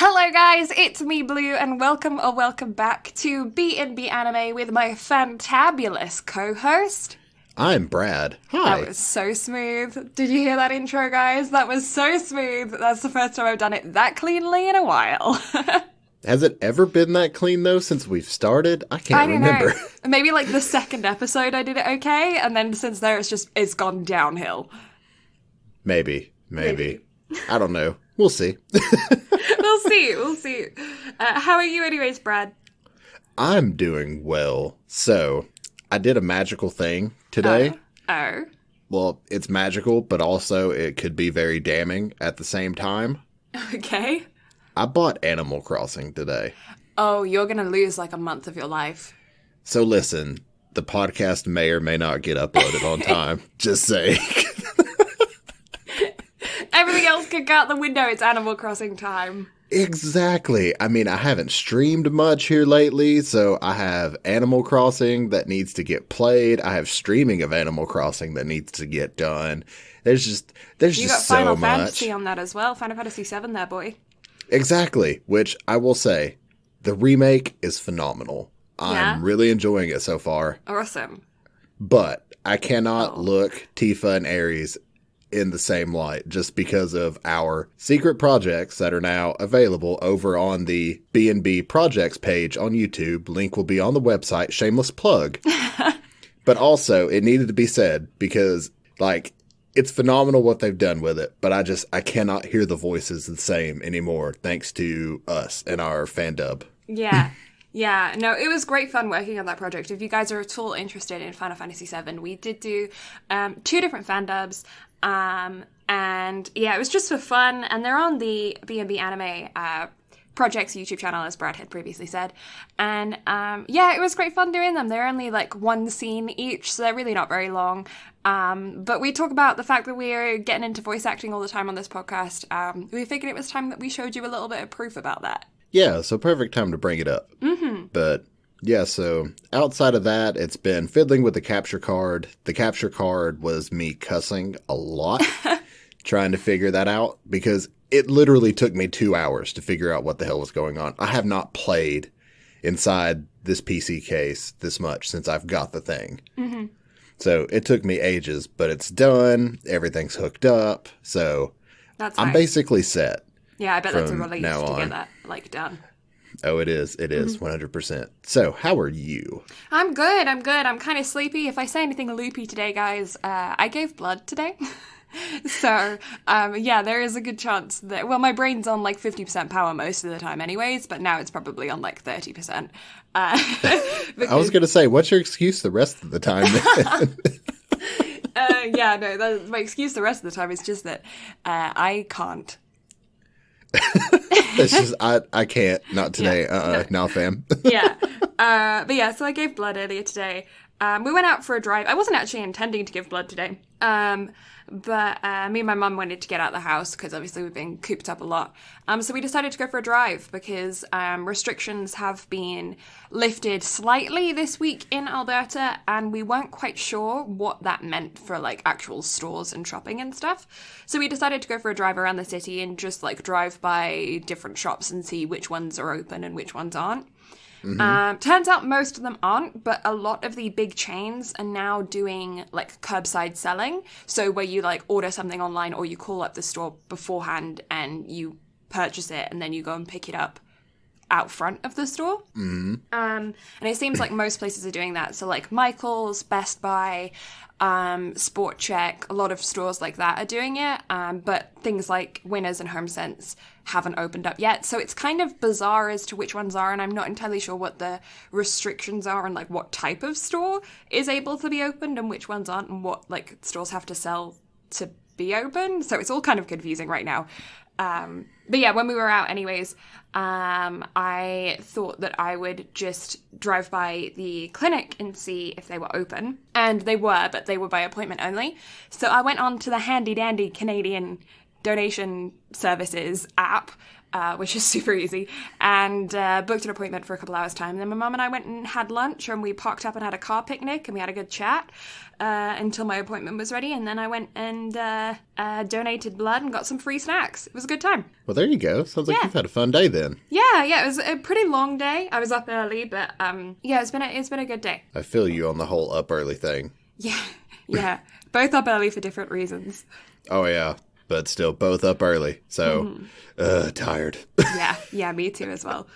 Hello guys, it's me Blue and welcome back to BnB Anime with my fantabulous co-host. I'm Brad. Hi. That was so smooth. Did you hear that intro, guys? That was so smooth. That's the first time I've done it that cleanly in a while. Has it ever been that clean though since we've started? I can't remember. Know. Maybe like the second episode I did it okay, and then since there it's gone downhill. Maybe. I don't know. We'll see. We'll see. How are you anyways, Brad? I'm doing well. So, I did a magical thing today. Oh. Well, it's magical, but also it could be very damning at the same time. Okay. I bought Animal Crossing today. Oh, you're going to lose like a month of your life. So listen, the podcast may or may not get uploaded on time. Just saying. Everything else can go out the window. It's Animal Crossing time. Exactly. I mean, I haven't streamed much here lately, so I have Animal Crossing that needs to get played. I have streaming of Animal Crossing that needs to get done. There's just so much. You got Final Fantasy on that as well. Final Fantasy 7 there, boy. Exactly, which I will say, the remake is phenomenal. I'm really enjoying it so far. Awesome. But I cannot look Tifa and Ares in the same light just because of our secret projects that are now available over on the BnB projects page on YouTube. Link will be on the website. Shameless plug. But also, it needed to be said because, like, it's phenomenal what they've done with it, but I cannot hear the voices the same anymore thanks to us and our fan dub. Yeah. Yeah, no, it was great fun working on that project. If you guys are at all interested in Final Fantasy VII, we did do 2 different fan dubs. And yeah, it was just for fun. And they're on the BnB Anime Project's YouTube channel, as Brad had previously said. And yeah, it was great fun doing them. They're only like 1 scene each, so they're really not very long. But we talk about the fact that we're getting into voice acting all the time on this podcast. We figured it was time that we showed you a little bit of proof about that. Yeah, so perfect time to bring it up. Mm-hmm. But yeah, so outside of that, it's been fiddling with the capture card. The capture card was me cussing a lot, trying to figure that out, because it literally took me 2 hours to figure out what the hell was going on. I have not played inside this PC case this much since I've got the thing. Mm-hmm. So it took me ages, but it's done. Everything's hooked up. So I'm basically set. Yeah, I bet that's a relief to get that, like, done. Oh, it is. It is, 100%. So, how are you? I'm good. I'm kind of sleepy. If I say anything loopy today, guys, I gave blood today. So, yeah, there is a good chance that, well, my brain's on, like, 50% power most of the time anyways, but now it's probably on, like, 30%. I was going to say, what's your excuse the rest of the time? Yeah, no, my excuse the rest of the time is just that I can't. It's just I can't, not today. No fam. Yeah. But yeah, so I gave blood earlier today. We went out for a drive. I wasn't actually intending to give blood today. But me and my mum wanted to get out of the house because obviously we've been cooped up a lot. So we decided to go for a drive because restrictions have been lifted slightly this week in Alberta, and we weren't quite sure what that meant for like actual stores and shopping and stuff. So we decided to go for a drive around the city and just like drive by different shops and see which ones are open and which ones aren't. Mm-hmm. Turns out most of them aren't, but a lot of the big chains are now doing like curbside selling. So where you like order something online or you call up the store beforehand and you purchase it and then you go and pick it up out front of the store. Mm-hmm. And it seems like most places are doing that. So like Michael's, Best Buy, Sport Check, a lot of stores like that are doing it. But things like Winners and HomeSense haven't opened up yet. So it's kind of bizarre as to which ones are, and I'm not entirely sure what the restrictions are and like what type of store is able to be opened and which ones aren't and what like stores have to sell to be open. So it's all kind of confusing right now. But yeah, when we were out anyways, I thought that I would just drive by the clinic and see if they were open. And they were, but they were by appointment only. So I went on to the handy dandy Canadian donation services app which is super easy, and booked an appointment for a couple hours' time. And then my mum and I went and had lunch, and we parked up and had a car picnic, and we had a good chat until my appointment was ready. And then I went and donated blood and got some free snacks. It was a good time. Well, there you go. Sounds like you've had a fun day then. Yeah, it was a pretty long day. I was up early, but it's been a good day. I feel you on the whole up early thing. Yeah. Both up early for different reasons. Oh, yeah. But still, both up early. So, tired. Yeah, me too as well.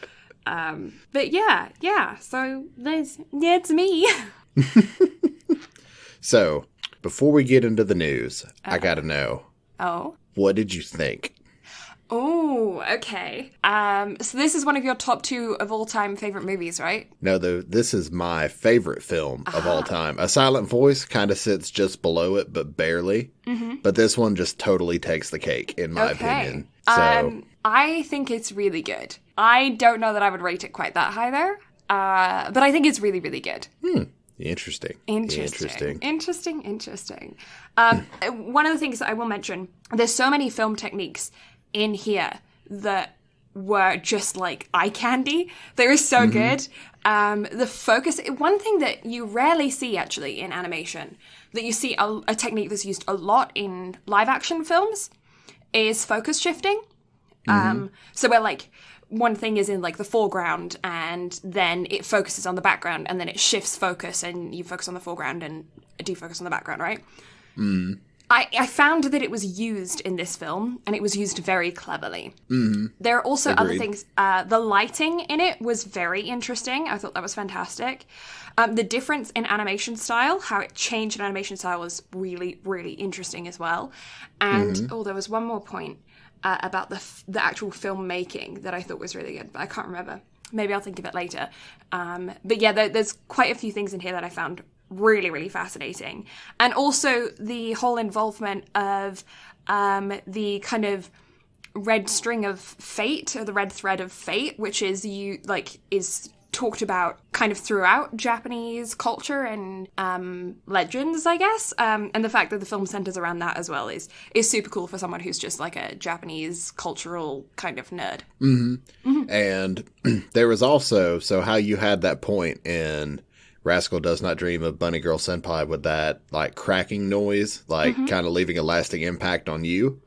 But yeah. So it's me. So, before we get into the news, I gotta know. Oh? What did you think? Oh, okay. So this is one of your top 2 of all-time favorite movies, right? No, this is my favorite film of all time. A Silent Voice kind of sits just below it, but barely. Mm-hmm. But this one just totally takes the cake, in my opinion. So, I think it's really good. I don't know that I would rate it quite that high, though. But I think it's really, really good. Interesting. One of the things that I will mention, there's so many film techniques in here that were just like eye candy. They were so good. The focus, one thing that you rarely see actually in animation, that you see a technique that's used a lot in live action films, is focus shifting. So where like one thing is in like the foreground and then it focuses on the background and then it shifts focus and you focus on the foreground and defocus on the background, right? I found that it was used in this film, and it was used very cleverly. There are also other things. The lighting in it was very interesting. I thought that was fantastic. The difference in animation style, how it changed in animation style, was really, really interesting as well. And, there was one more point about the actual filmmaking that I thought was really good, but I can't remember. Maybe I'll think of it later. But yeah, there's quite a few things in here that I found really, really fascinating. And also the whole involvement of the kind of red string of fate, or the red thread of fate, which is is talked about kind of throughout Japanese culture and legends, I guess. And the fact that the film centers around that as well is super cool for someone who's just like a Japanese cultural kind of nerd. And there was also, so how you had that point in Rascal Does Not Dream of Bunny Girl Senpai with that like cracking noise, like kind of leaving a lasting impact on you.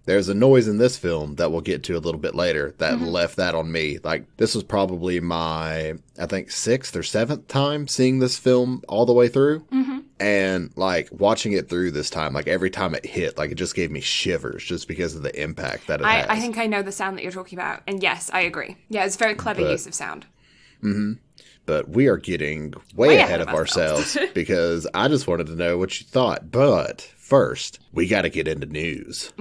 There's a noise in this film that we'll get to a little bit later that left that on me. Like, this was probably my, I think, 6th or 7th time seeing this film all the way through. And like watching it through this time, like every time it hit, like it just gave me shivers just because of the impact that it has. I think I know the sound that you're talking about. And yes, I agree. Yeah, it's very clever use of sound. But we are getting way ahead of ourselves because I just wanted to know what you thought. But first, we got to get into news.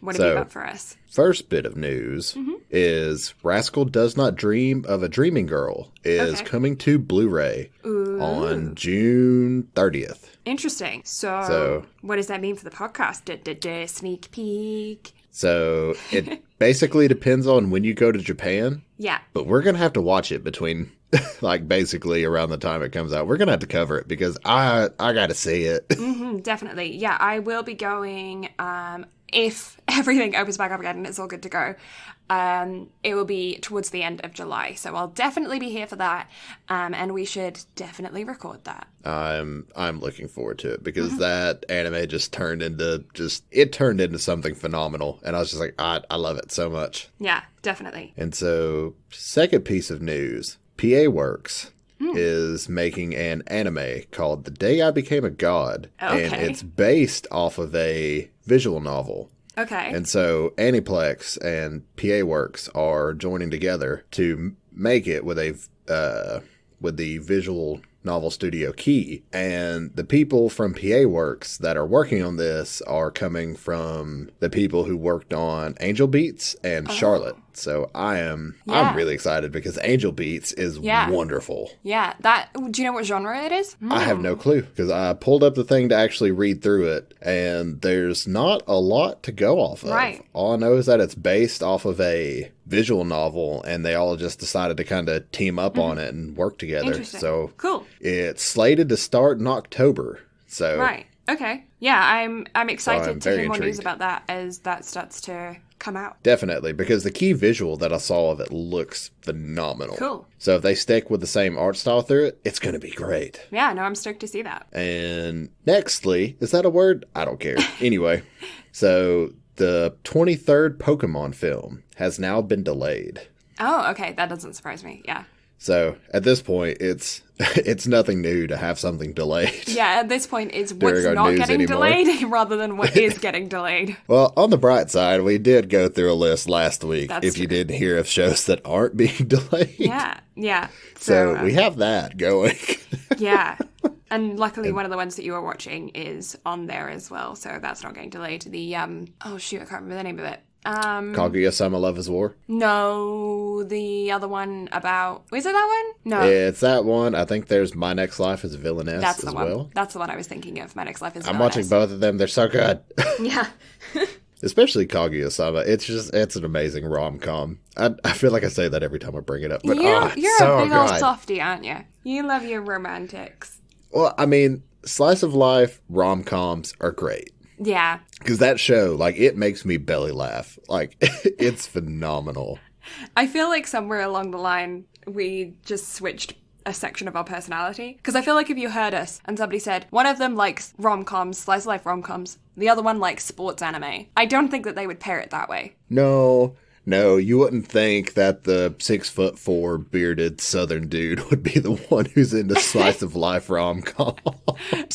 What have you got for us? First bit of news is Rascal Does Not Dream of a Dreaming Girl is coming to Blu-ray on June 30th. Interesting. So what does that mean for the podcast? Sneak peek. So it basically depends on when you go to Japan. Yeah. But we're going to have to watch it between, like, basically around the time it comes out. We're going to have to cover it because I got to see it. Definitely. Yeah, I will be going, if everything opens back up again and it's all good to go. It will be towards the end of July. So I'll definitely be here for that. And we should definitely record that. I'm looking forward to it because that anime just turned into something phenomenal. And I was just like, I love it so much. Yeah, definitely. And so, second piece of news, PA Works is making an anime called The Day I Became a God. Okay. And it's based off of a visual novel. Okay. And so Aniplex and PA Works are joining together to make it with the visual novel studio Key. And the people from PA Works that are working on this are coming from the people who worked on Angel Beats and Charlotte. So I'm really excited because Angel Beats is wonderful. Yeah. Do you know what genre it is? I have no clue because I pulled up the thing to actually read through it and there's not a lot to go off of. Right. All I know is that it's based off of a visual novel and they all just decided to kind of team up on it and work together. So cool. It's slated to start in October. So right. Okay. Yeah, I'm excited to hear more intrigued. news about that as that starts to come out. Definitely, because the key visual that I saw of it looks phenomenal. Cool. So if they stick with the same art style through it, it's going to be great. Yeah, no, I'm stoked to see that. And nextly, is that a word? I don't care. Anyway, so the 23rd Pokemon film has now been delayed. Oh, okay. That doesn't surprise me. Yeah. So at this point, it's nothing new to have something delayed. Yeah, at this point, it's what's not getting delayed rather than what is getting delayed. Well, on the bright side, we did go through a list last week. That's if true. you didn't hear of shows that aren't being delayed. Yeah. So we have that going. Yeah. And luckily, one of the ones that you were watching is on there as well, so that's not getting delayed. The, oh shoot, I can't remember the name of it. Kaguya-sama Love is War? No, the other one about... Was it that one? No. It's that one. I think there's My Next Life as a Villainess That's the as one. well. That's the one I was thinking of. My Next Life is I'm Villainess. watching both of them. They're so good. Yeah. Especially Kaguya-sama. It's an amazing rom-com. I feel like I say that every time I bring it up. But You're so a big old good. softie, aren't you? You love your romantics. Well, I mean, slice of life rom-coms are great. Yeah. Because that show, like, it makes me belly laugh. Like, it's phenomenal. I feel like somewhere along the line, we just switched a section of our personality. Because I feel like if you heard us and somebody said, one of them likes rom-coms, slice of life rom-coms, the other one likes sports anime, I don't think that they would pair it that way. No, you wouldn't think that the 6'4" bearded Southern dude would be the one who's into slice of life rom-coms.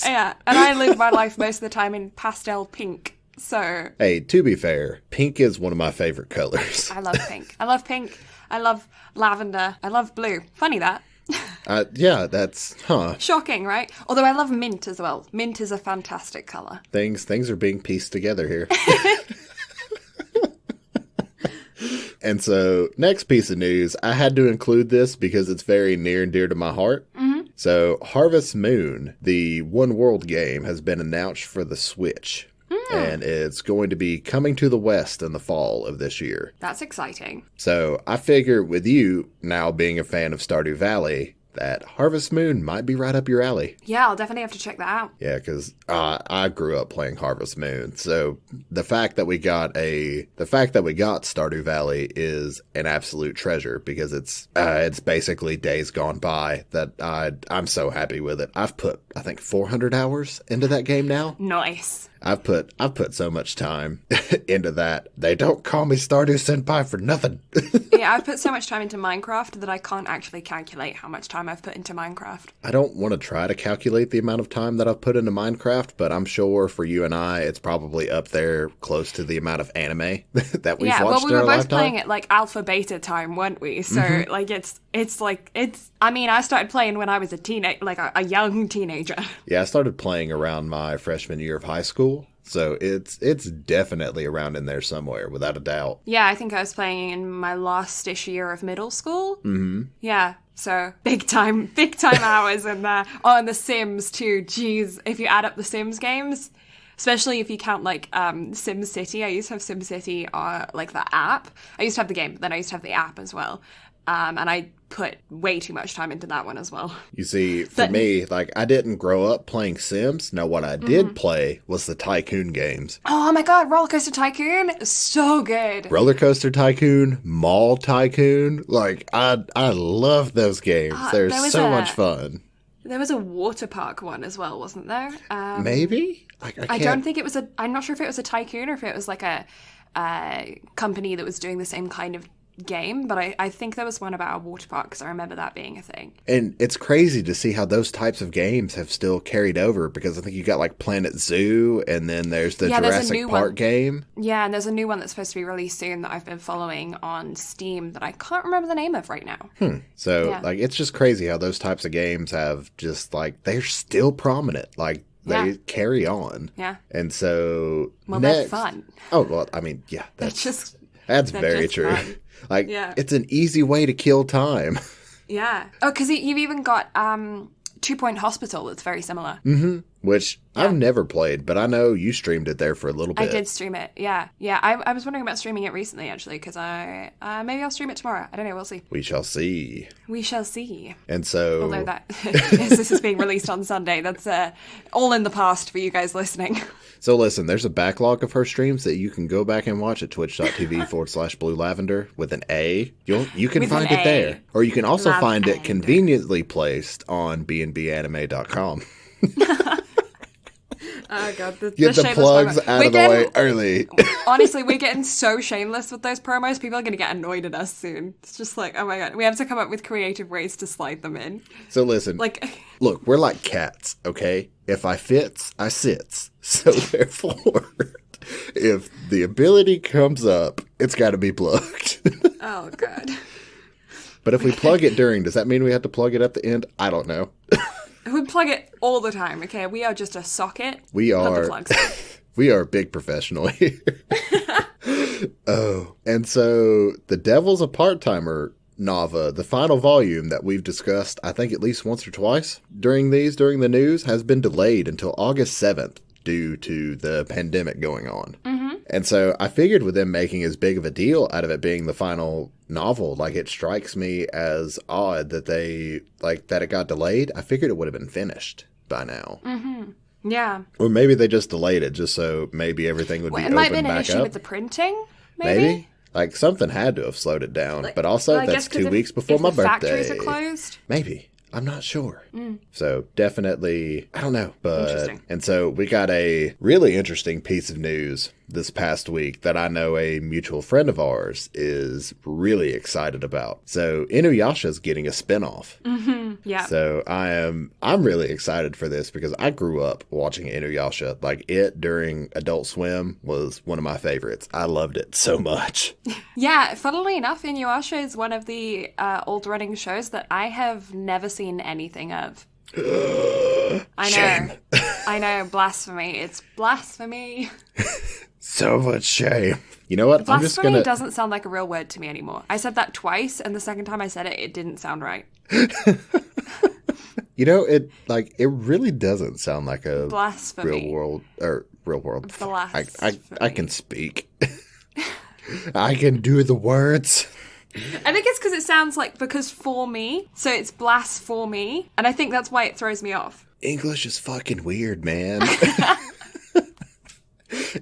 Yeah, and I live my life most of the time in pastel pink, so... Hey, to be fair, pink is one of my favorite colors. I love pink. I love pink. I love lavender. I love blue. Funny that. Yeah, that's, Shocking, right? Although I love mint as well. Mint is a fantastic colour. Things are being pieced together here. And so, next piece of news, I had to include this because it's very near and dear to my heart. Mm-hmm. So, Harvest Moon, the One World game, has been announced for the Switch. And it's going to be coming to the West in the fall of this year. That's exciting. So, I figure with you now being a fan of Stardew Valley, that Harvest Moon might be right up your alley. Yeah, I'll definitely have to check that out. Yeah, because I grew up playing Harvest Moon, so the fact that we got Stardew Valley is an absolute treasure because it's basically days gone by that I'm so happy with it. I've put I think 400 hours into that game now. Nice. I've put so much time into that. They don't call me Stardew Senpai for nothing. Yeah, I've put so much time into Minecraft that I can't actually calculate how much time I've put into Minecraft. I don't want to try to calculate the amount of time that I've put into Minecraft, but I'm sure for you and I, it's probably up there close to the amount of anime that we've watched in our lifetime. Yeah, well, we were both playing at like alpha beta time, weren't we? So like I mean, I started playing when I was a young teenager. Yeah, I started playing around my freshman year of high school. So it's definitely around in there somewhere, without a doubt. Yeah, I think I was playing in my last-ish year of middle school. Mm-hmm. Yeah, so big time hours in there. Oh, and The Sims too. Jeez, if you add up the Sims games, especially if you count like SimCity. I used to have SimCity, like the app. I used to have the game, but then I used to have the app as well. And I put way too much time into that one as well. You see, for me, like, I didn't grow up playing Sims. Now, what I did play was the Tycoon games. Oh my god, Roller Coaster Tycoon? So good. Roller Coaster Tycoon, Mall Tycoon. Like, I love those games. They're so much fun. There was a water park one as well, wasn't there? Maybe? I don't think it was I'm not sure if it was a Tycoon or if it was like a company that was doing the same kind of game, but I think there was one about a water park because I remember that being a thing. And it's crazy to see how those types of games have still carried over because I think you got like Planet Zoo and then there's the Jurassic Park game. Yeah, and there's a new one that's supposed to be released soon that I've been following on Steam that I can't remember the name of right now. So like it's just crazy how those types of games have just like they're still prominent. Like they carry on. Yeah. And so they're fun. Oh, well, I mean, yeah, that's very true. Fun. Like, it's an easy way to kill time. Yeah. Oh, because you've even got 2 Point Hospital that's very similar. Mm-hmm. which I've never played, but I know you streamed it there for a little bit. I did stream it, yeah. Yeah, I was wondering about streaming it recently, actually, because maybe I'll stream it tomorrow. I don't know, we'll see. We shall see. We shall see. And so... Although this is being released on Sunday, that's all in the past for you guys listening. So listen, there's a backlog of her streams that you can go back and watch at twitch.tv/Blue Lavender with an A. You can find it there. Or you can also find it conveniently placed on BnBanime.com. Oh god, get the plugs out of the way early. Honestly, we're getting so shameless with those promos. People are going to get annoyed at us soon. It's just like, oh my god, we have to come up with creative ways to slide them in. So listen, look, we're like cats, okay? If I fits, I sits. So therefore, if the ability comes up, it's got to be plugged. Oh god. But if we plug it during, does that mean we have to plug it at the end? I don't know. We plug it all the time, okay? We are just a socket. We are. We are a big professional here. Oh. And so The Devil's a Part-Timer, Nava, the final volume that we've discussed, I think at least once or twice during the news, has been delayed until August 7th due to the pandemic going on. Mm-hmm. And so I figured with them making as big of a deal out of it being the final novel, like it strikes me as odd that that it got delayed. I figured it would have been finished by now. Mm-hmm. Yeah. Or maybe they just delayed it just so maybe everything would be open back up. It might have been an issue with the printing, maybe? Like something had to have slowed it down. But also that's 2 weeks before my birthday. Factories are closed? Maybe. I'm not sure. So definitely, I don't know. But and so we got a really interesting piece of news this past week that I know a mutual friend of ours is really excited about. So Inuyasha's getting a spinoff. Mm-hmm. Yeah. So I'm really excited for this because I grew up watching Inuyasha. Like it during Adult Swim was one of my favorites. I loved it so much. Yeah, funnily enough, Inuyasha is one of the old running shows that I have never seen anything of. I know, blasphemy. It's blasphemy. So much shame. You know what? Blasphemy doesn't sound like a real word to me anymore. I said that twice, and the second time I said it, it didn't sound right. You know, it really doesn't sound like a blasphemy. real world. Blasphemy. I can speak. I can do the words. I think it's because it sounds like for me, so it's blasphemy, and I think that's why it throws me off. English is fucking weird, man.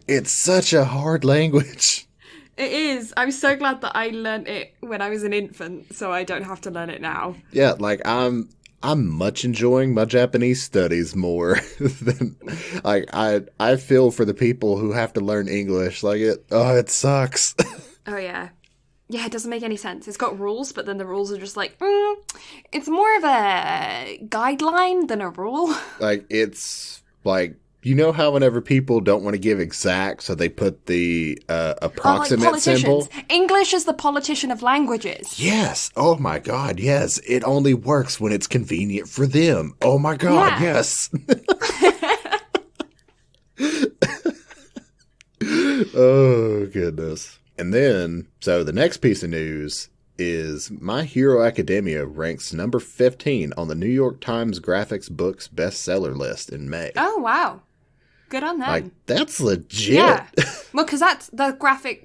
It's such a hard language. It is. I'm so glad that I learned it when I was an infant, so I don't have to learn it now. Yeah, like I'm much enjoying my Japanese studies more than I feel for the people who have to learn English. It sucks. Oh yeah. Yeah, it doesn't make any sense. It's got rules, but then the rules are just like, it's more of a guideline than a rule. It's like, you know how whenever people don't want to give exact, so they put the approximate symbol? English is the politician of languages. Yes. Oh my God, yes. It only works when it's convenient for them. Oh my God, yes. Oh, goodness. And then, so the next piece of news is My Hero Academia ranks number 15 on the New York Times Graphics Books bestseller list in May. Oh, wow. Good on them. That's legit. Yeah. Well, because that's the graphic,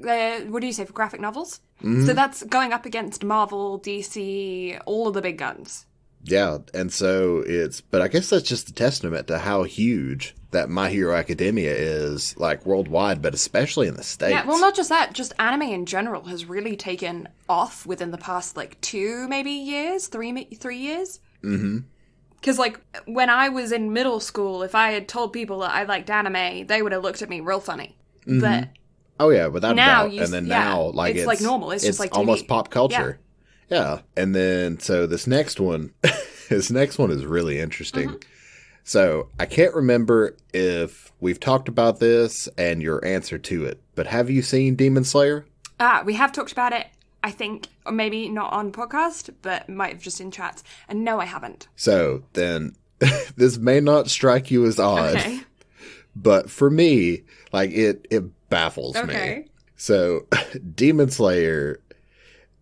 what do you say, for graphic novels? Mm-hmm. So that's going up against Marvel, DC, all of the big guns. Yeah, and so but I guess that's just a testament to how huge that My Hero Academia is, worldwide, but especially in the States. Yeah, well, not just that, just anime in general has really taken off within the past, 2 maybe years, 3 years. Mm-hmm. Because, when I was in middle school, if I had told people that I liked anime, they would have looked at me real funny. Mm-hmm. But oh, yeah, without a doubt. And then now, it's normal. It's just like TV. Almost pop culture. Yeah. And then, so this next one is really interesting. Mm-hmm. So I can't remember if we've talked about this and your answer to it, but have you seen Demon Slayer? We have talked about it, I think, or maybe not on podcast, but might have just in chats. And no, I haven't. So then this may not strike you as odd, but for me, it baffles me. So Demon Slayer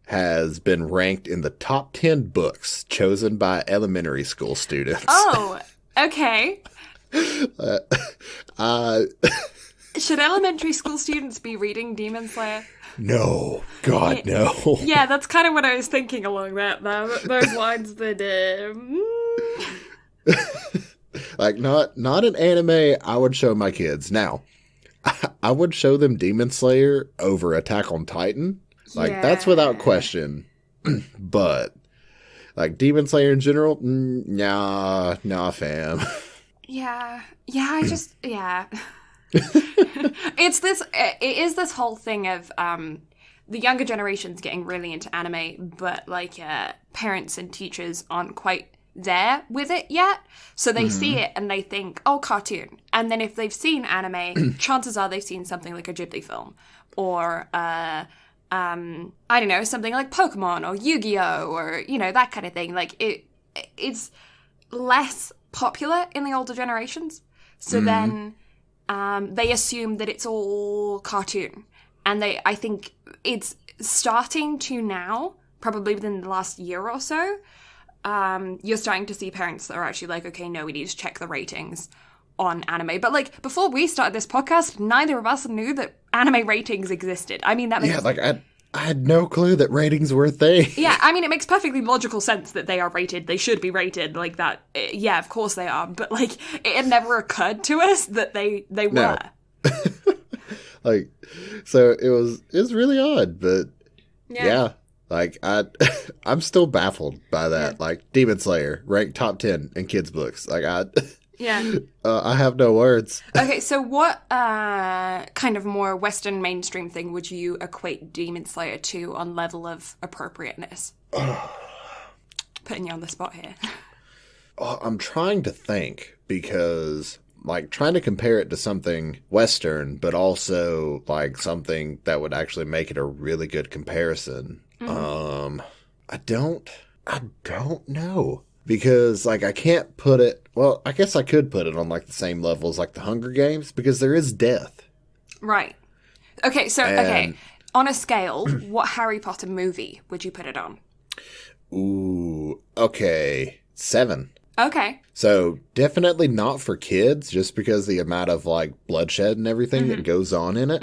has been ranked in the top 10 books chosen by elementary school students. Oh, okay. Uh, uh, Should elementary school students be reading Demon Slayer? no, God, no. Yeah, that's kind of what I was thinking along those lines. That Like, not an anime I would show my kids. Now, I would show them Demon Slayer over Attack on Titan. Like, that's without question. But, like, Demon Slayer in general, nah, fam. Yeah, yeah. It is this whole thing of the younger generations getting really into anime, but like parents and teachers aren't quite there with it yet. So they see it and they think, oh, cartoon. And then if they've seen anime, chances are they've seen something like a Ghibli film or I don't know, something like Pokemon or Yu-Gi-Oh! Or, you know, that kind of thing. Like it's less popular in the older generations. So then they assume that it's all cartoon. And I think it's starting to now, probably within the last year or so, you're starting to see parents that are actually like, okay, no, we need to check the ratings on anime. But like, before we started this podcast, neither of us knew that anime ratings existed. I mean, that makes... Yeah, like, I had no clue that ratings were a thing. Yeah, I mean, it makes perfectly logical sense that they are rated. They should be rated like that. Yeah, of course they are. But like, it had never occurred to us that they were. No. Like, so it was really odd, but yeah, like I'm still baffled by that. Yeah. Like, Demon Slayer ranked top 10 in kids' books. Like, Yeah. I have no words. Okay, so what kind of more Western mainstream thing would you equate Demon Slayer to on level of appropriateness? Putting you on the spot here. I'm trying to think because, like, trying to compare it to something Western, but also, like, something that would actually make it a really good comparison. I don't know. Because, like, I can't put it... Well, I guess I could put it on, like, the same level as, like, the Hunger Games, because there is death. Right. Okay, so, okay. On a scale, what Harry Potter movie would you put it on? Ooh, okay. 7. Okay. So, definitely not for kids, just because the amount of, like, bloodshed and everything that goes on in it.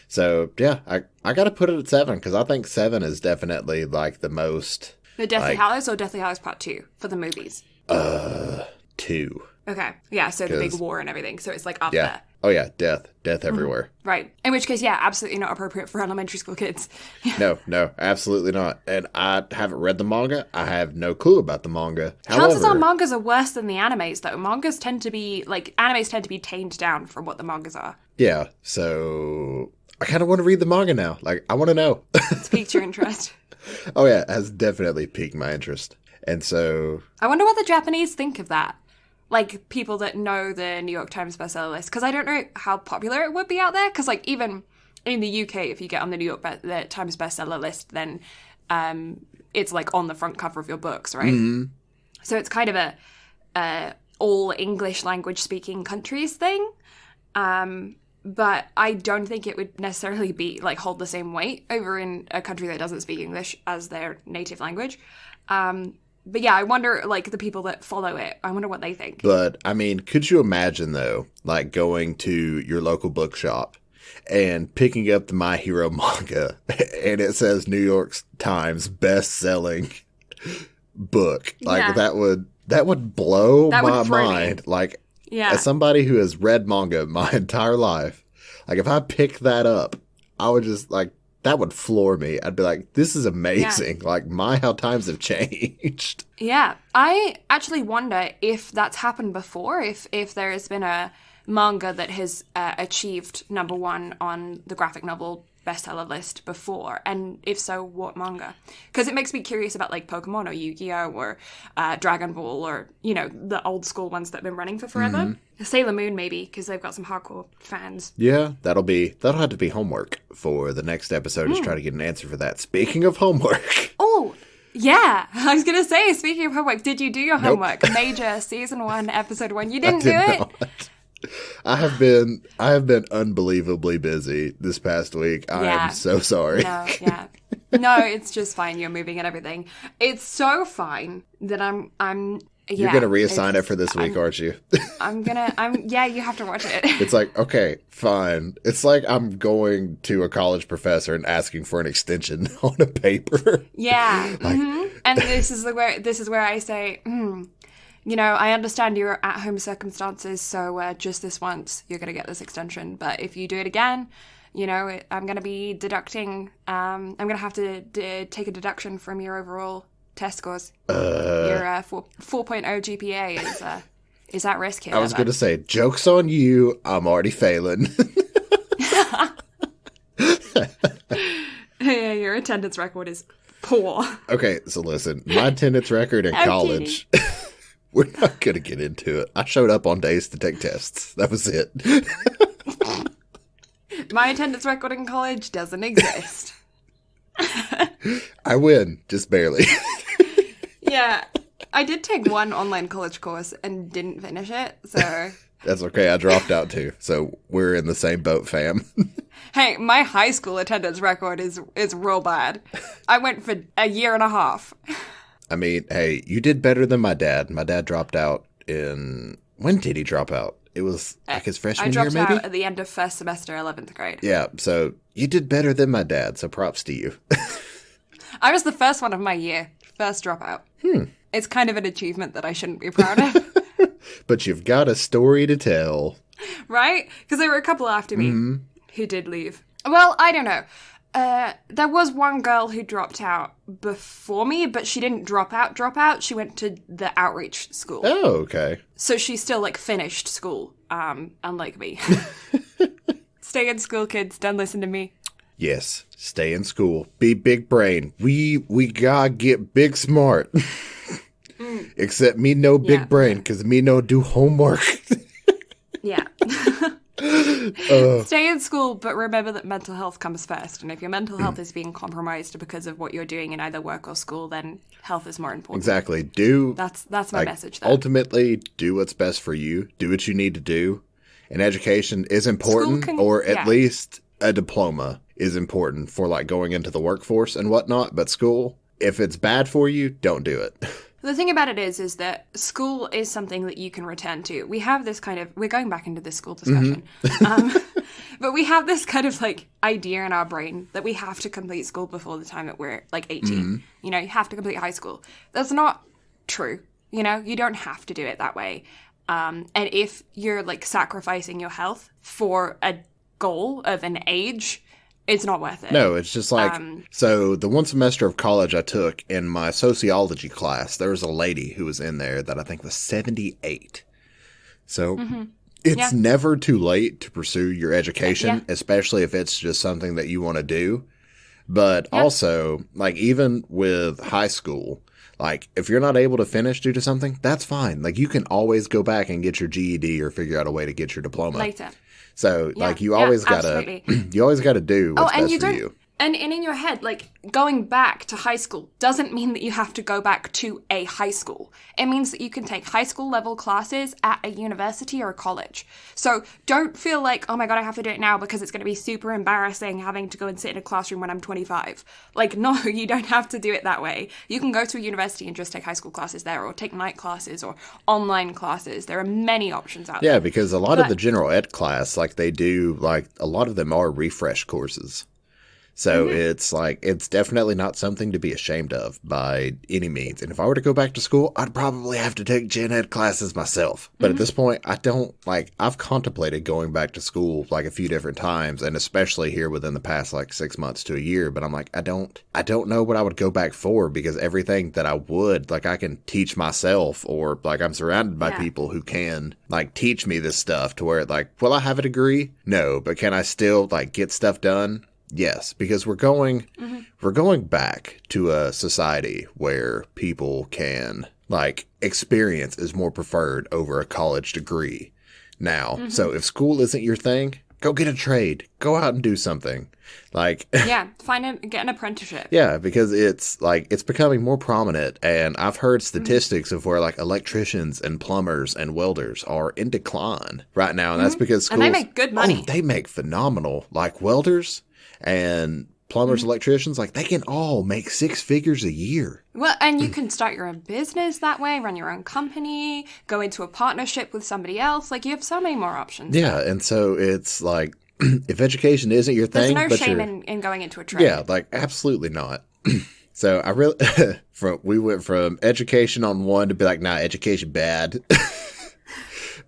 So, yeah, I gotta put it at 7, because I think 7 is definitely, like, the most... The Deathly Hallows or Deathly Hallows Part 2 for the movies? 2. Okay. Yeah, so the big war and everything. So it's like up there. Oh, yeah, death everywhere. Right. In which case, yeah, absolutely not appropriate for elementary school kids. No, absolutely not. And I haven't read the manga. I have no clue about the manga. Chances are mangas are worse than the animes, though. Mangas tend to be, like, animes tend to be tamed down from what the mangas are. Yeah, so I kind of want to read the manga now. Like, I want to know. It's piqued your interest. Oh, yeah, it has definitely piqued my interest. And so... I wonder what the Japanese think of that. Like, people that know the New York Times bestseller list. Because I don't know how popular it would be out there. Because, like, even in the UK, if you get on the New York the Times bestseller list, then it's, like, on the front cover of your books, right? Mm-hmm. So it's kind of a all English language speaking countries thing. But I don't think it would necessarily be, like, hold the same weight over in a country that doesn't speak English as their native language. But yeah, I wonder, like, the people that follow it, I wonder what they think. But, I mean, could you imagine, though, like, going to your local bookshop and picking up the My Hero manga, and it says New York Times best-selling book? Like, that would blow my mind. Like, as somebody who has read manga my entire life, like, if I picked that up, I would just, like, that would floor me. I'd be like, this is amazing. Yeah. Like, how times have changed. Yeah. I actually wonder if that's happened before, if there has been a manga that has achieved #1 on the graphic novel bestseller list before, and if so, what manga? Because it makes me curious about, like, Pokemon or Yu-Gi-Oh! Or Dragon Ball, or, you know, the old school ones that have been running for forever. Mm-hmm. Sailor Moon, maybe, because they've got some hardcore fans. Yeah, that'll have to be homework for the next episode, is try to get an answer for that. Speaking of homework. Oh, yeah. I was going to say, speaking of homework, did you do your homework? Major Season 1, Episode 1. You didn't do it? Not. I have been unbelievably busy this past week. I am so sorry. No, it's just fine. You're moving and everything. It's so fine that I'm You're Yeah, going to reassign it for this week, aren't you? yeah, you have to watch it. It's like, okay, fine. It's like I'm going to a college professor and asking for an extension on a paper. Yeah. And this is where I say, I understand your at-home circumstances, so just this once, you're going to get this extension. But if you do it again, I'm going to be deducting, I'm going to have to take a deduction from your overall test scores. Your 4.0 GPA is at risk here. I was going to say, joke's on you. I'm already failing. Yeah, your attendance record is poor. Okay, so listen, my attendance record in college, we're not going to get into it. I showed up on days to take tests. That was it. My attendance record in college doesn't exist. I win, just barely. Yeah, I did take one online college course and didn't finish it, so... That's okay, I dropped out too, so we're in the same boat, fam. Hey, my high school attendance record is real bad. I went for a year and a half. I mean, hey, you did better than my dad. My dad dropped out in... When did he drop out? It was like his freshman year, maybe? I dropped out at the end of first semester, 11th grade. Yeah, so you did better than my dad, so props to you. I was the first one of my year. First dropout. It's kind of an achievement that I shouldn't be proud of. But you've got a story to tell. Right? Because there were a couple after me who did leave. Well, I don't know. There was one girl who dropped out before me, but she didn't drop out. She went to the outreach school. Oh, okay. So she still, finished school, unlike me. Stay in school, kids. Don't listen to me. Yes, stay in school. Be big brain. We gotta get big smart. Except me no big brain, because me no do homework. Yeah. Stay in school, but remember that mental health comes first. And if your mental health is being compromised because of what you're doing in either work or school, then health is more important. Exactly. That's my message there. Ultimately, do what's best for you. Do what you need to do. And education is important, or at least a diploma is important for going into the workforce and whatnot. But school, if it's bad for you, don't do it. The thing about it is that school is something that you can return to. We have this we're going back into this school discussion, but we have this kind of idea in our brain that we have to complete school before the time that we're 18. You have to complete high school. That's not true. You don't have to do it that way. And if you're sacrificing your health for a goal of an age, it's not worth it. No, it's just so the one semester of college I took in my sociology class, there was a lady who was in there that I think was 78. So it's never too late to pursue your education, especially if it's just something that you want to do. But also, even with high school, if you're not able to finish due to something, that's fine. You can always go back and get your GED or figure out a way to get your diploma. Later. So, you always gotta, do what's best for you. And in your head, going back to high school doesn't mean that you have to go back to a high school. It means that you can take high school level classes at a university or a college. So don't feel like, oh my God, I have to do it now because it's going to be super embarrassing having to go and sit in a classroom when I'm 25. No, you don't have to do it that way. You can go to a university and just take high school classes there, or take night classes or online classes. There are many options out there. Yeah, because a lot of the general ed class, they do, a lot of them are refresh courses. So it's definitely not something to be ashamed of by any means. And if I were to go back to school, I'd probably have to take gen ed classes myself. But at this point, I don't I've contemplated going back to school a few different times, and especially here within the past 6 months to a year. But I'm I don't know what I would go back for, because everything that I would, I can teach myself, or I'm surrounded by people who can teach me this stuff to where will I have a degree? No, but can I still get stuff done? Yes, because we're going back to a society where people can experience is more preferred over a college degree now. So if school isn't your thing, go get a trade. Go out and do something. Get an apprenticeship. Yeah, because it's it's becoming more prominent, and I've heard statistics of where electricians and plumbers and welders are in decline right now, and that's because schools, and they make good money. Oh, they make phenomenal. Welders and plumbers, electricians, like they can all make 6 figures a year. Well, and you can start your own business that way, run your own company, go into a partnership with somebody else. Like, you have so many more options. Yeah, and so it's like, if education isn't your thing, there's no shame in going into a trade. Yeah, like, absolutely not. So I really, we went from education on one to be like, nah, education bad.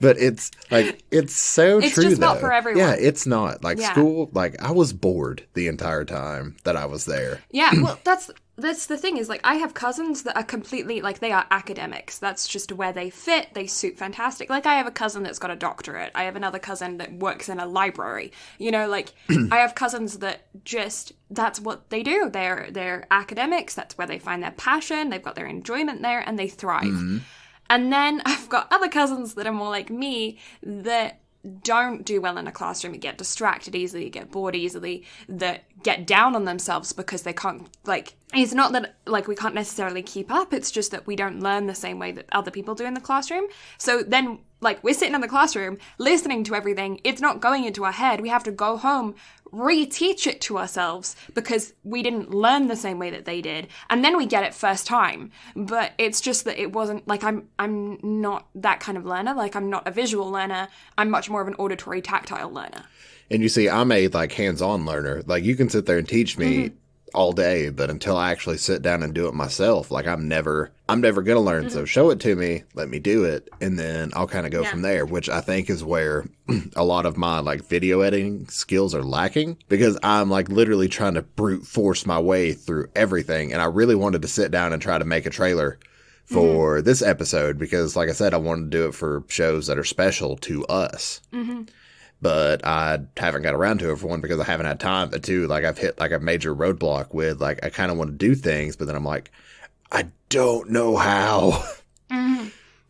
But it's like, it's so it's true, just though. not for everyone. Yeah, it's not. Like, school, like, I was bored the entire time that I was there. Yeah, well, that's the thing is, like, I have cousins that are completely, like, they are academics. That's just where they fit. They suit fantastic. Like, I have a cousin that's got a doctorate. I have another cousin that works in a library. You know, like, I have cousins that just, that's what they do. They're academics. That's where they find their passion. They've got their enjoyment there, and they thrive. Mm-hmm. And then I've got other cousins that are more like me that don't do well in a classroom, that get distracted easily, get bored easily, that get down on themselves because they can't, like, it's not that, like, we can't necessarily keep up, it's just that we don't learn the same way that other people do in the classroom. So then, like, we're sitting in the classroom, listening to everything, it's not going into our head, we have to go home, reteach it to ourselves because we didn't learn the same way that they did, and then we get it first time. But it's just that it wasn't, like, I'm not that kind of learner. Like, I'm not a visual learner, I'm much more of an auditory tactile learner. And you see, I'm a, like, hands-on learner. Like, you can sit there and teach me all day, but until I actually sit down and do it myself, like, I'm never gonna learn. So show it to me, let me do it, and then I'll kind of go from there, which I think is where a lot of my, like, video editing skills are lacking, because I'm, like, literally trying to brute force my way through everything. And I really wanted to sit down and try to make a trailer for this episode because, like I said, I wanted to do it for shows that are special to us. But I haven't got around to it, for one, because I haven't had time. But two, like, I've hit, like, a major roadblock with, like, I kind of want to do things, but then I'm like, I don't know how.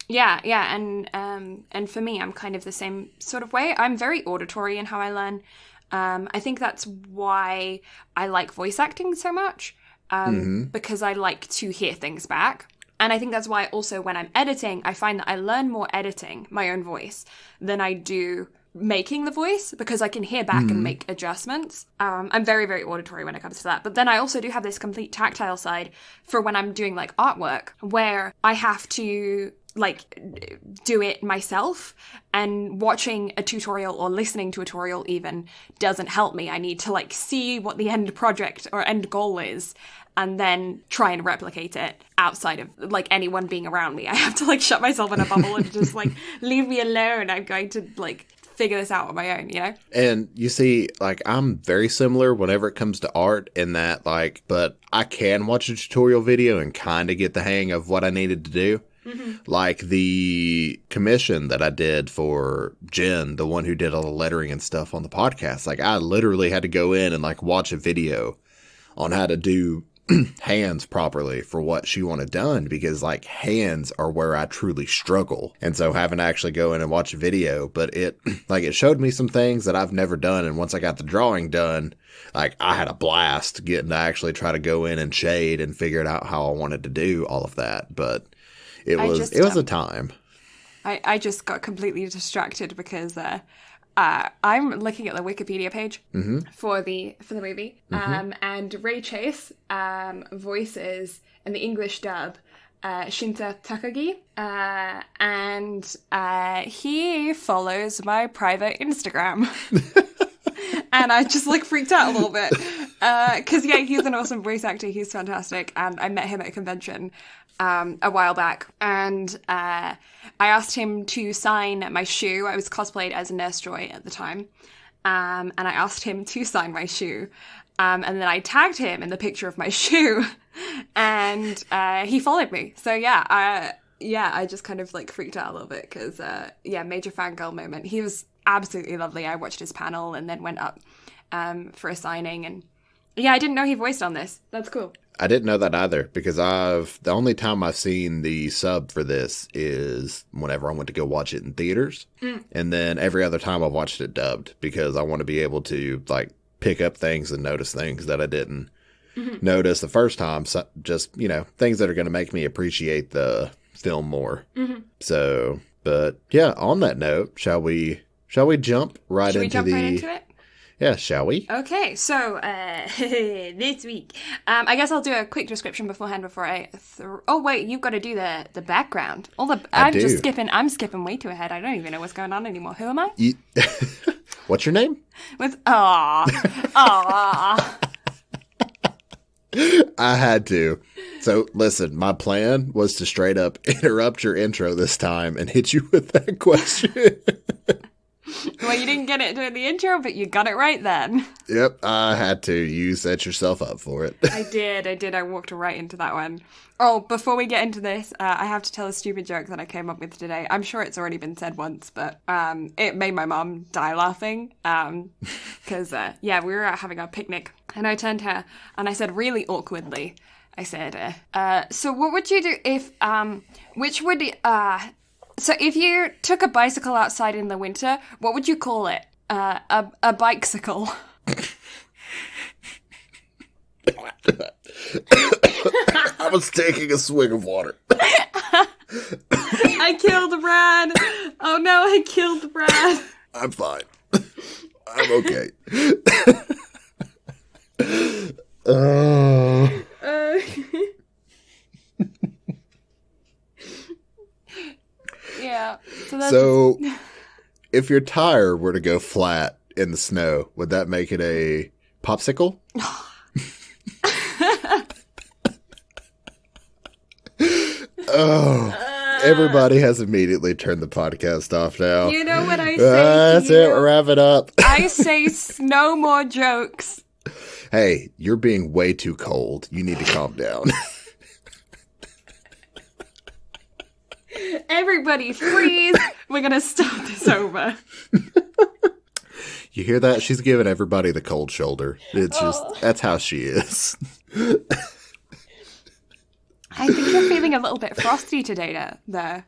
Yeah, and for me, I'm kind of the same sort of way. I'm very auditory in how I learn. I think that's why I like voice acting so much, because I like to hear things back. And I think that's why also when I'm editing, I find that I learn more editing my own voice than I do making the voice, because I can hear back and make adjustments. I'm very, very auditory when it comes to that. But then I also do have this complete tactile side for when I'm doing, like, artwork, where I have to, like, do it myself, and watching a tutorial or listening to a tutorial even doesn't help me. I need to, like, see what the end project or end goal is, and then try and replicate it outside of, like, anyone being around me. I have to, like, shut myself in a bubble and just, like, leave me alone. I'm going to, like, figure this out on my own, you know? And you see, like, I'm very similar whenever it comes to art in that, like, but I can watch a tutorial video and kind of get the hang of what I needed to do. Like the commission that I did for Jen, the one who did all the lettering and stuff on the podcast. Like, I literally had to go in and, like, watch a video on how to do hands properly for what she wanted done, because, like, hands are where I truly struggle. And so having to actually go in and watch a video, but it, like, it showed me some things that I've never done. And once I got the drawing done, like, I had a blast getting to actually try to go in and shade and figure it out how I wanted to do all of that. But it was a time. I just got completely distracted because I'm looking at the Wikipedia page for the movie, and Ray Chase voices in the English dub Shinta Takagi, and he follows my private Instagram. And I just, like, freaked out a little bit. Because, yeah, he's an awesome voice actor. He's fantastic. And I met him at a convention a while back. And I asked him to sign my shoe. I was cosplayed as Nurse Joy at the time. And I asked him to sign my shoe. And then I tagged him in the picture of my shoe. And he followed me. So, yeah, I just kind of, like, freaked out a little bit. Because, major fangirl moment. He was absolutely lovely. I watched his panel and then went up for a signing, and yeah, I didn't know he voiced on this. That's cool. I didn't know that either, because the only time I've seen the sub for this is whenever I went to go watch it in theaters, and then every other time I've watched it dubbed, because I want to be able to, like, pick up things and notice things that I didn't notice the first time. So just, you know, things that are going to make me appreciate the film more. So, but yeah, on that note, shall we jump right into it? Yeah, shall we? Okay, so this week, I guess I'll do a quick description beforehand before I. Oh wait, you've got to do the background. I'm skipping way too ahead. I don't even know what's going on anymore. Who am I? What's your name? With ah. I had to. So, listen, my plan was to straight up interrupt your intro this time and hit you with that question. Well, you didn't get it during the intro, but you got it right then. Yep, I had to. You set yourself up for it. I did. I walked right into that one. Oh, before we get into this, I have to tell a stupid joke that I came up with today. I'm sure it's already been said once, but it made my mom die laughing. Because, we were out having a picnic, and I turned to her, and I said really awkwardly, I said, so what would you do if, so if you took a bicycle outside in the winter, what would you call it? A bicycle. I was taking a swig of water. I killed Brad. Oh no, I killed Brad. I'm fine. I'm okay. Yeah. So, if your tire were to go flat in the snow, would that make it a popsicle? Everybody has immediately turned the podcast off now. You know what I say? That's it. Wrap it up. I say no more jokes. Hey, you're being way too cold. You need to calm down. Everybody freeze. We're going to start this over. You hear that? She's giving everybody the cold shoulder. It's just, that's how she is. I think you're feeling a little bit frosty today, there.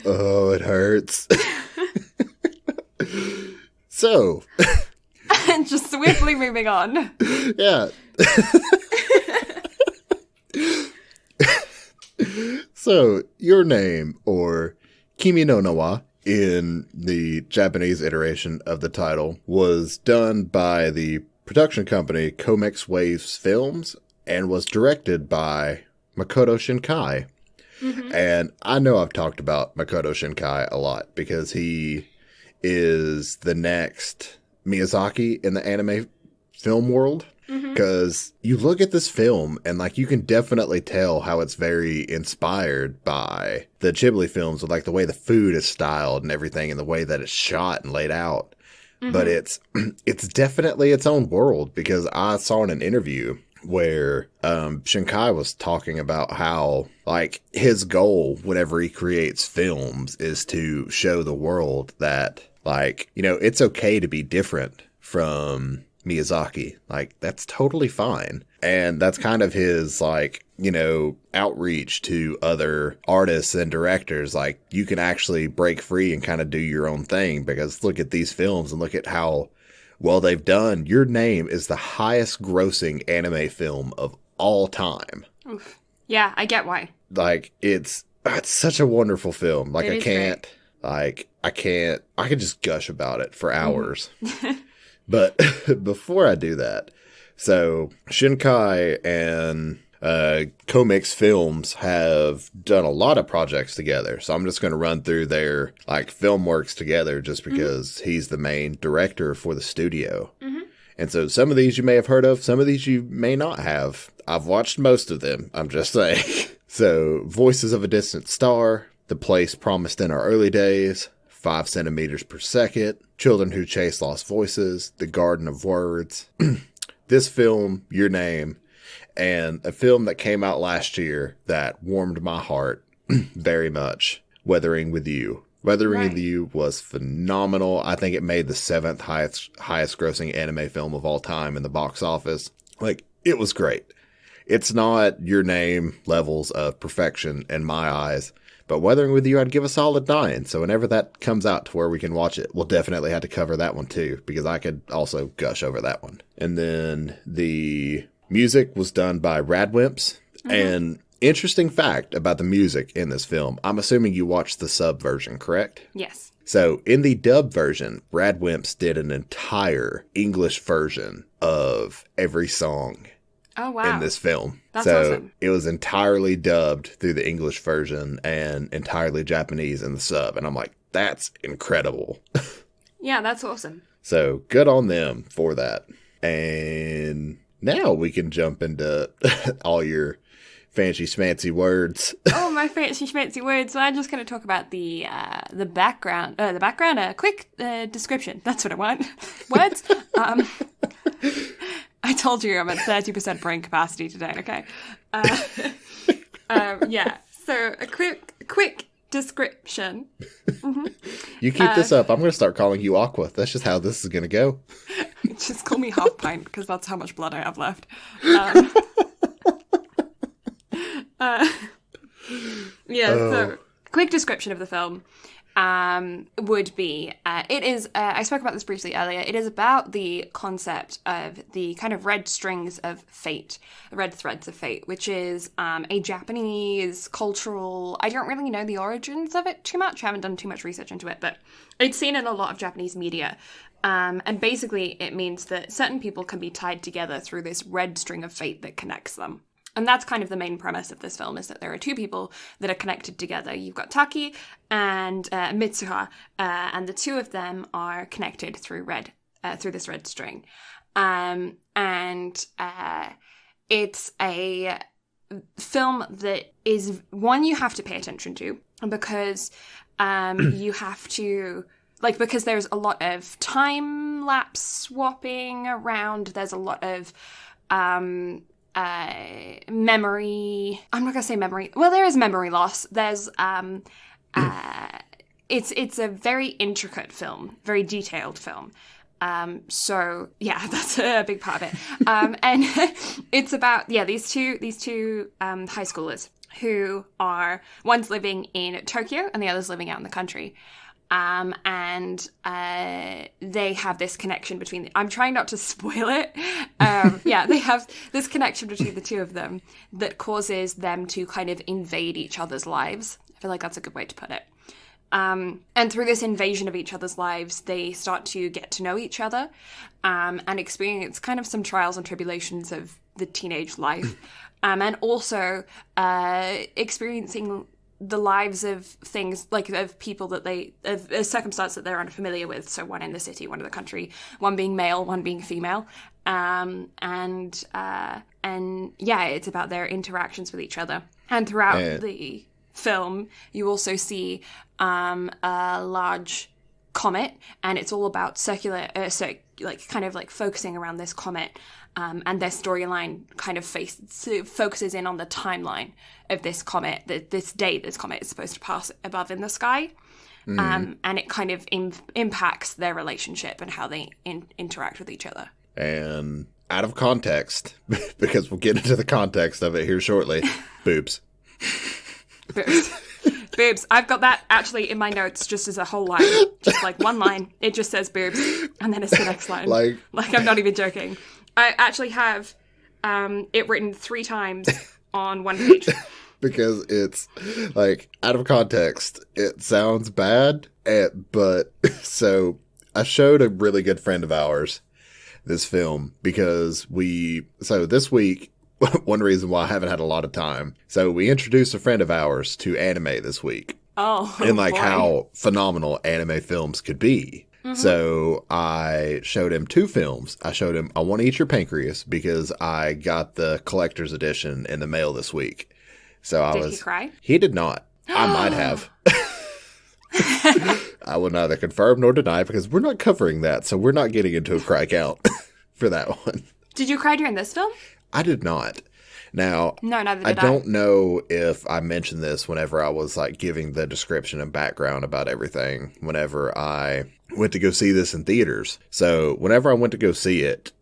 Oh, it hurts. So. And just swiftly moving on. Yeah. So, your name, or Kimi no Na wa, in the Japanese iteration of the title, was done by the production company Comex Waves Films and was directed by Makoto Shinkai. Mm-hmm. And I know I've talked about Makoto Shinkai a lot because he is the next Miyazaki in the anime film world. Because you look at this film and, like, you can definitely tell how it's very inspired by the Ghibli films with, like, the way the food is styled and everything and the way that it's shot and laid out. Mm-hmm. But it's definitely its own world, because I saw in an interview where Shinkai was talking about how, like, his goal whenever he creates films is to show the world that, like, you know, it's okay to be different from Miyazaki. Like, that's totally fine. And that's kind of his, like, you know, outreach to other artists and directors. Like, you can actually break free and kind of do your own thing, because look at these films and look at how well they've done. Your Name is the highest grossing anime film of all time. Oof. Yeah, I get why. Like, it's such a wonderful film. Like, I could just gush about it for hours. But before I do that, so Shinkai and Comex Films have done a lot of projects together. So I'm just going to run through their, like, film works together just because he's the main director for the studio. Mm-hmm. And so some of these you may have heard of, some of these you may not have. I've watched most of them, I'm just saying. So Voices of a Distant Star, The Place Promised in Our Early Days, 5 centimeters per second, Children Who Chase Lost Voices, The Garden of Words, this film, Your Name, and a film that came out last year that warmed my heart very much, Weathering with You. Weathering with You was phenomenal. I think it made the 7th highest grossing anime film of all time in the box office. Like, it was great. It's not Your Name levels of perfection in my eyes, but Weathering with You, I'd give a solid 9. So whenever that comes out to where we can watch it, we'll definitely have to cover that one too, because I could also gush over that one. And then the music was done by Radwimps. Mm-hmm. And interesting fact about the music in this film, I'm assuming you watched the sub version, correct? Yes. So in the dub version, Brad Wimps did an entire English version of every song in this film. That's so awesome. It was entirely dubbed through the English version and entirely Japanese in the sub. And I'm like, that's incredible. Yeah, that's awesome. So good on them for that. And now we can jump into all your fancy schmancy words. Oh, my fancy schmancy words. So I'm just going to talk about the background. A quick description. That's what I want. Words. I told you I'm at 30% brain capacity today. Okay. Yeah. So a quick description. Mm-hmm. You keep this up, I'm going to start calling you Aqua. That's just how this is going to go. Just call me Half Pint because that's how much blood I have left. So quick description of the film would be, it is, I spoke about this briefly earlier, it is about the concept of the kind of red strings of fate, the red threads of fate, which is a Japanese cultural, I don't really know the origins of it too much, I haven't done too much research into it, but it's seen in a lot of Japanese media. And basically it means that certain people can be tied together through this red string of fate that connects them. And that's kind of the main premise of this film, is that there are two people that are connected together. You've got Taki and Mitsuha, and the two of them are connected through this red string. And it's a film that is one you have to pay attention to, because you have to, because there's a lot of time lapse swapping around. There's a lot of memory. I'm not gonna say memory. Well, there is memory loss. There's it's a very intricate film, very detailed film. So yeah, that's a big part of it. And it's about these two high schoolers who are, one's living in Tokyo and the other's living out in the country. And they have this connection between I'm trying not to spoil it. They have this connection between the two of them that causes them to kind of invade each other's lives. I feel like that's a good way to put it. And through this invasion of each other's lives, they start to get to know each other, and experience kind of some trials and tribulations of the teenage life. And also, experiencing the lives of things, of people that of a circumstance that they're unfamiliar with. So one in the city, one in the country, one being male, one being female. It's about their interactions with each other. And throughout the film, you also see a large comet, and it's all about focusing around this comet. And their storyline kind of focuses in on the timeline of this comet, this day this comet is supposed to pass above in the sky. And it kind of impacts their relationship and how they interact with each other. And out of context, because we'll get into the context of it here shortly, boobs. Boobs. Boobs. I've got that actually in my notes just as a whole line. Just one line. It just says boobs. And then it's the next line. I'm not even joking. I actually have it written 3 times on one page. Because it's, out of context, it sounds bad, but so I showed a really good friend of ours this film because this week, one reason why I haven't had a lot of time, so we introduced a friend of ours to anime this week. Oh, and boy. how phenomenal anime films could be. Mm-hmm. So I showed him 2 films. I showed him I Want to Eat Your Pancreas because I got the collector's edition in the mail this week. So Did he cry? He did not. I might have. I will neither confirm nor deny because we're not covering that. So we're not getting into a cry count for that one. Did you cry during this film? I did not. Now, no, neither did I don't know if I mentioned this whenever I was giving the description and background about everything whenever I went to go see this in theaters. So whenever I went to go see it,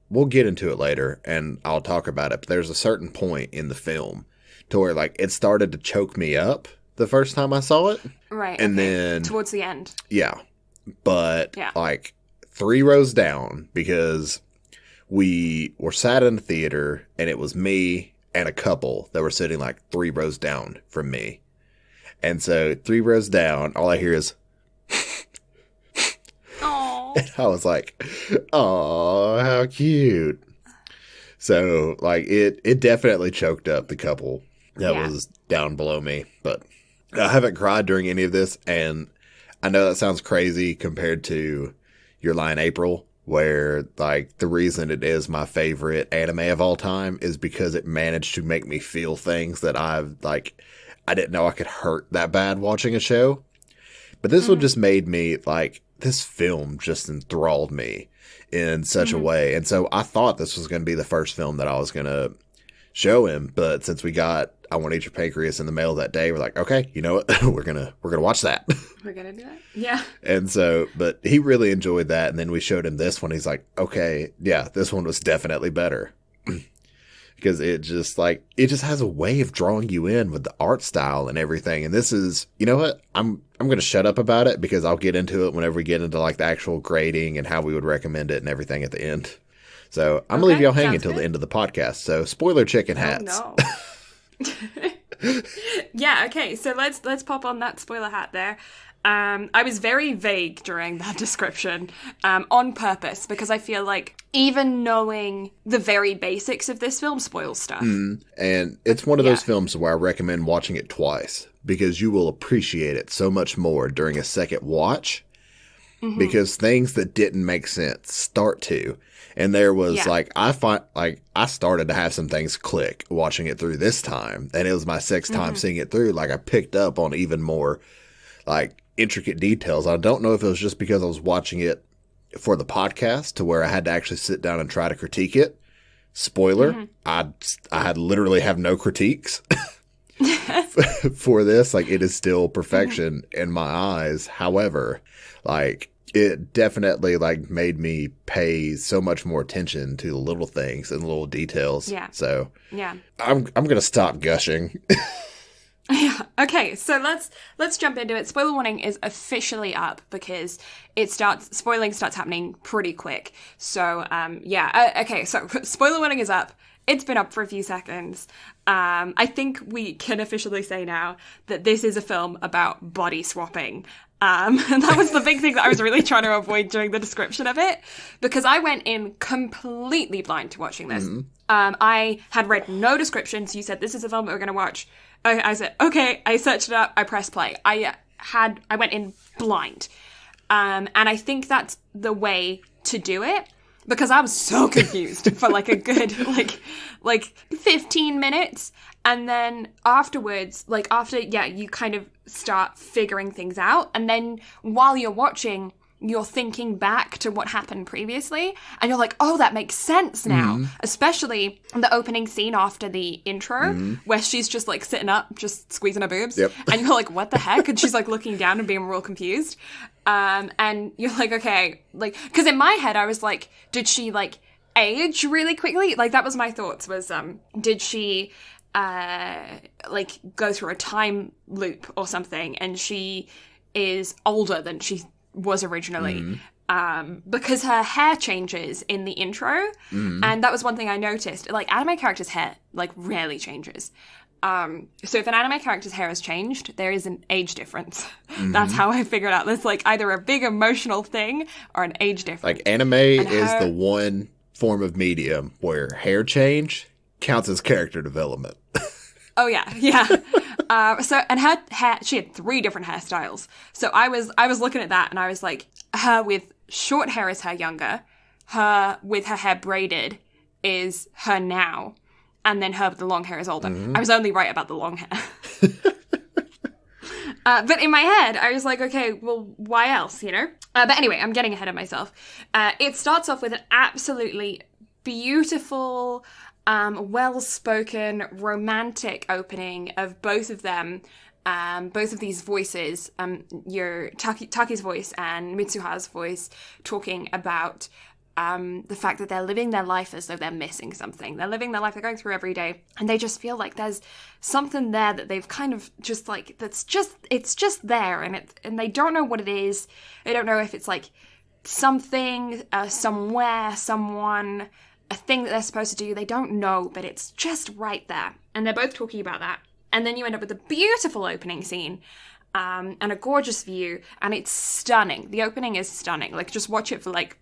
we'll get into it later and I'll talk about it. But there's a certain point in the film to where it started to choke me up the first time I saw it. Right. And then towards the end. Yeah. But 3 rows down because we were sat in the theater and it was me and a couple that were sitting 3 rows down from me. And so 3 rows down, all I hear is, Oh. and I was like, oh, how cute. So, like, it definitely choked up the couple that was down below me. But I haven't cried during any of this, and I know that sounds crazy compared to Your Lie in April, where, like, the reason it is my favorite anime of all time is because it managed to make me feel things that I didn't know I could hurt that bad watching a show. But this one just made me, like, this film just enthralled me in such a way. And so I thought this was going to be the first film that I was going to show him. But since we got I Want to Eat Your Pancreas in the mail that day, we're like, okay, you know what? we're gonna watch that. We're going to do that? Yeah. And so, but he really enjoyed that. And then we showed him this one. He's like, okay, yeah, this one was definitely better. Because it just has a way of drawing you in with the art style and everything. And this is, you know what? I'm going to shut up about it because I'll get into it whenever we get into like the actual grading and how we would recommend it and everything at the end. So I'm going to leave y'all hanging until the end of the podcast. So spoiler chicken hats. Oh, no. Yeah. Okay. So let's pop on that spoiler hat there. I was very vague during that description on purpose because I feel like even knowing the very basics of this film spoils stuff. And it's one of those films where I recommend watching it twice because you will appreciate it so much more during a second watch because things that didn't make sense start to. And there was I started to have some things click watching it through this time. And it was my sixth time seeing it through. Like I picked up on even more like intricate details. I don't know if it was just because I was watching it for the podcast to where I had to actually sit down and try to critique it. Spoiler, I had literally have no critiques for this. Like it is still perfection in my eyes. However, like it definitely like made me pay so much more attention to the little things and little details. Yeah. So I'm gonna stop gushing. Yeah. Okay. So let's jump into it. Spoiler warning is officially up because spoiling starts happening pretty quick. So okay. So spoiler warning is up. It's been up for a few seconds. I think we can officially say now that this is a film about body swapping. And that was the big thing that I was really trying to avoid during the description of it because I went in completely blind to watching this. I had read no descriptions. You said, this is a film that we're going to watch. I said, okay. I searched it up. I pressed play. I went in blind. And I think that's the way to do it because I was so confused for like a good, like 15 minutes. And then afterwards, you kind of start figuring things out. And then while you're watching, you're thinking back to what happened previously. And you're like, oh, that makes sense now. Especially the opening scene after the intro where she's just like sitting up, just squeezing her boobs. Yep. And you're like, what the heck? And she's like looking down and being real confused. And you're like, okay, like, because in my head, I was like, did she like age really quickly? Like that was my thoughts was, did she like go through a time loop or something and she is older than she was originally because her hair changes in the intro and that was one thing I noticed. Like anime characters' hair like rarely changes. So if an anime character's hair has changed, there is an age difference. That's how I figured out. There's like either a big emotional thing or an age difference. Like anime is the one form of medium where hair change counts as character development. Oh yeah. And her hair, she had 3 different hairstyles. So I was looking at that and I was like, her with short hair is her younger. Her with her hair braided is her now. And then her with the long hair is older. I was only right about the long hair. But in my head, I was like, okay, well, why else, you know? But anyway, I'm getting ahead of myself. It starts off with an absolutely beautiful, well-spoken, romantic opening of both of them, both of these voices, your Taki's voice and Mitsuha's voice, talking about the fact that they're living their life as though they're missing something. They're living their life, they're going through every day, and they just feel like there's something there that they've kind of just like, it's just there, and they don't know what it is. They don't know if it's like something, somewhere, someone, a thing that they're supposed to do. They don't know, but it's just right there. And they're both talking about that. And then you end up with a beautiful opening scene and a gorgeous view, and it's stunning. The opening is stunning. Like, just watch it for, like,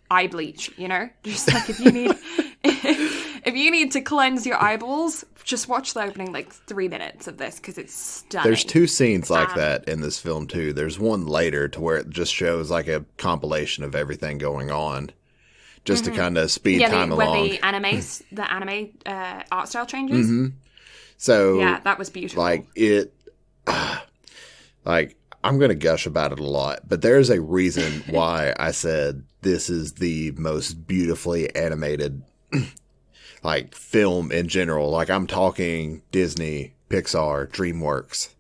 eye bleach, you know? Just, like, if you need... if you need to cleanse your eyeballs, just watch the opening, like, 3 minutes of this, because it's stunning. There's 2 scenes like that in this film, too. There's one later to where it just shows, like, a compilation of everything going on, just to kind of speed time along. Where the anime art style changes. So, yeah, that was beautiful. Like, like, I'm going to gush about it a lot, but there's a reason why I said this is the most beautifully animated, like, film in general. Like, I'm talking Disney, Pixar, DreamWorks,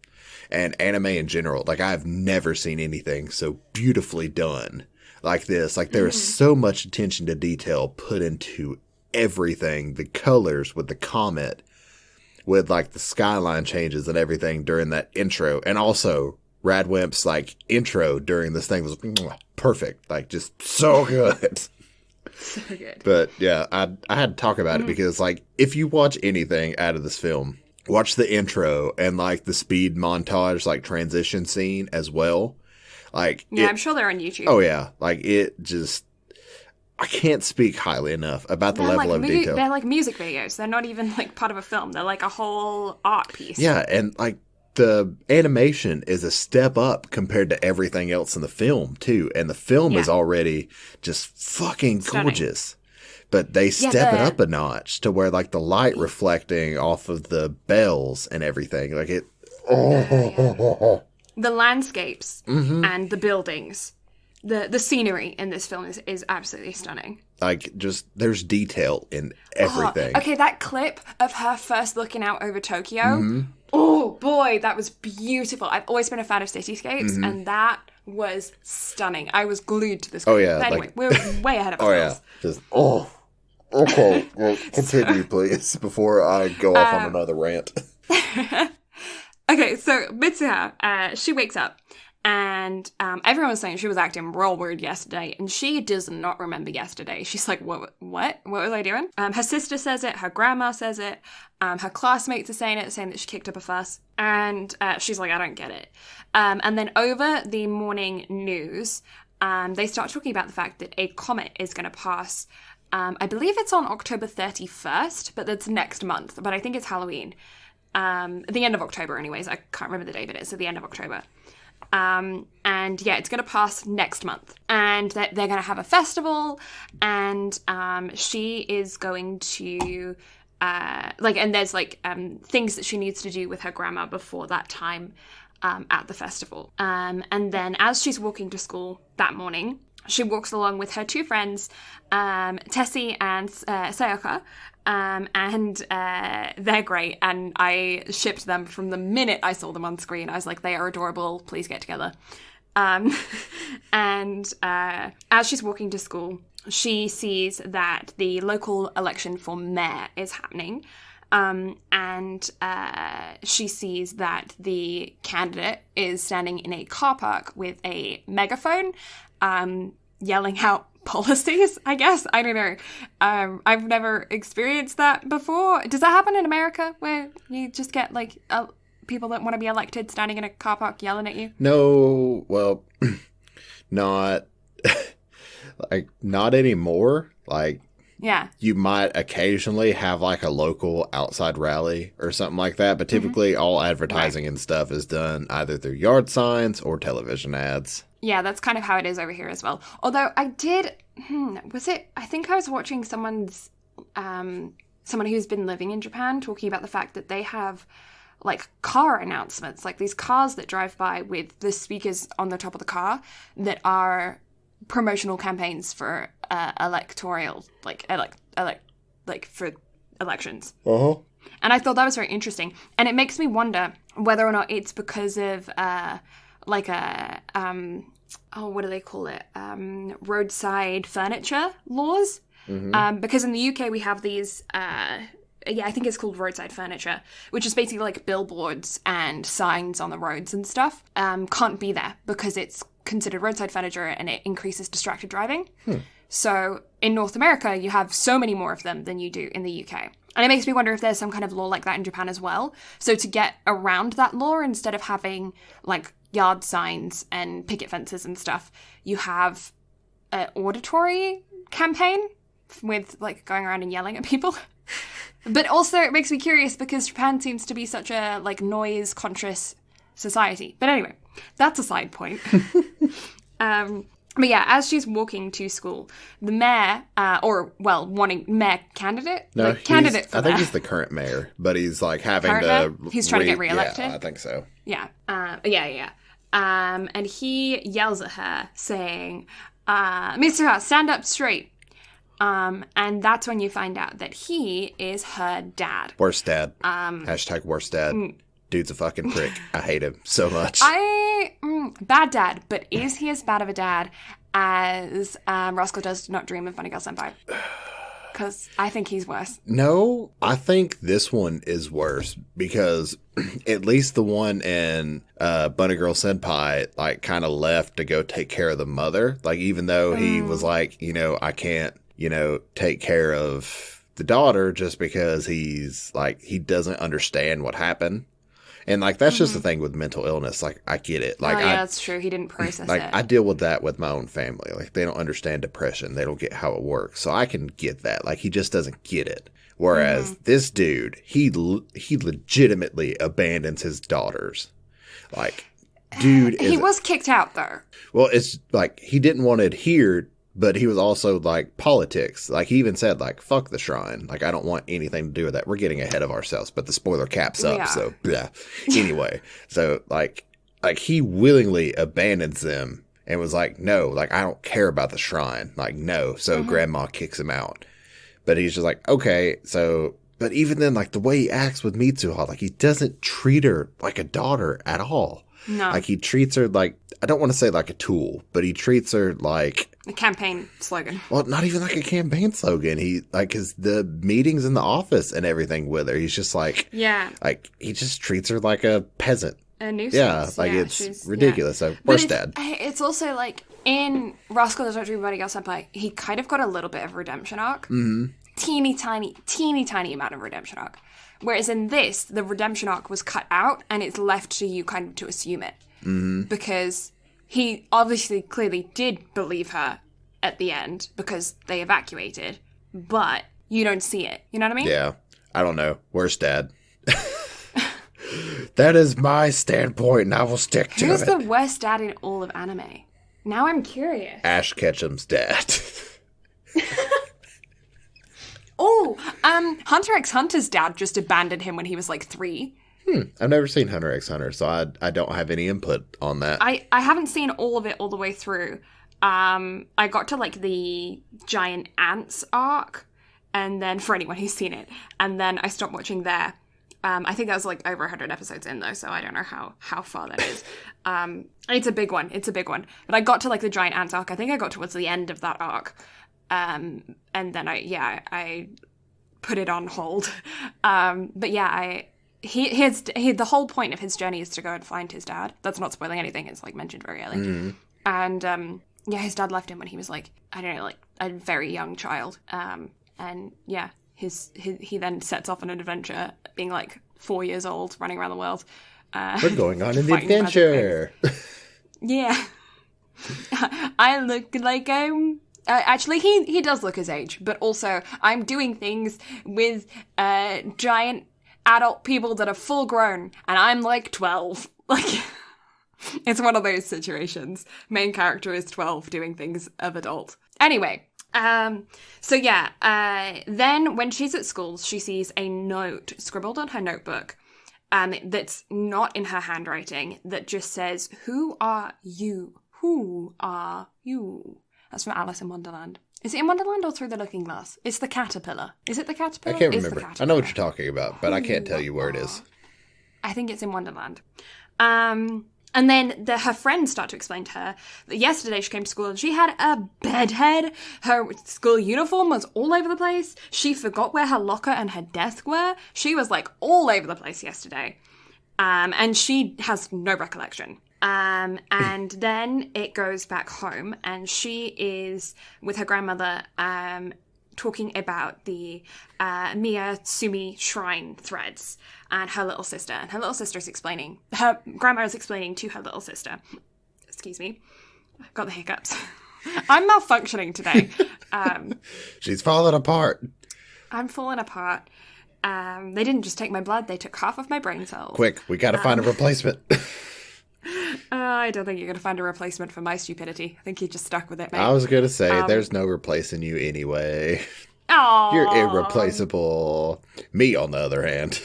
and anime in general. Like, I've never seen anything so beautifully done like this. Like, there is so much attention to detail put into everything. The colors with the comet, with, like, the skyline changes and everything during that intro. And also, Radwimp's, like, intro during this thing was perfect. Like, just so good. So good. But, yeah, I had to talk about it because, like, if you watch anything out of this film, watch the intro and, like, the speed montage, like, transition scene as well. Like, yeah, I'm sure they're on YouTube. Oh, yeah. Like, it just... I can't speak highly enough about the level of detail. They're like music videos. They're not even like part of a film. They're like a whole art piece. Yeah, and like the animation is a step up compared to everything else in the film too. And the film is already just fucking gorgeous. But they step it up a notch to where like the light reflecting off of the bells and everything. Like it... The landscapes and the buildings. The scenery in this film is absolutely stunning. Like, just, there's detail in everything. Okay, that clip of her first looking out over Tokyo. Oh, boy, that was beautiful. I've always been a fan of cityscapes, and that was stunning. I was glued to the screen. Oh, yeah. But anyway, we're way ahead of ourselves. Just, okay. Well, continue, please, before I go off on another rant. Okay, so Mitsuha, she wakes up. And everyone was saying she was acting real weird yesterday, and she does not remember yesterday. She's like, what was I doing? Her sister says it, her grandma says it, her classmates are saying it, saying that she kicked up a fuss, and she's like, I don't get it. And then over the morning news, they start talking about the fact that a comet is going to pass. I believe it's on October 31st, but that's next month, but I think it's Halloween. The end of October anyways, I can't remember the day, but it's at the end of October. And yeah, it's going to pass next month, and they're going to have a festival, and she is going to and there's things that she needs to do with her grandma before that time at the festival. And then as she's walking to school that morning, she walks along with her 2 friends, Tessie and Sayaka. And they're great, and I shipped them from the minute I saw them on screen. I was like, they are adorable, please get together. And as she's walking to school, she sees that the local election for mayor is happening, and she sees that the candidate is standing in a car park with a megaphone, yelling out policies, I guess. I don't know. I've never experienced that before. Does that happen in America where you just get like people that want to be elected standing in a car park yelling at you? No, well, not not anymore. Like, yeah, you might occasionally have like a local outside rally or something like that, but typically all advertising and stuff is done either through yard signs or television ads. Yeah, that's kind of how it is over here as well. Although I did, I think I was watching someone who's been living in Japan talking about the fact that they have like car announcements, like these cars that drive by with the speakers on the top of the car that are promotional campaigns for electoral, for elections. Uh-huh. And I thought that was very interesting. And it makes me wonder whether or not it's because of what do they call it? Roadside furniture laws. Because in the UK we have these, I think it's called roadside furniture, which is basically like billboards and signs on the roads and stuff. Can't be there because it's considered roadside furniture and it increases distracted driving. So in North America, you have so many more of them than you do in the UK. And it makes me wonder if there's some kind of law like that in Japan as well. So to get around that law, instead of having like yard signs and picket fences and stuff, you have an auditory campaign with like going around and yelling at people. But also it makes me curious because Japan seems to be such a like noise conscious society. But anyway, that's a side point. But yeah, as she's walking to school, the mayor, mayor candidate? No, candidate for I think he's the current mayor, but he's like having he's trying to get reelected? Yeah, I think so. Yeah. And he yells at her saying, Mr. Ha, stand up straight. And that's when you find out that he is her dad. Worst dad. Hashtag worst dad. Dude's a fucking prick. I hate him so much. Bad dad, but is he as bad of a dad as Roscoe does Not Dream of Bunny Girl Senpai? Because I think he's worse. No, I think this one is worse because at least the one in Bunny Girl Senpai like kind of left to go take care of the mother. Like even though he was like, I can't, take care of the daughter just because he's like, he doesn't understand what happened. And, like, that's just the thing with mental illness. Like, I get it. Like, that's true. He didn't process it. I deal with that with my own family. Like, they don't understand depression. They don't get how it works. So I can get that. Like, he just doesn't get it. Whereas this dude, he legitimately abandons his daughters. Like, dude He was kicked out, though. Well, it's, like, he didn't want to adhere, but he was also, like, politics. Like, he even said, like, fuck the shrine. Like, I don't want anything to do with that. We're getting ahead of ourselves. But the spoiler cap's up, so, blah. Anyway, so, like, he willingly abandons them and was like, no, like, I don't care about the shrine. Like, no. So, grandma kicks him out. But he's just like, okay, so... But even then, like, the way he acts with Mitsuha, like, he doesn't treat her like a daughter at all. No. Like, he treats her like, I don't want to say like a tool, but he treats her like... A campaign slogan. Well, not even like a campaign slogan. He, like, the meetings in the office and everything with her, he's just like... Yeah. Like, he just treats her like a peasant. A nuisance. Yeah, like, it's ridiculous. So, worst dad. It's also, like, in Rascal Does Not Dream of Bunny Girl Senpai, he kind of got a little bit of redemption arc. Mm-hmm. Teeny tiny amount of redemption arc. Whereas in this, the redemption arc was cut out and it's left to you kind of to assume it. Mm-hmm. Because he obviously clearly did believe her at the end because they evacuated, but you don't see it. You know what I mean? Yeah. I don't know. Worst dad. That is my standpoint and I will stick to it. Who's the worst dad in all of anime? Now I'm curious. Ash Ketchum's dad. Oh, Hunter x Hunter's dad just abandoned him when he was like 3. I've never seen Hunter x Hunter, so I don't have any input on that. I haven't seen all of it all the way through. I got to like the giant ants arc, and then for anyone who's seen it, and then I stopped watching there. I think that was like over 100 episodes in though, so I don't know how far that is. It's a big one. But I got to like the giant ants arc. I think I got towards the end of that arc. And then I put it on hold. But yeah, the whole point of his journey is to go and find his dad. That's not spoiling anything. It's like mentioned very early. Mm. And, his dad left him when he was like, I don't know, like a very young child. And yeah, he then sets off on an adventure being like 4 years old, running around the world. We're going on an adventure. Yeah. I look like actually, he does look his age, but also I'm doing things with giant adult people that are full grown, and I'm like 12. Like, it's one of those situations. Main character is 12 doing things of adult. Anyway, so yeah, then when she's at school, she sees a note scribbled on her notebook that's not in her handwriting, that just says, "Who are you? Who are you?" That's from Alice in Wonderland. Is it in Wonderland or Through the Looking Glass? It's the caterpillar. Is it the caterpillar? I can't remember. I know what you're talking about, but I can't tell you where it is. I think it's in Wonderland. And then her friends start to explain to her that yesterday she came to school and she had a bedhead. Her school uniform was all over the place. She forgot where her locker and her desk were. She was like all over the place yesterday. And she has no recollection. And then it goes back home and she is with her grandmother talking about the Miyasumi shrine threads and her little sister. And her grandma is explaining to her little sister. Excuse me. I've got the hiccups. I'm malfunctioning today. She's falling apart. I'm falling apart. They didn't just take my blood, they took half of my brain cells. Quick, we gotta find a replacement. I don't think you're going to find a replacement for my stupidity. I think you're just stuck with it, mate. I was gonna say, there's no replacing you anyway. Aww. You're irreplaceable. Me, on the other hand.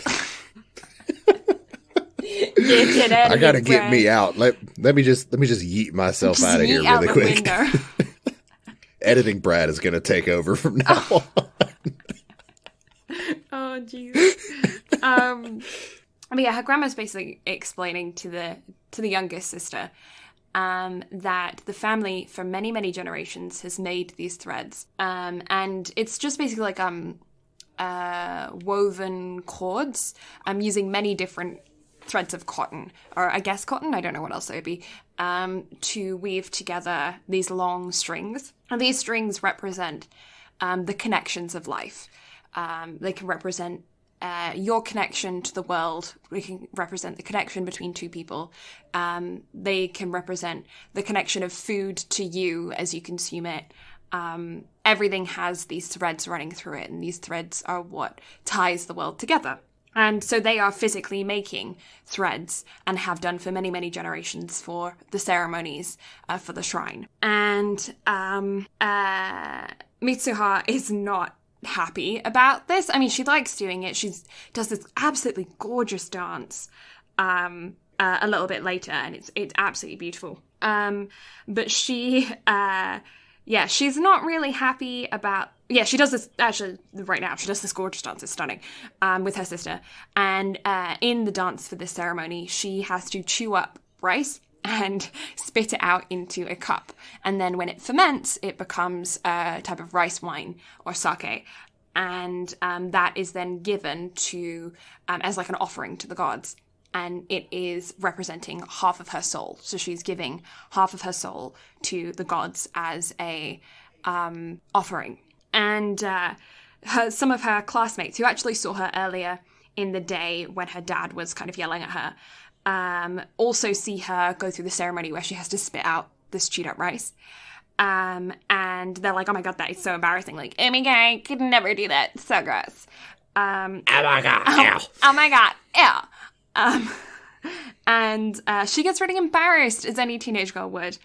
I gotta get me out. Let me just yeet myself out of here really quick. Editing Brad is gonna take over from now on. Oh, jeez. But yeah, her grandma's basically explaining to the youngest sister that the family for many, many generations has made these threads. And it's just basically like woven cords using many different threads of cotton, or I guess cotton, I don't know what else it would be, to weave together these long strings. And these strings represent the connections of life. They can represent your connection to the world. They can represent the connection between two people. They can represent the connection of food to you as you consume it. Everything has these threads running through it, and these threads are what ties the world together. And so they are physically making threads and have done for many, many generations for the ceremonies for the shrine. And Mitsuha is not happy about this. I mean, she likes doing it. She does this absolutely gorgeous dance a little bit later, and it's absolutely beautiful. But she, she's not really happy about... Yeah, she does this, actually, right now, she does this gorgeous dance, it's stunning, with her sister. And in the dance for this ceremony, she has to chew up rice and spit it out into a cup. And then when it ferments, it becomes a type of rice wine or sake. And that is then given to, as like an offering to the gods. And it is representing half of her soul. So she's giving half of her soul to the gods as a offering. And some of her classmates, who actually saw her earlier in the day when her dad was kind of yelling at her, also see her go through the ceremony where she has to spit out this chewed up rice. And they're like, oh my god, that is so embarrassing. Like, oh my god, I could never do that. It's so gross. Oh my god, ew. Oh my god, ew. And she gets really embarrassed, as any teenage girl would.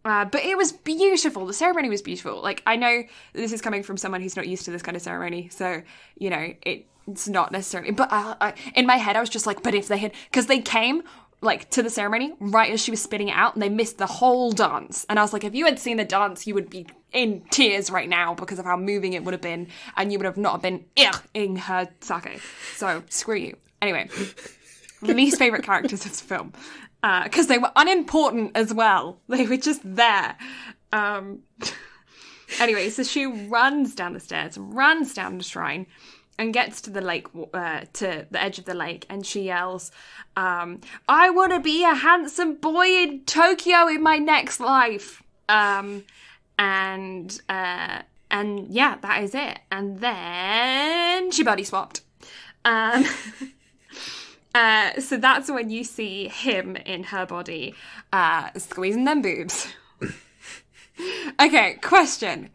But it was beautiful. The ceremony was beautiful. Like, I know this is coming from someone who's not used to this kind of ceremony, so, you know, it's not necessarily... But I, in my head, I was just like, but if they had... Because they came, like, to the ceremony right as she was spitting it out, and they missed the whole dance. And I was like, if you had seen the dance, you would be in tears right now because of how moving it would have been, and you would have not been in her sake. So, screw you. Anyway, least favourite characters of the film. Because they were unimportant as well. They were just there. Anyway, so she runs down the stairs, runs down the shrine, and gets to the lake, to the edge of the lake, and she yells, I want to be a handsome boy in Tokyo in my next life. And yeah, that is it. And then she body swapped. So that's when you see him in her body, squeezing them boobs. Okay, question.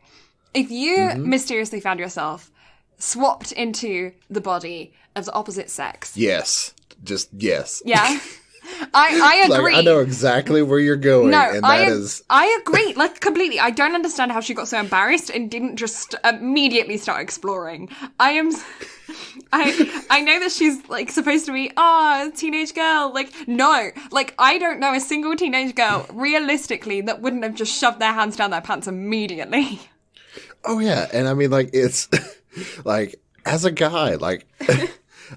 If you mysteriously found yourself swapped into the body of the opposite sex. Yes. Just yes. Yeah? I agree. Like, I know exactly where you're going. No, and I agree, like, completely. I don't understand how she got so embarrassed and didn't just immediately start exploring. I know that she's, like, supposed to be, teenage girl. Like, no. Like, I don't know a single teenage girl, realistically, that wouldn't have just shoved their hands down their pants immediately. Oh, yeah. And I mean, like, it's, like, as a guy, like,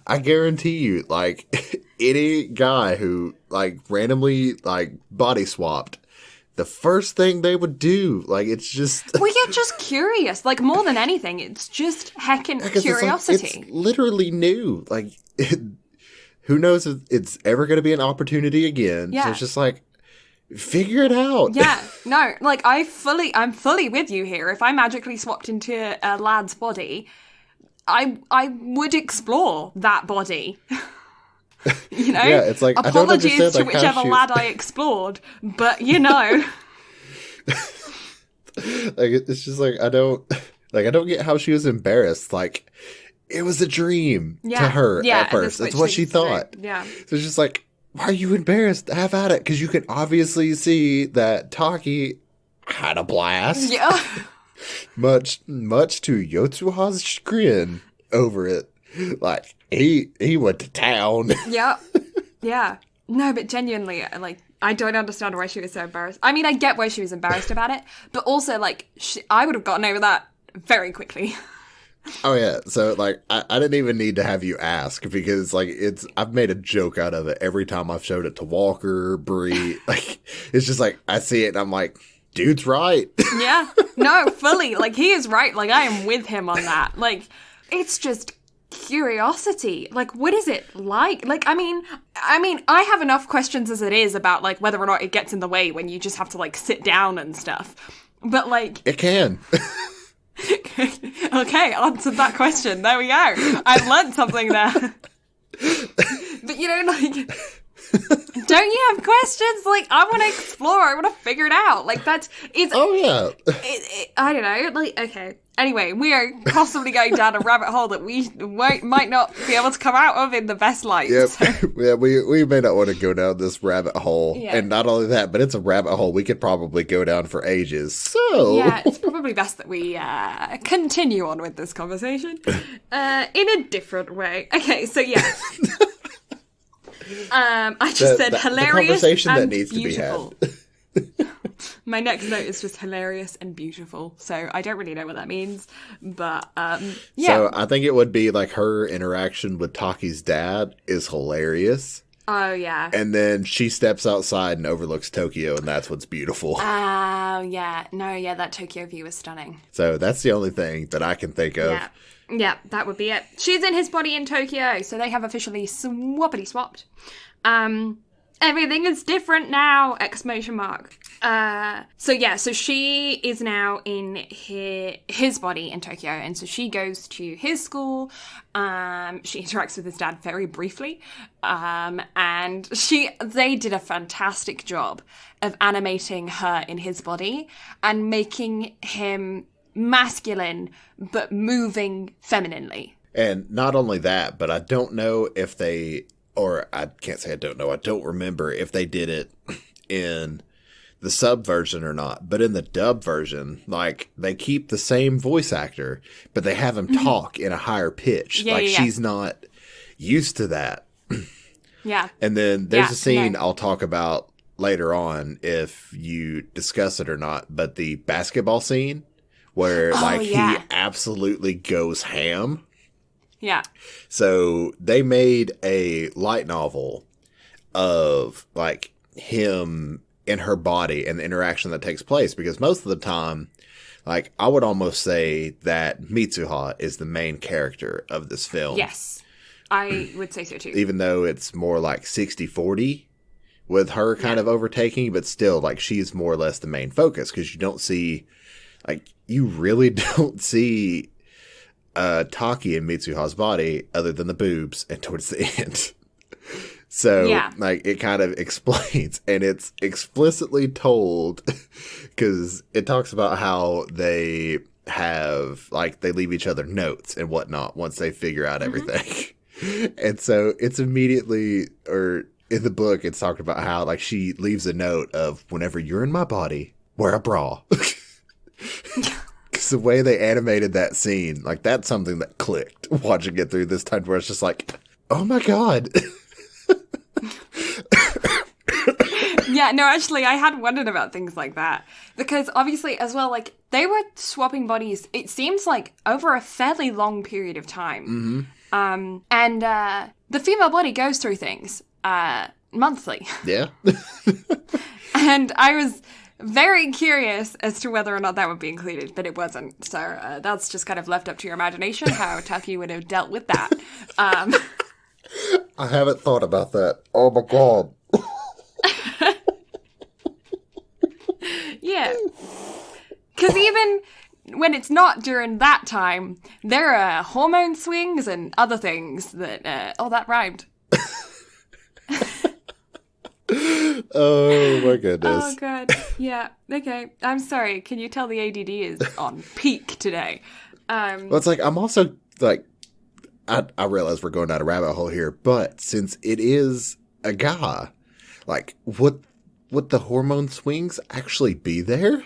I guarantee you, like, any guy who, like, randomly, like, body swapped, the first thing they would do, like, it's just... Well, you're just curious. Like, more than anything, it's just heckin' curiosity. It's literally new. Like, who knows if it's ever going to be an opportunity again. Yeah. So it's just like, Figure it out. Yeah, no, like, I'm fully with you here. If I magically swapped into a lad's body, I would explore that body. You know? Yeah, it's like, apologies I don't understand, to like, whichever lad I explored, but you know. Like, it's just like, I don't get how she was embarrassed. Like, it was a dream to her at first. That's what she thought. Yeah. So it's just like, why are you embarrassed? Have at it. Because you can obviously see that Taki had a blast. Yeah. Much to Yotsuha's chagrin over it. Like, he went to town. Yeah. Yeah. No, but genuinely, like, I don't understand why she was so embarrassed. I mean, I get why she was embarrassed about it, but also, like, I would have gotten over that very quickly. Oh, yeah. So, like, I didn't even need to have you ask because, like, I've made a joke out of it every time I've showed it to Walker, Bree. Like, it's just like, I see it and I'm like, dude's right. Yeah. No, fully. Like, he is right. Like, I am with him on that. Like, it's just curiosity. Like, what is it like? Like, I mean, I have enough questions as it is about, like, whether or not it gets in the way when you just have to, like, sit down and stuff. But, like... It can. Okay, answered that question. There we go. I've learned something there. But, you know, like... Don't you have questions? Like, I want to explore. I want to figure it out. Like, Oh, yeah. I don't know. Like, okay. Anyway, we are possibly going down a rabbit hole that we might not be able to come out of in the best light. Yep. So. Yeah, we may not want to go down this rabbit hole. Yeah. And not only that, but it's a rabbit hole we could probably go down for ages. So... Yeah, it's probably best that we continue on with this conversation in a different way. Okay, so yeah. I just said hilarious the conversation and that needs beautiful. To be had. My next note is just hilarious and beautiful. So I don't really know what that means, but yeah. So I think it would be like her interaction with Taki's dad is hilarious. Oh yeah. And then she steps outside and overlooks Tokyo, and that's what's beautiful. Oh yeah. No, yeah, that Tokyo view is stunning. So that's the only thing that I can think of. Yeah. Yeah, that would be it. She's in his body in Tokyo, so they have officially swappity swapped. Everything is different now! ! So she is now in his body in Tokyo, and so she goes to his school. She interacts with his dad very briefly, and they did a fantastic job of animating her in his body and making him masculine but moving femininely. And not only that, but I don't know if they, or I can't say I don't know, I don't remember if they did it in the sub version or not, but in the dub version, like, they keep the same voice actor, but they have him talk in a higher pitch. She's not used to that. Yeah. And then there's a scene I'll talk about later on if you discuss it or not, but the basketball scene where he absolutely goes ham. Yeah. So they made a light novel of like him in her body and the interaction that takes place, because most of the time, like, I would almost say that Mitsuha is the main character of this film. Yes. I would say so too. Even though it's more like 60-40 with her kind of overtaking, but still, like, she's more or less the main focus, because you don't see, like, you really don't see Taki in Mitsuha's body other than the boobs and towards the end. So, like, it kind of explains, and it's explicitly told, because it talks about how they have, like, they leave each other notes and whatnot once they figure out everything. And so it's immediately, or in the book, it's talked about how, like, she leaves a note of, whenever you're in my body, wear a bra. Because the way they animated that scene, like, that's something that clicked watching it through this time, where it's just like, oh my God. Yeah, no, actually, I had wondered about things like that. Because obviously, as well, like, they were swapping bodies, it seems like, over a fairly long period of time. Mm-hmm. And the female body goes through things monthly. Yeah. And I was very curious as to whether or not that would be included, but it wasn't. So that's just kind of left up to your imagination, how Taki would have dealt with that. I haven't thought about that. Oh my God. when it's not during that time, there are hormone swings and other things that, that rhymed. Oh my goodness. Oh god. Yeah. Okay. I'm sorry. Can you tell the ADD is on peak today? Well, it's like, I'm also like, I realize we're going down a rabbit hole here, but since it is a guy, like, would the hormone swings actually be there?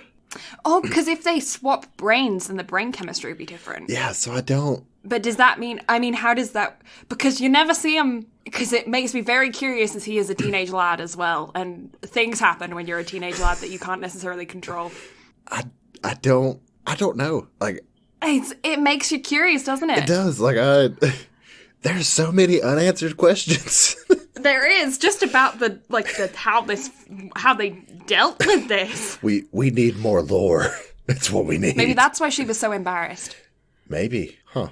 Oh, because if they swap brains, then the brain chemistry would be different. Yeah, so I don't. But does that mean, how does that, because you never see him, because it makes me very curious as he is a teenage lad as well, and things happen when you're a teenage lad that you can't necessarily control. I don't know. Like, it makes you curious, doesn't it? It does. Like, there's so many unanswered questions. There is, just about how they dealt with this. We need more lore. That's what we need. Maybe that's why she was so embarrassed. Maybe. Huh.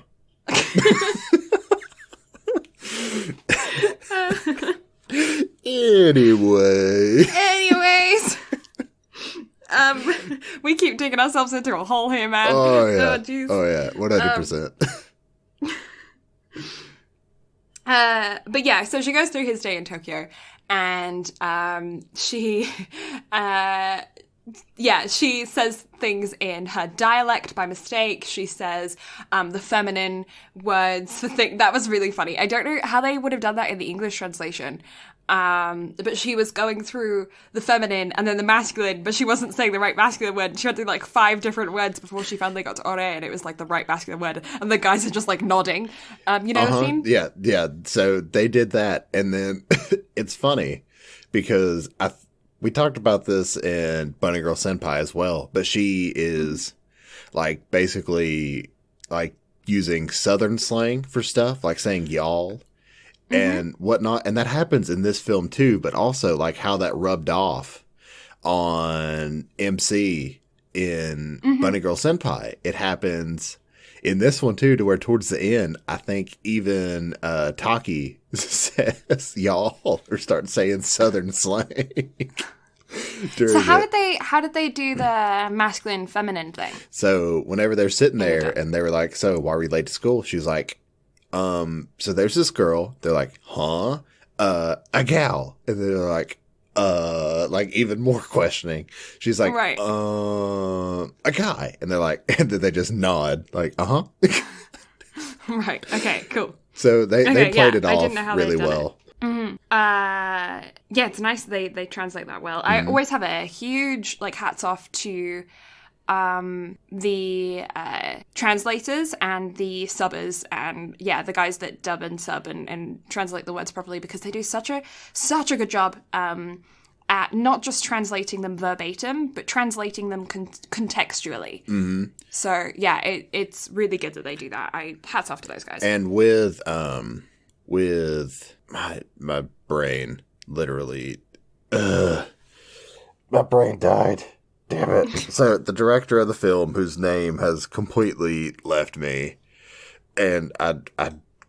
Anyways. We keep digging ourselves into a hole here, man. Oh, yeah. Oh, jeez. Oh, yeah. 100%. But yeah, so she goes through his day in Tokyo, and she says things in her dialect by mistake. She says the feminine words for thing. That was really funny. I don't know how they would have done that in the English translation. But she was going through the feminine and then the masculine, but she wasn't saying the right masculine word. She went through like 5 different words before she finally got to ore, and it was like the right masculine word. And the guys are just like nodding. You know the scene? Yeah. So they did that, and then it's funny because we talked about this in Bunny Girl Senpai as well, but she is like basically like using Southern slang for stuff, like saying y'all. And whatnot, and that happens in this film too, but also like how that rubbed off on MC in Bunny Girl Senpai. It happens in this one too, to where towards the end, I think even Taki says y'all or start saying Southern slang. So how did they do the masculine feminine thing? So whenever they're sitting there and they were like, "So why were you late to school?" She's like, so there's this girl, they're like, huh? A gal. And they're like even more questioning. She's like, right. A guy. And they're like, and then they just nod, like, uh-huh. Right. Okay, cool. So they played it off really well. Yeah, it's nice they translate that well. I always have a huge, hats off to the translators and the subbers and the guys that dub and sub and translate the words properly, because they do such a good job at not just translating them verbatim but translating them contextually. So it's really good that they do that. Hats off to those guys. And with my brain literally my brain died. Damn it. So the director of the film, whose name has completely left me, and I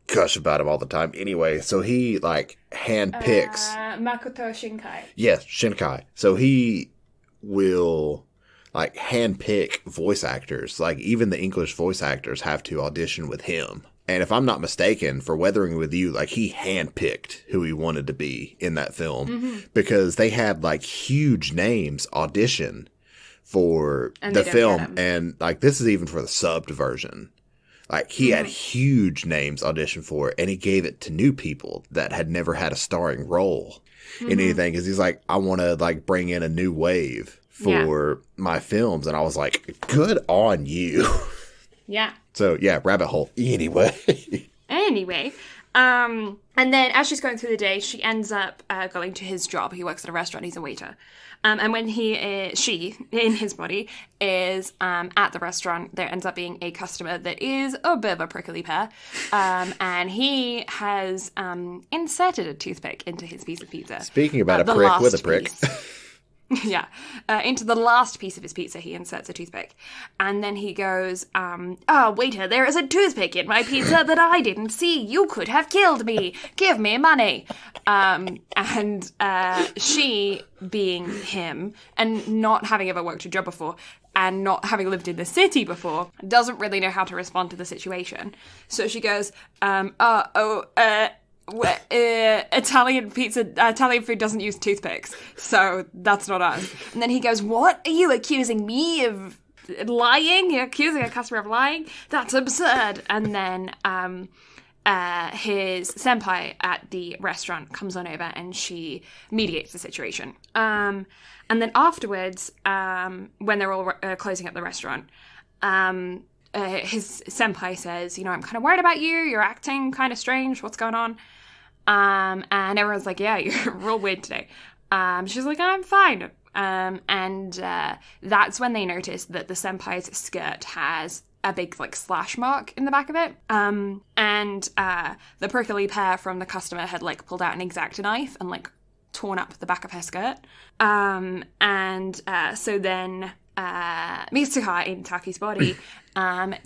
gush about him all the time. Anyway, so he handpicks Makoto Shinkai. Yes, Shinkai. So he will handpick voice actors. Like even the English voice actors have to audition with him. And if I'm not mistaken, for Weathering with You, he handpicked who he wanted to be in that film because they had huge names audition for the film. And this is even for the subbed version. He had huge names audition for it, and he gave it to new people that had never had a starring role in anything. Because he's like, I want to bring in a new wave for my films. And I was like, good on you. Yeah. So, rabbit hole. Anyway. And then as she's going through the day, she ends up going to his job. He works at a restaurant. He's a waiter. And when she, in his body, is at the restaurant, there ends up being a customer that is a bit of a prickly pear. And he has inserted a toothpick into his piece of pizza. Speaking about a prick with a prick. Yeah. Into the last piece of his pizza, he inserts a toothpick. And then he goes, oh, waiter, there is a toothpick in my pizza that I didn't see. You could have killed me. Give me money. And she, being him, and not having ever worked a job before, and not having lived in the city before, doesn't really know how to respond to the situation. So she goes, Italian food doesn't use toothpicks, so that's not us. And then he goes, what? Are you accusing me of lying? You're accusing a customer of lying? That's absurd. And then his senpai at the restaurant comes on over and she mediates the situation. And then afterwards, when they're all closing up the restaurant, his senpai says, I'm kind of worried about you. You're acting kind of strange. What's going on? And everyone's like, yeah, you're real weird today. She's like, I'm fine. And that's when they notice that the senpai's skirt has a big, slash mark in the back of it. And the prickly pear from the customer had, pulled out an X-Acto knife and, torn up the back of her skirt. So then Mitsuha in Taki's body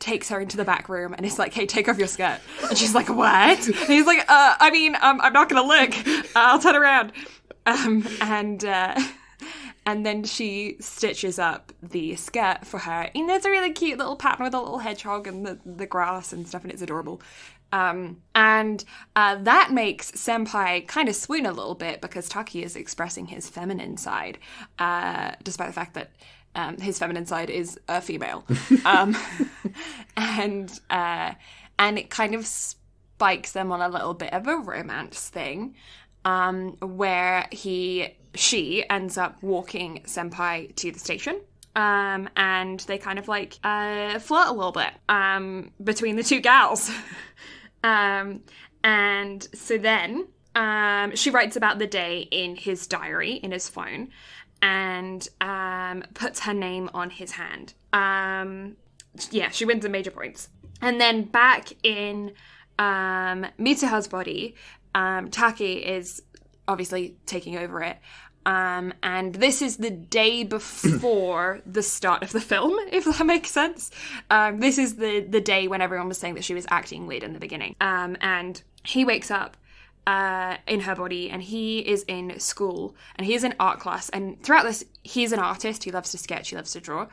takes her into the back room and is like, hey, take off your skirt. And she's like, what? And he's like, I'm not gonna look. I'll turn around. And then she stitches up the skirt for her. And there's a really cute little pattern with a little hedgehog and the grass and stuff, and it's adorable. That makes Senpai kind of swoon a little bit because Taki is expressing his feminine side, despite the fact that his feminine side is a female. And it kind of spikes them on a little bit of a romance thing, where she ends up walking Senpai to the station. And they kind of flirt a little bit between the two gals. And so then she writes about the day in his diary, in his phone, and puts her name on his hand. She wins the major points. And then back in Mitsuha's body, Taki is obviously taking over it. And this is the day before the start of the film, if that makes sense. This is the day when everyone was saying that she was acting weird in the beginning. And he wakes up in her body, and he is in school, and he is in art class. And throughout this, he's an artist. He loves to sketch. He loves to draw.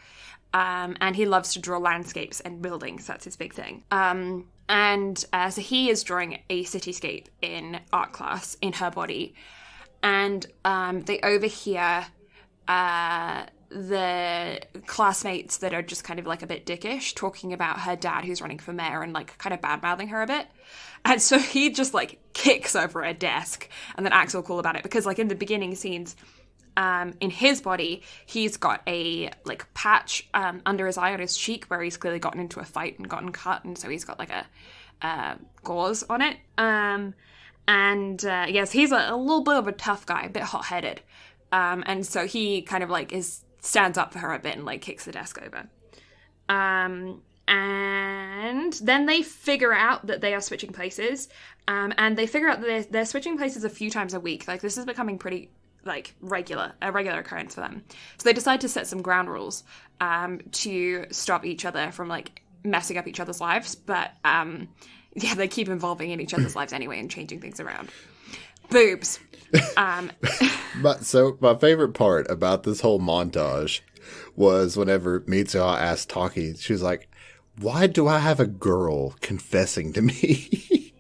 And he loves to draw landscapes and buildings. That's his big thing. So he is drawing a cityscape in art class in her body. And they overhear the classmates that are just kind of a bit dickish talking about her dad who's running for mayor and kind of bad-mouthing her a bit. And so he just kicks over a desk and then acts all cool about it because in the beginning scenes, in his body, he's got a patch under his eye on his cheek where he's clearly gotten into a fight and gotten cut, and so he's got a gauze on it. Yes, he's a little bit of a tough guy, a bit hot-headed. And so he kind of stands up for her a bit and kicks the desk over. And then they figure out that they are switching places. And they figure out that they're switching places a few times a week. This is becoming pretty a regular occurrence for them. So they decide to set some ground rules to stop each other from messing up each other's lives. But they keep involving in each other's lives anyway and changing things around. Boobs. So my favorite part about this whole montage was whenever Mitsuha asked Taki, she was like, why do I have a girl confessing to me?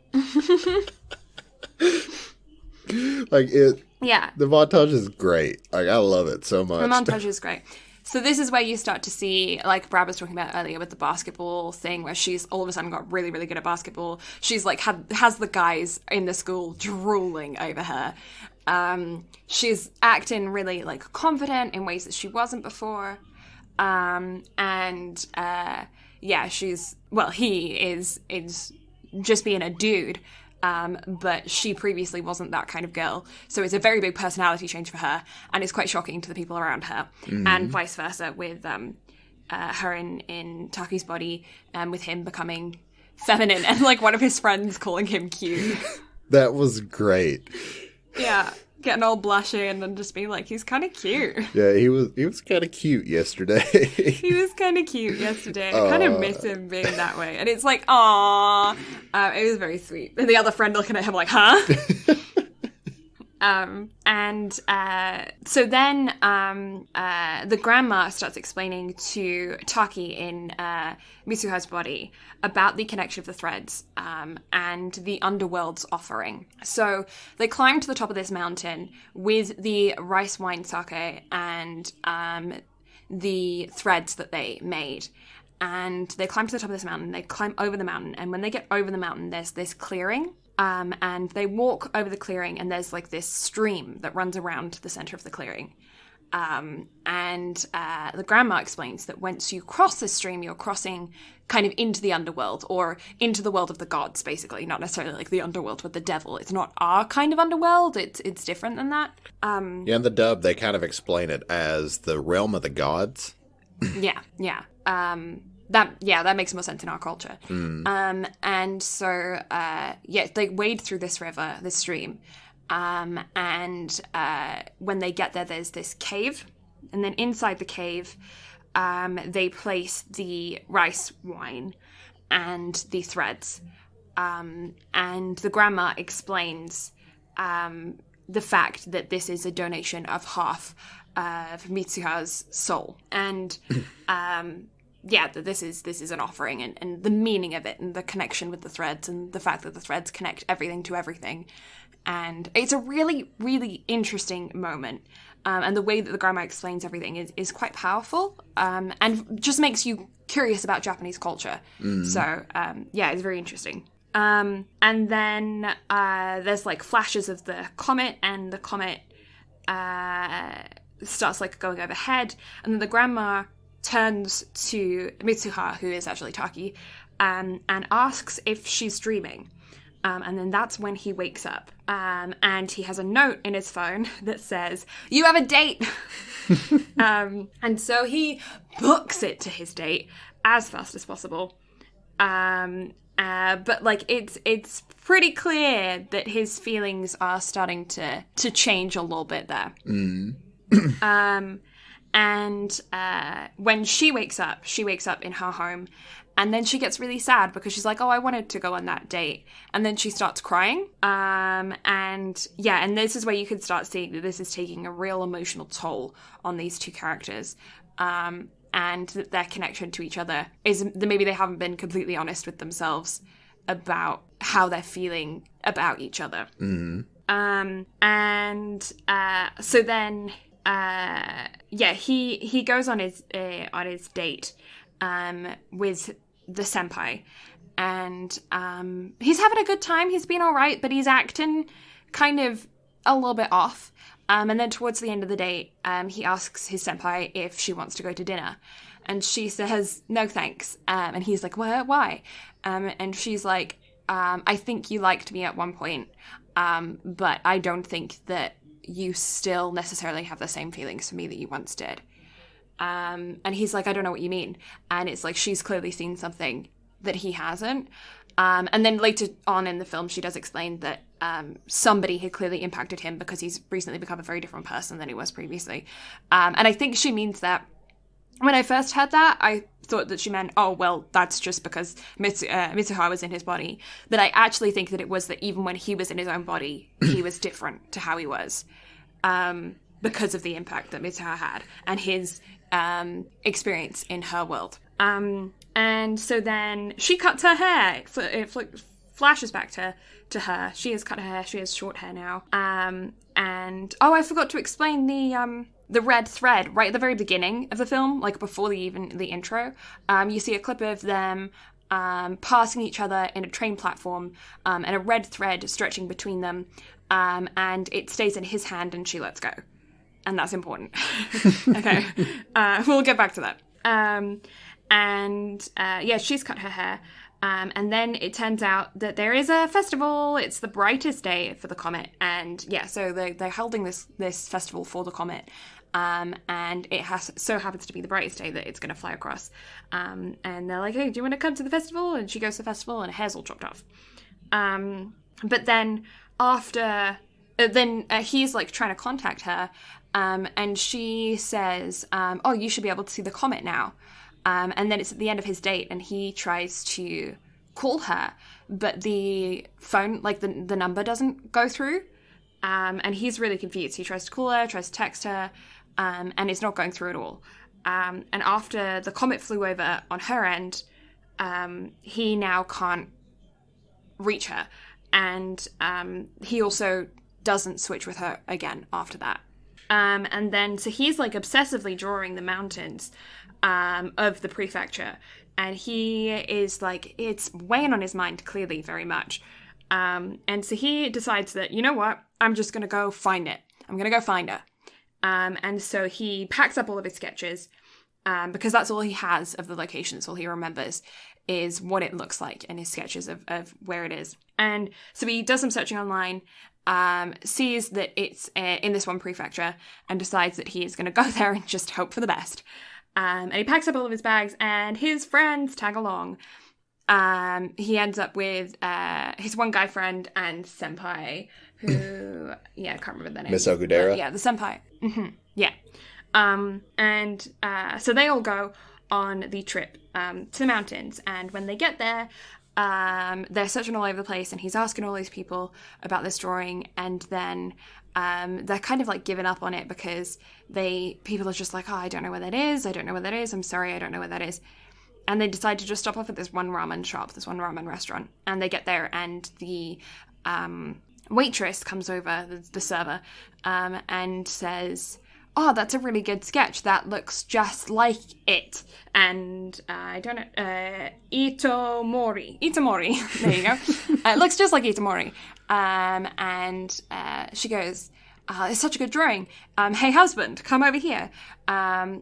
Yeah. The montage is great. I love it so much. The montage is great. So this is where you start to see, Brad was talking about earlier with the basketball thing, where she's all of a sudden got really, really good at basketball. She's has the guys in the school drooling over her. She's acting really confident in ways that she wasn't before. He is just being a dude. But she previously wasn't that kind of girl. So it's a very big personality change for her, and it's quite shocking to the people around her. Mm-hmm. And vice versa with her in Taki's body, with him becoming feminine, and one of his friends calling him cute. That was great. Yeah. Getting all blushing and just being he's kind of cute. Yeah, he was kind of cute yesterday. He was kind of cute yesterday. I kind of miss him being that way. And it's aww. It was very sweet. And the other friend looking at him huh? So then the grandma starts explaining to Taki in Mitsuha's body about the connection of the threads and the underworld's offering. So they climb to the top of this mountain with the rice wine sake and the threads that they made. And they climb to the top of this mountain, they climb over the mountain, and when they get over the mountain, there's this clearing. And they walk over the clearing, and there's like this stream that runs around the center of the clearing. The grandma explains that once you cross this stream, you're crossing kind of into the underworld, or into the world of the gods, basically. Not necessarily like the underworld with the devil. It's not our kind of underworld. It's different than that. Yeah, in the dub, they kind of explain it as the realm of the gods. Yeah. That makes more sense in our culture. And so, they wade through this river, this stream. When they get there, there's this cave. And then inside the cave, they place the rice wine and the threads. And the grandma explains the fact that this is a donation of half of Mitsuha's soul. And... that this is an offering, and the meaning of it, and the connection with the threads, and the fact that the threads connect everything to everything. And it's a really, really interesting moment. And the way that the grandma explains everything is quite powerful, and just makes you curious about Japanese culture. So, it's very interesting. And then there's like flashes of the comet, and the comet starts like going overhead, and then the grandma turns to Mitsuha, who is actually Taki, and asks if she's dreaming. And then that's when he wakes up. And he has a note in his phone that says, "You have a date!" And so he books it to his date as fast as possible. But like it's pretty clear that his feelings are starting to change a little bit there. And when she wakes up in her home, and then she gets really sad because she's like, "Oh, I wanted to go on that date." And then she starts crying. And this is where you can start seeing that this is taking a real emotional toll on these two characters. And that their connection to each other is that maybe they haven't been completely honest with themselves about how they're feeling about each other. So then... he goes on his date with the senpai, and he's having a good time. He's been all right, but he's acting kind of a little bit off. And then towards the end of the date, he asks his senpai if she wants to go to dinner, and she says no thanks. And he's like, why? And she's like, I think you liked me at one point, but I don't think that you still necessarily have the same feelings for me that you once did. And he's like, I don't know what you mean. And it's like, she's clearly seen something that he hasn't. And then later on in the film, she does explain that somebody had clearly impacted him because he's recently become a very different person than he was previously. And I think she means that when I first heard that, I thought that she meant, oh, well, that's just because Mitsuha was in his body. But I actually think that it was that even when he was in his own body, he was different to how he was, because of the impact that Mitsuha had and his experience in her world. And so then she cuts her hair. It flashes back to her. She has cut her hair. She has short hair now. And I forgot to explain the red thread right at the very beginning of the film, like before the intro. You see a clip of them passing each other in a train platform, and a red thread stretching between them, and it stays in his hand and she lets go. And that's important. Okay. We'll get back to that. She's cut her hair. And then it turns out that there is a festival. It's the brightest day for the comet. And so they're holding this festival for the comet. And it so happens to be the brightest day that it's going to fly across. And they're like, hey, do you want to come to the festival? And she goes to the festival and her hair's all chopped off. But then he's like trying to contact her. And she says, you should be able to see the comet now. And then it's at the end of his date and he tries to call her, but the phone, like the number doesn't go through. And he's really confused. He tries to call her, tries to text her, and it's not going through at all. And after the comet flew over on her end, he now can't reach her. And he also doesn't switch with her again after that. And then, so he's like obsessively drawing the mountains of the prefecture. And he is like, it's weighing on his mind, clearly, very much. And so he decides that, you know what, I'm just going to go find it. I'm going to go find her. And so he packs up all of his sketches, because that's all he has of the locations. All he remembers is what it looks like in his sketches of where it is. And so he does some searching online, sees that it's in this one prefecture, and decides that he is going to go there and just hope for the best. And he packs up all of his bags, and his friends tag along. He ends up with his one guy friend and senpai, who, yeah, I can't remember their name. Miss Okudera? Yeah, the senpai. Mm-hmm. Yeah. So they all go on the trip to the mountains, and when they get there, they're searching all over the place, and he's asking all these people about this drawing, and then they're kind of like giving up on it because people are just like, oh, I don't know where that is, I'm sorry, I don't know where that is. And they decide to just stop off at this one ramen shop, this one ramen restaurant. And they get there, and the waitress comes over, the server, and says, oh, that's a really good sketch. That looks just like it. And I don't know, Itomori. There you go. It looks just like Itomori. And she goes, it's such a good drawing. Hey, husband, come over here.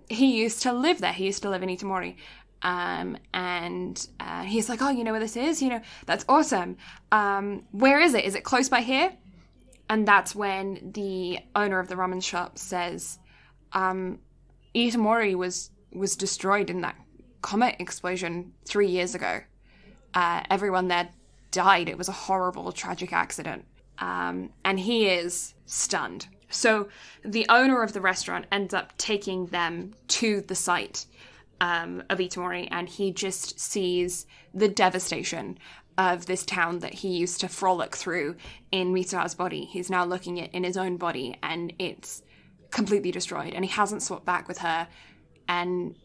He used to live there. He used to live in Itomori. And he's like, oh, you know where this is? You know, that's awesome. Where is it? Is it close by here? And that's when the owner of the ramen shop says, Itomori was destroyed in that comet explosion 3 years ago. Everyone there died. It was a horrible, tragic accident. And he is stunned. So the owner of the restaurant ends up taking them to the site of Itomori, and he just sees the devastation of this town that he used to frolic through in Mitsuha's body. He's now looking at it in his own body, and it's completely destroyed, and he hasn't swapped back with her, and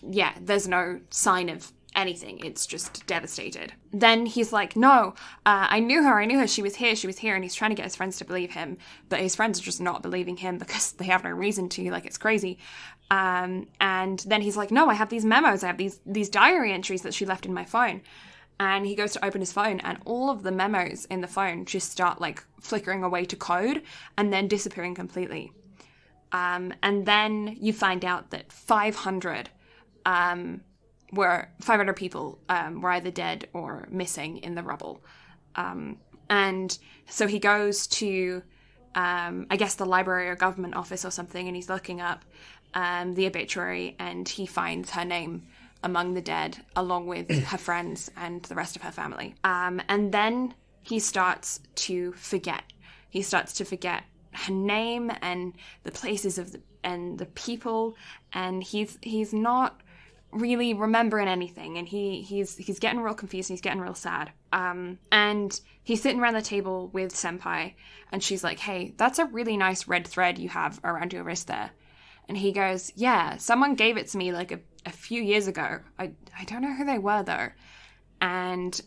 yeah, there's no sign of anything. It's just devastated. Then he's like, no, I knew her, she was here, and he's trying to get his friends to believe him, but his friends are just not believing him because they have no reason to, like, it's crazy. And then he's like, no, I have these memos, I have these diary entries that she left in my phone. And he goes to open his phone, and all of the memos in the phone just start, like, flickering away to code and then disappearing completely. And then you find out that 500 people were either dead or missing in the rubble. And so he goes to, I guess, the library or government office or something, and he's looking up the obituary, and he finds her name among the dead, along with her friends and the rest of her family. And then he starts to forget. He starts to forget her name and the places and the people, and he's not really remembering anything, and he's getting real confused, and he's getting real sad. And he's sitting around the table with Senpai, and she's like, hey, that's a really nice red thread you have around your wrist there. And he goes, yeah, someone gave it to me like a few years ago. I don't know who they were though. And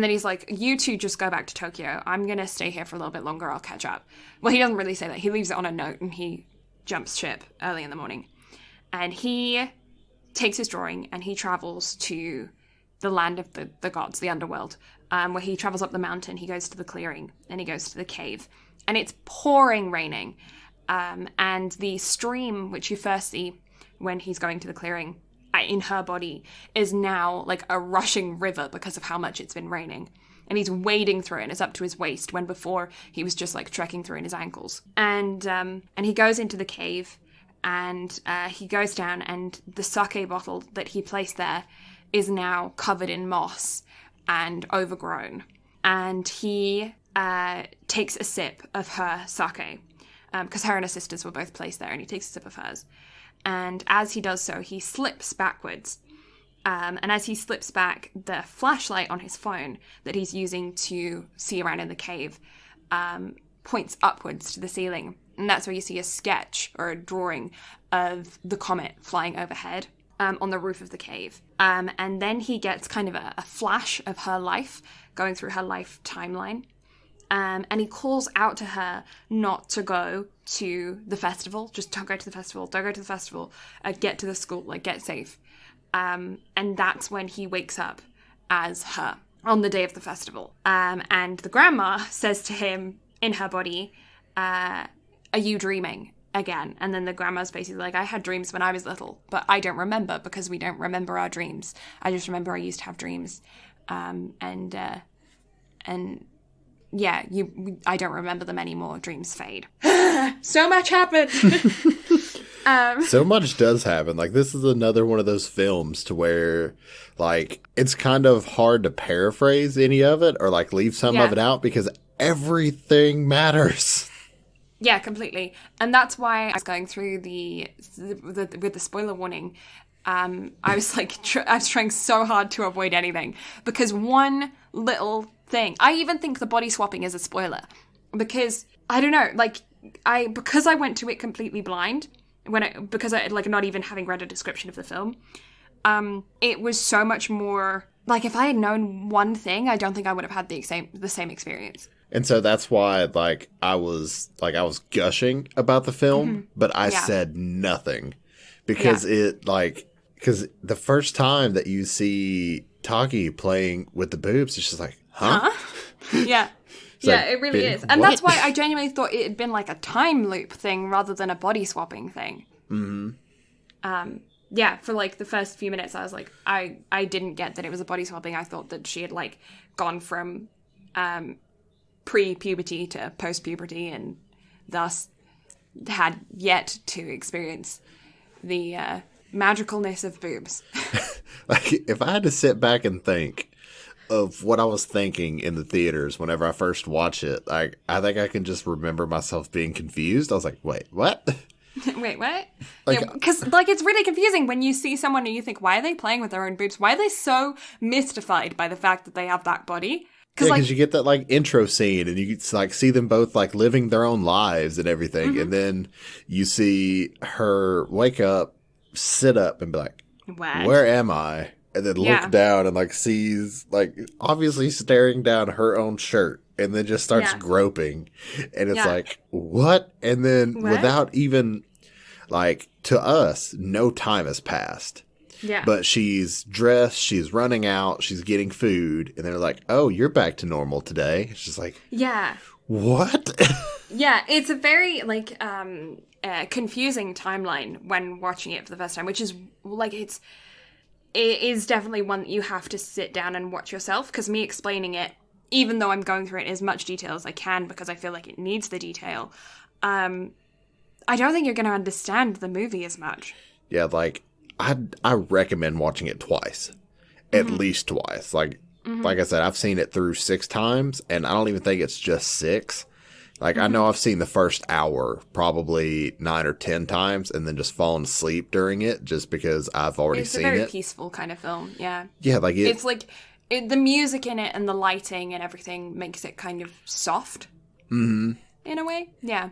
then he's like, you two just go back to Tokyo. I'm going to stay here for a little bit longer. I'll catch up. Well, he doesn't really say that. He leaves it on a note, and he jumps ship early in the morning. And he takes his drawing, and he travels to the land of the gods, the underworld, where he travels up the mountain. He goes to the clearing, and he goes to the cave. And it's pouring raining. And the stream, which you first see when he's going to the clearing, in her body, is now like a rushing river because of how much it's been raining. And he's wading through it, and it's up to his waist, when before he was just like trekking through in his ankles. And he goes into the cave, and he goes down, and the sake bottle that he placed there is now covered in moss and overgrown. And he takes a sip of her sake, because her and her sisters were both placed there, and he takes a sip of hers. And as he does so, he slips backwards. And as he slips back, the flashlight on his phone that he's using to see around in the cave points upwards to the ceiling. And that's where you see a sketch or a drawing of the comet flying overhead on the roof of the cave. And then he gets kind of a flash of her life, going through her life timeline. And he calls out to her not to go to the festival. Just don't go to the festival. Don't go to the festival. Get to the school. Like, get safe. And that's when he wakes up as her on the day of the festival. And the grandma says to him in her body, are you dreaming again? And then the grandma's basically like, I had dreams when I was little, but I don't remember because we don't remember our dreams. I just remember I used to have dreams. And yeah, I don't remember them anymore. Dreams fade. So much happened. So much does happen. Like, this is another one of those films to where, like, it's kind of hard to paraphrase any of it or, like, leave some of it out because everything matters. Yeah, completely. And that's why I was going through with the spoiler warning. I was like, I was trying so hard to avoid anything because one little thing. I even think the body swapping is a spoiler because I don't know, like because I went to it completely blind because I like not even having read a description of the film. It was so much more like if I had known one thing, I don't think I would have had the same experience. And so that's why I was gushing about the film, but I said nothing because because the first time that you see Taki playing with the boobs, it's just like, huh? Yeah. Like, it really is. And that's why I genuinely thought it had been like a time loop thing rather than a body swapping thing. Mm-hmm. For like the first few minutes, I was like, I didn't get that it was a body swapping. I thought that she had like gone from pre-puberty to post-puberty and thus had yet to experience the magicalness of boobs. Like, if I had to sit back and think of what I was thinking in the theaters whenever I first watched it, like, I think I can just remember myself being confused. I was like, wait, what? Wait, what? Like, because it's really confusing when you see someone and you think, why are they playing with their own boobs? Why are they so mystified by the fact that they have that body? Because you get that like intro scene and you like see them both like living their own lives and everything, and then you see her wake up, sit up, and be like, what? Where am I? And then look down and like sees like obviously staring down her own shirt, and then just starts groping, and it's like, what? And then without even like, to us, no time has passed. Yeah. But she's dressed, she's running out, she's getting food, and they're like, oh, you're back to normal today. It's just like, what? Yeah, it's a very, like, confusing timeline when watching it for the first time, which is, like, it is definitely one that you have to sit down and watch yourself, because me explaining it, even though I'm going through it in as much detail as I can, because I feel like it needs the detail, I don't think you're going to understand the movie as much. Yeah, like, I recommend watching it twice, at least twice. Like I said, I've seen it through 6 times, and I don't even think it's just 6. Like, I know I've seen the first hour probably 9 or 10 times, and then just fallen asleep during it just because I've already seen it. It's a very peaceful kind of film, yeah. Yeah, like it's like the music in it and the lighting and everything makes it kind of soft, in a way, yeah.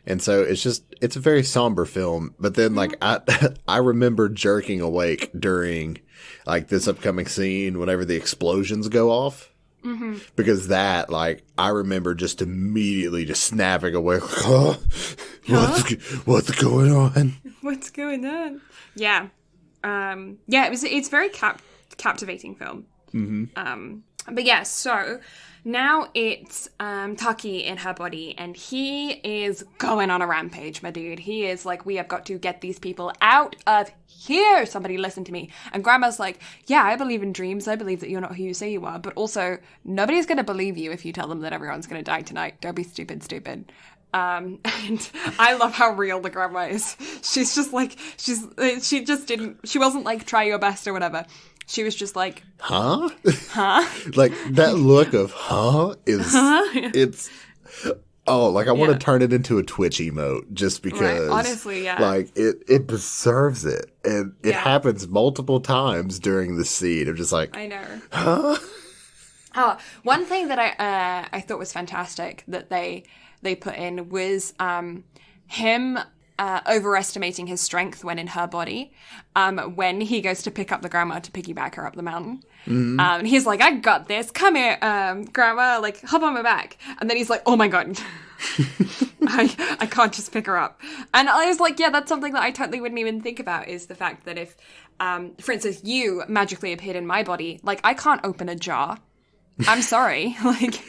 And so it's a very somber film. But then, like, I remember jerking awake during, like, this upcoming scene whenever the explosions go off. Mm-hmm. Because that, like, I remember just immediately just snapping awake. Oh, what's going on? What's going on? Yeah. It's very captivating film. Mm-hmm. But yeah, so now it's Taki in her body, and he is going on a rampage, my dude. He is like, we have got to get these people out of here. Somebody listen to me. And Grandma's like, yeah, I believe in dreams. I believe that you're not who you say you are. But also, nobody's going to believe you if you tell them that everyone's going to die tonight. Don't be stupid. And I love how real the grandma is. She's just like, she wasn't like, try your best or whatever. She was just like, huh? Like, that look of, is, it's, like, I want to turn it into a Twitch emote just because. Right. Honestly, yeah. Like, it deserves it. And it happens multiple times during the scene. I'm just like, I know. Huh? Oh, one thing that I thought was fantastic that they put in was him overestimating his strength when in her body. When he goes to pick up the grandma to piggyback her up the mountain, he's like, "I got this. Come here, grandma. Like, hop on my back." And then he's like, "Oh my god." I can't just pick her up. And I was like, yeah, that's something that I totally wouldn't even think about, is the fact that if, for instance, you magically appeared in my body, like, I can't open a jar. I'm sorry. Like,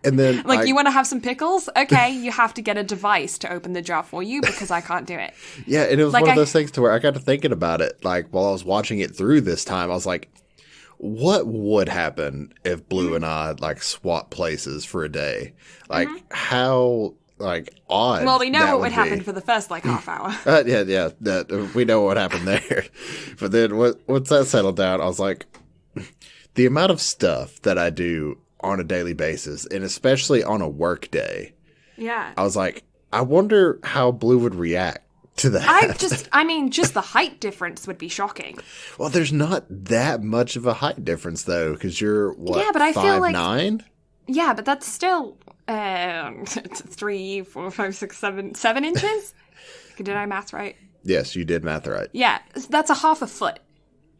and then you want to have some pickles? Okay, you have to get a device to open the jar for you because I can't do it. Yeah, and it was like, one of those things to where I got to thinking about it, like, while I was watching it through this time. I was like, what would happen if Blue and I, like, swap places for a day? Like, how, like, odd. Well, we know what would be. happen for the first, like, half hour. Yeah, that we know what happened there. But then once that settled down, I was like, the amount of stuff that I do on a daily basis, and especially on a work day. Yeah. I was like, I wonder how Blue would react to that. Just the height difference would be shocking. Well, there's not that much of a height difference, though, because you're, what, yeah, but I feel like 5'9"? Yeah, but that's still 3, 4, 5, 6, 7 inches? Did I math right? Yes, you did math right. Yeah, that's a half a foot.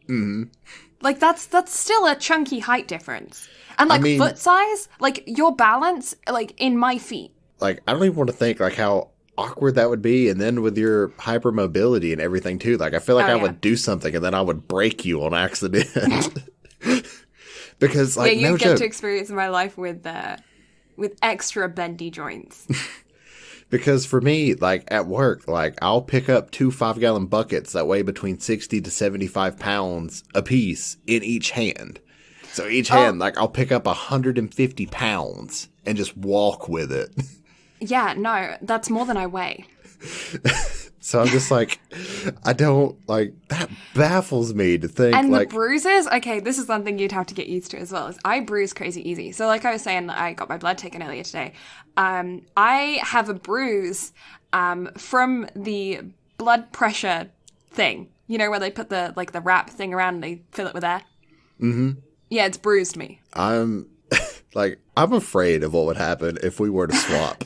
Mm-hmm. Like, that's still a chunky height difference. And, like, foot size, like, your balance, like, in my feet. Like, I don't even want to think, like, how awkward that would be. And then with your hypermobility and everything, too. Like, I feel like I would do something and then I would break you on accident. Because, like, yeah, you no get joke. to experience my life with extra bendy joints. Because for me, like, at work, like, I'll pick up 2 5-gallon buckets that weigh between 60 to 75 pounds apiece in each hand. So each hand, like, I'll pick up 150 pounds and just walk with it. Yeah, no, that's more than I weigh. So I'm just like, I don't, like, that baffles me to think, and like... the bruises, okay, this is something you'd have to get used to as well, is I bruise crazy easy. So like I was saying, I got my blood taken earlier today. I have a bruise from the blood pressure thing. You know, where they put the wrap thing around and they fill it with air? Mm-hmm. Yeah, it's bruised me. I'm afraid of what would happen if we were to swap.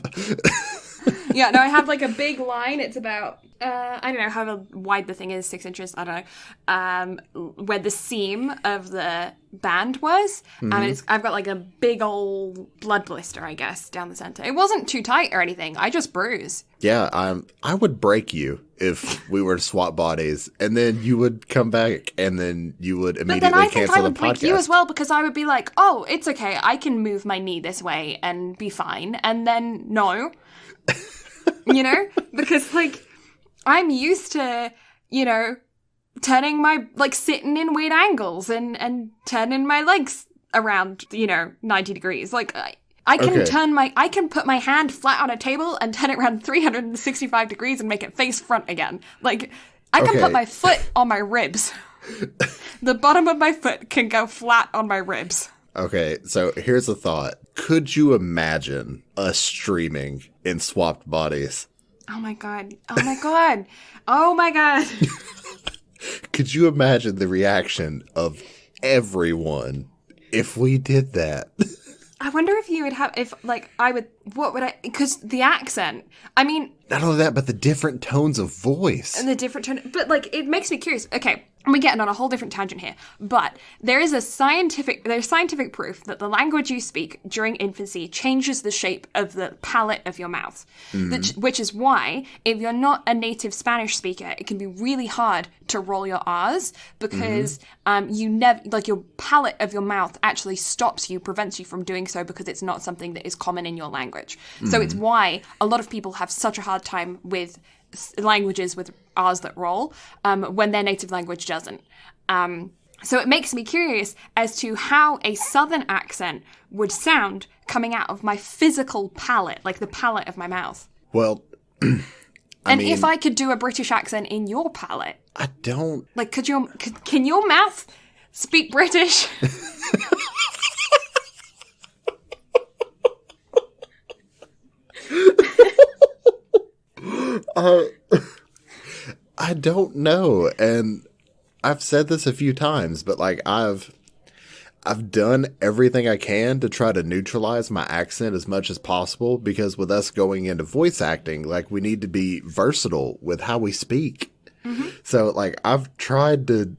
Yeah, no, I have like a big line. It's about, I don't know how wide the thing is, 6 inches, I don't know, where the seam of the band was. And I've got like a big old blood blister, I guess, down the center. It wasn't too tight or anything. I just bruise. Yeah, I would break you if we were to swap bodies, and then you would come back, and then you would immediately cancel the podcast. But then I think I would break you as well, because I would be like, oh, it's okay, I can move my knee this way and be fine. And then, no. You know? Because, like, I'm used to, you know, turning my, like, sitting in weird angles and turning my legs around, you know, 90 degrees. Like, I can I can put my hand flat on a table and turn it around 365 degrees and make it face front again. Like, I can put my foot on my ribs. The bottom of my foot can go flat on my ribs. Okay, so here's a thought. Could you imagine us streaming in swapped bodies? Oh my god. Oh my god. Oh my god. Could you imagine the reaction of everyone if we did that? I wonder if you would have, because the accent, I mean. Not only that, but the different tones of voice. And the different tone, but like, it makes me curious. Okay, we're getting on a whole different tangent here, but there's scientific proof that the language you speak during infancy changes the shape of the palate of your mouth, which is why, if you're not a native Spanish speaker, it can be really hard to roll your R's, because you never, like, your palate of your mouth actually prevents you from doing so, because it's not something that is common in your language. So it's why a lot of people have such a hard time with languages with R's that roll when their native language doesn't. So it makes me curious as to how a southern accent would sound coming out of my physical palate, like the palate of my mouth. Well, if I could do a British accent in your palate. I don't... Like, can your mouth speak British? I don't know, and I've said this a few times, but like I I've done everything I can to try to neutralize my accent as much as possible, because with us going into voice acting, like, we need to be versatile with how we speak. So, like, I've tried to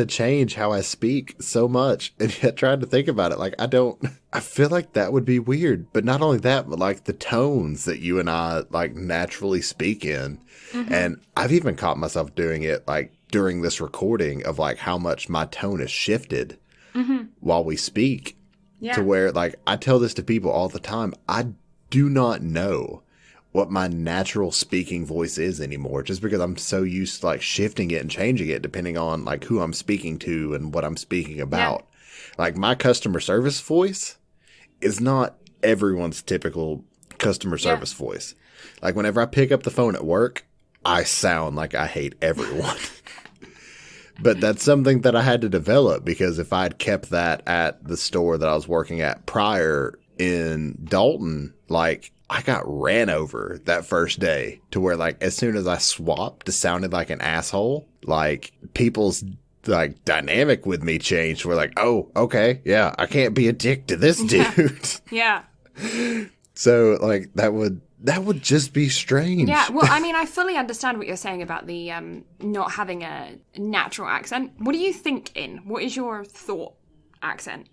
change how I speak so much, and yet trying to think about it, like, I feel like that would be weird. But not only that, but like the tones that you and I like naturally speak in. And I've even caught myself doing it like during this recording of like how much my tone has shifted while we speak, to where like I tell this to people all the time. I do not know what my natural speaking voice is anymore, just because I'm so used to like shifting it and changing it depending on like who I'm speaking to and what I'm speaking about. Like, my customer service voice is not everyone's typical customer service voice. Like, whenever I pick up the phone at work, I sound like I hate everyone. But that's something that I had to develop, because if I had kept that at the store that I was working at prior in Dalton, like, I got ran over that first day, to where like as soon as I swapped to sounded like an asshole, like people's like dynamic with me changed. We're like, oh, okay, yeah, I can't be a dick to this dude. Yeah. So like that would just be strange. Yeah, well, I mean, I fully understand what you're saying about the not having a natural accent. What do you think in? What is your thought accent?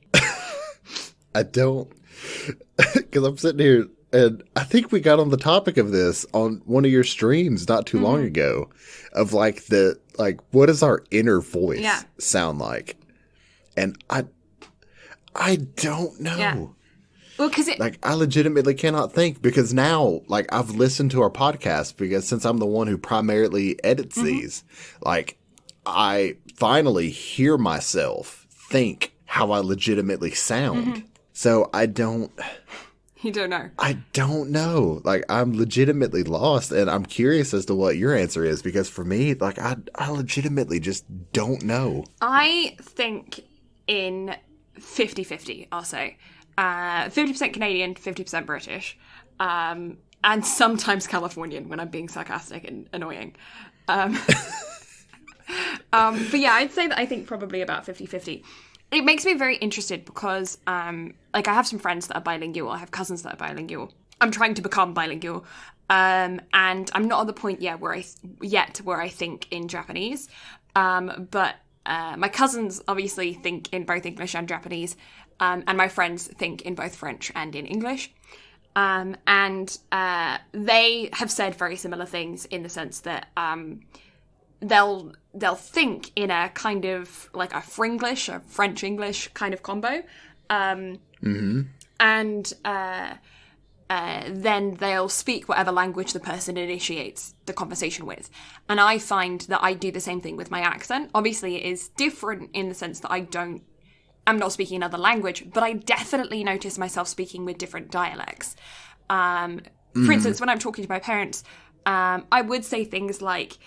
I don't, because I'm sitting here. And I think we got on the topic of this on one of your streams not too long ago, of like what does our inner voice sound like? And I don't know. Yeah. Well, because like, I legitimately cannot think, because now like I've listened to our podcast, because since I'm the one who primarily edits these, like I finally hear myself think how I legitimately sound. So you don't know. I don't know. Like, I'm legitimately lost, and I'm curious as to what your answer is, because for me, like, I legitimately just don't know. I think in 50-50, I'll say. 50% Canadian, 50% British, and sometimes Californian when I'm being sarcastic and annoying. But yeah, I'd say that I think probably about 50-50. It makes me very interested because, like, I have some friends that are bilingual. I have cousins that are bilingual. I'm trying to become bilingual, and I'm not at the point yet where I think in Japanese. But my cousins obviously think in both English and Japanese, and my friends think in both French and in English. And they have said very similar things in the sense that they'll think in a kind of like a Fringlish, a French English kind of combo, and then they'll speak whatever language the person initiates the conversation with. And I find that I do the same thing with my accent. Obviously, it is different in the sense that I'm not speaking another language, but I definitely notice myself speaking with different dialects. For instance, when I'm talking to my parents, I would say things like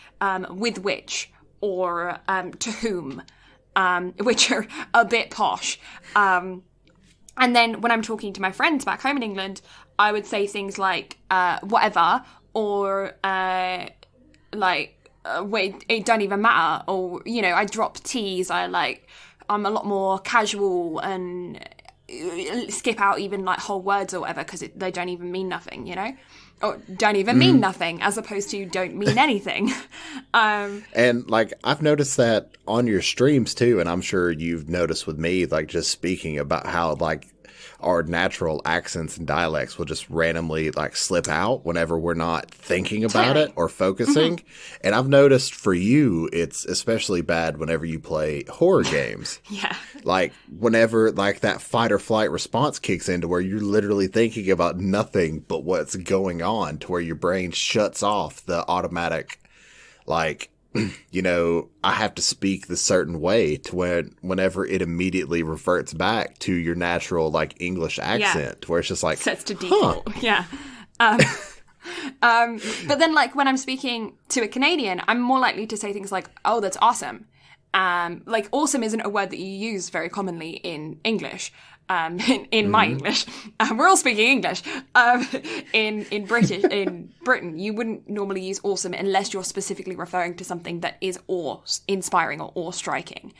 with which, or to whom, which are a bit posh. And then when I'm talking to my friends back home in England, I would say things like whatever, or wait, it don't even matter, or, you know, I drop T's, I'm a lot more casual and skip out even like whole words or whatever, because they don't even mean nothing, you know? Or don't even mean nothing, as opposed to don't mean anything. And like, I've noticed that on your streams too, and I'm sure you've noticed with me, like, just speaking about how like our natural accents and dialects will just randomly like slip out whenever we're not thinking about it or focusing. And I've noticed for you, it's especially bad whenever you play horror games. Yeah. Like, whenever like that fight or flight response kicks into where you're literally thinking about nothing but what's going on, to where your brain shuts off the automatic, like, you know, I have to speak the certain way, to whenever it immediately reverts back to your natural like English accent, where it's just like sets to default. Yeah. But then, like, when I'm speaking to a Canadian, I'm more likely to say things like, "Oh, that's awesome." Like, awesome isn't a word that you use very commonly in English. In my English, we're all speaking English. In Britain, you wouldn't normally use awesome unless you're specifically referring to something that is awe-inspiring or awe-striking.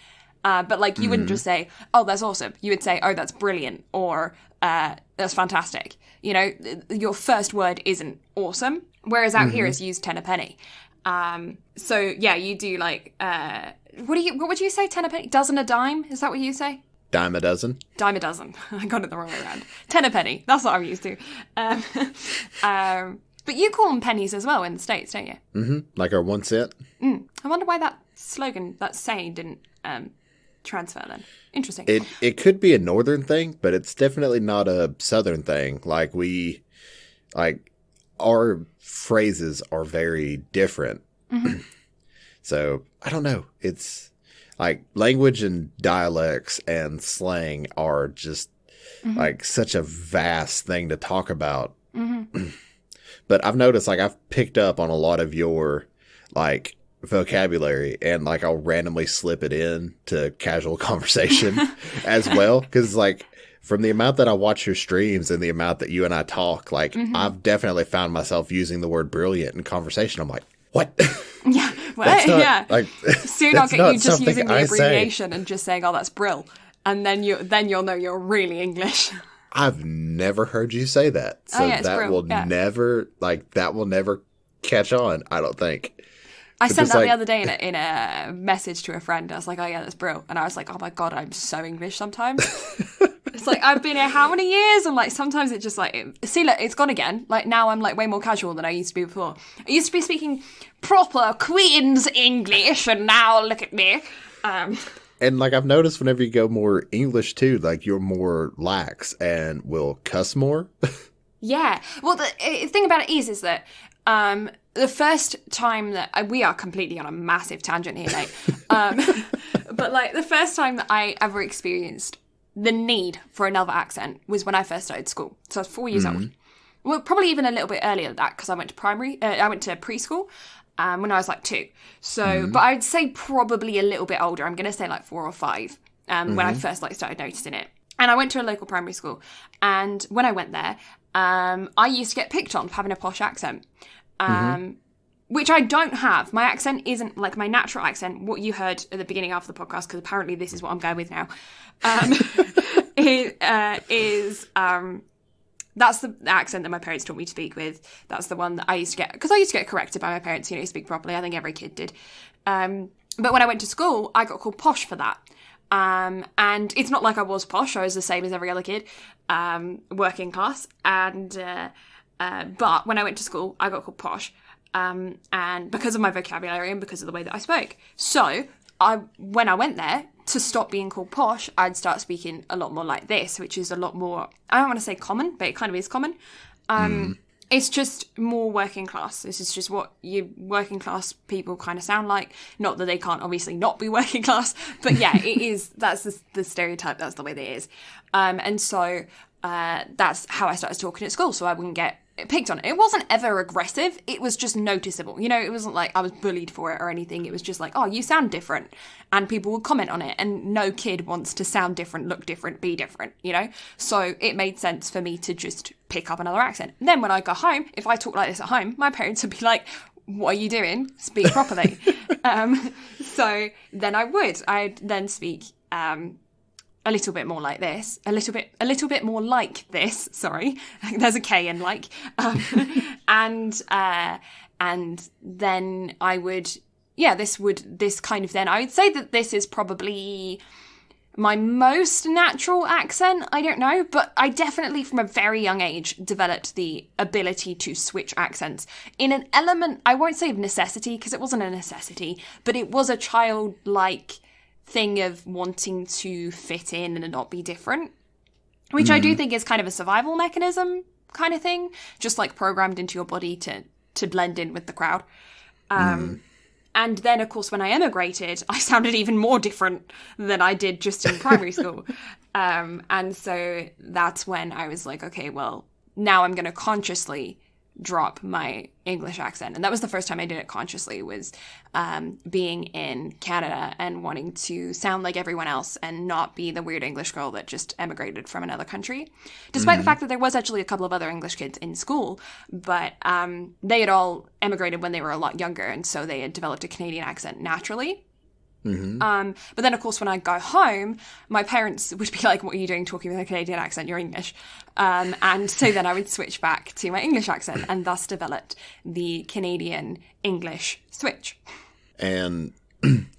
But like, you wouldn't just say, oh, that's awesome. You would say, oh, that's brilliant, or that's fantastic. You know, your first word isn't awesome, whereas out here it's used ten a penny. So yeah, you do like, what would you say, ten a penny? Dozen a dime? Is that what you say? Dime a dozen. Dime a dozen. I got it the wrong way around. Ten a penny. That's what I'm used to. But you call them pennies as well in the States, don't you? Mm-hmm. Like our 1 cent. I wonder why that slogan, that saying didn't transfer then. Interesting. It could be a northern thing, but it's definitely not a southern thing. Like our phrases are very different. So I don't know. It's like language and dialects and slang are just like such a vast thing to talk about. But I've noticed, like, I've picked up on a lot of your like vocabulary, and like I'll randomly slip it in to casual conversation as well. Because like from the amount that I watch your streams and the amount that you and I talk, like I've definitely found myself using the word brilliant in conversation. I'm like, what? Yeah, what? Yeah. Like, soon I'll get you just using the abbreviation and just saying, "Oh, that's brill," and then you'll know you're really English. I've never heard you say that, so that will never catch on. I don't think. I sent that the other day in a message to a friend. I was like, "Oh yeah, that's brill," and I was like, "Oh my god, I'm so English sometimes." It's like, I've been here how many years? And like, sometimes it just like, see, look, it's gone again. Like, now I'm like way more casual than I used to be before. I used to be speaking proper Queen's English, and now look at me. And like, I've noticed whenever you go more English too, like you're more lax and will cuss more. Yeah. Well, the thing about it is that the first time that we are completely on a massive tangent here, Nate. But like the first time that I ever experienced the need for another accent was when I first started school. So I was 4 years old. Well, probably even a little bit earlier than that, because I went to preschool when I was like 2. So, but I'd say probably a little bit older. I'm going to say like 4 or 5 when I first like started noticing it. And I went to a local primary school. And when I went there, I used to get picked on for having a posh accent, which I don't have. My accent isn't like my natural accent. What you heard at the beginning of the podcast, because apparently this is what I'm going with now, that's the accent that my parents taught me to speak with. That's the one that I used to get, because I used to get corrected by my parents, you speak properly. I think every kid did. But when I went to school, I got called posh for that. And it's not like I was posh. I was the same as every other kid, working class. And but when I went to school, I got called posh, and because of my vocabulary and because of the way that I spoke. So when I went there, to stop being called posh, I'd start speaking a lot more like this, which is a lot more, I don't want to say common, but it kind of is common. It's just more working class. This is just what you working class people kind of sound like. Not that they can't obviously not be working class, but yeah, it is. That's the stereotype. That's the way that it is. And so that's how I started talking at school, so I wouldn't get picked on. It wasn't ever aggressive. It was just noticeable. It wasn't like I was bullied for it or anything. It was just like, oh, you sound different. And people would comment on it. And no kid wants to sound different, look different, be different, So it made sense for me to just pick up another accent. And then when I go home, if I talk like this at home, my parents would be like, what are you doing? Speak properly. So then I'd then speak a little bit more like this, a little bit more like this. Sorry, there's a K in like, and then I would, I would say that this is probably my most natural accent. I don't know, but I definitely from a very young age developed the ability to switch accents in an element, I won't say of necessity, because it wasn't a necessity, but it was a childlike thing of wanting to fit in and not be different, which I do think is kind of a survival mechanism kind of thing, just like programmed into your body to blend in with the crowd. And then, of course, when I emigrated, I sounded even more different than I did just in primary school. And so that's when I was like, okay, well, now I'm going to consciously drop my English accent. And that was the first time I did it consciously, was being in Canada and wanting to sound like everyone else and not be the weird English girl that just emigrated from another country. Despite the fact that there was actually a couple of other English kids in school, but they had all emigrated when they were a lot younger, and so they had developed a Canadian accent naturally. But then, of course, when I go home, my parents would be like, what are you doing talking with a Canadian accent? You're English. And so then I would switch back to my English accent and thus developed the Canadian English switch. And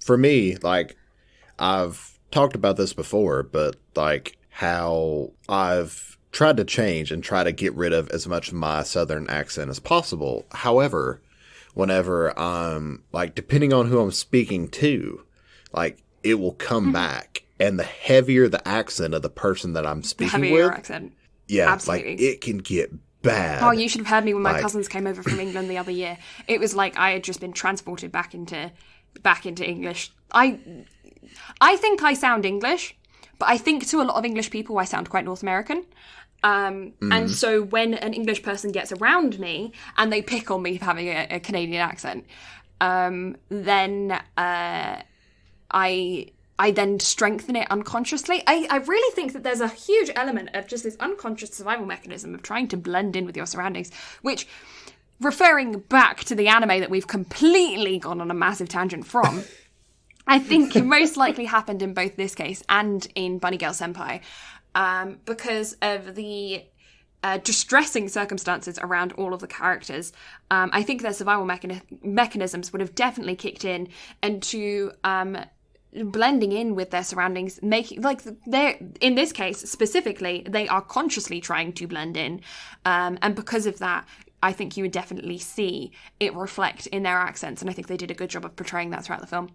for me, like, I've talked about this before, but like how I've tried to change and try to get rid of as much of my Southern accent as possible. However, whenever I'm like, depending on who I'm speaking to, like, it will come back, and the heavier the accent of the person that I'm speaking with, accent. Yeah, Absolutely. Like, it can get bad. Oh, you should have heard me when my cousins came over from England the other year. It was like I had just been transported back into English. I think I sound English, but I think to a lot of English people I sound quite North American. And so when an English person gets around me and they pick on me for having a Canadian accent, then I then strengthen it unconsciously. I really think that there's a huge element of just this unconscious survival mechanism of trying to blend in with your surroundings, which, referring back to the anime that we've completely gone on a massive tangent from, I think most likely happened in both this case and in Bunny Girl Senpai, because of the distressing circumstances around all of the characters. I think their survival mechanisms would have definitely kicked in, and to blending in with their surroundings, making, like, they're, in this case specifically, they are consciously trying to blend in, and because of that, I think you would definitely see it reflect in their accents, and I think they did a good job of portraying that throughout the film.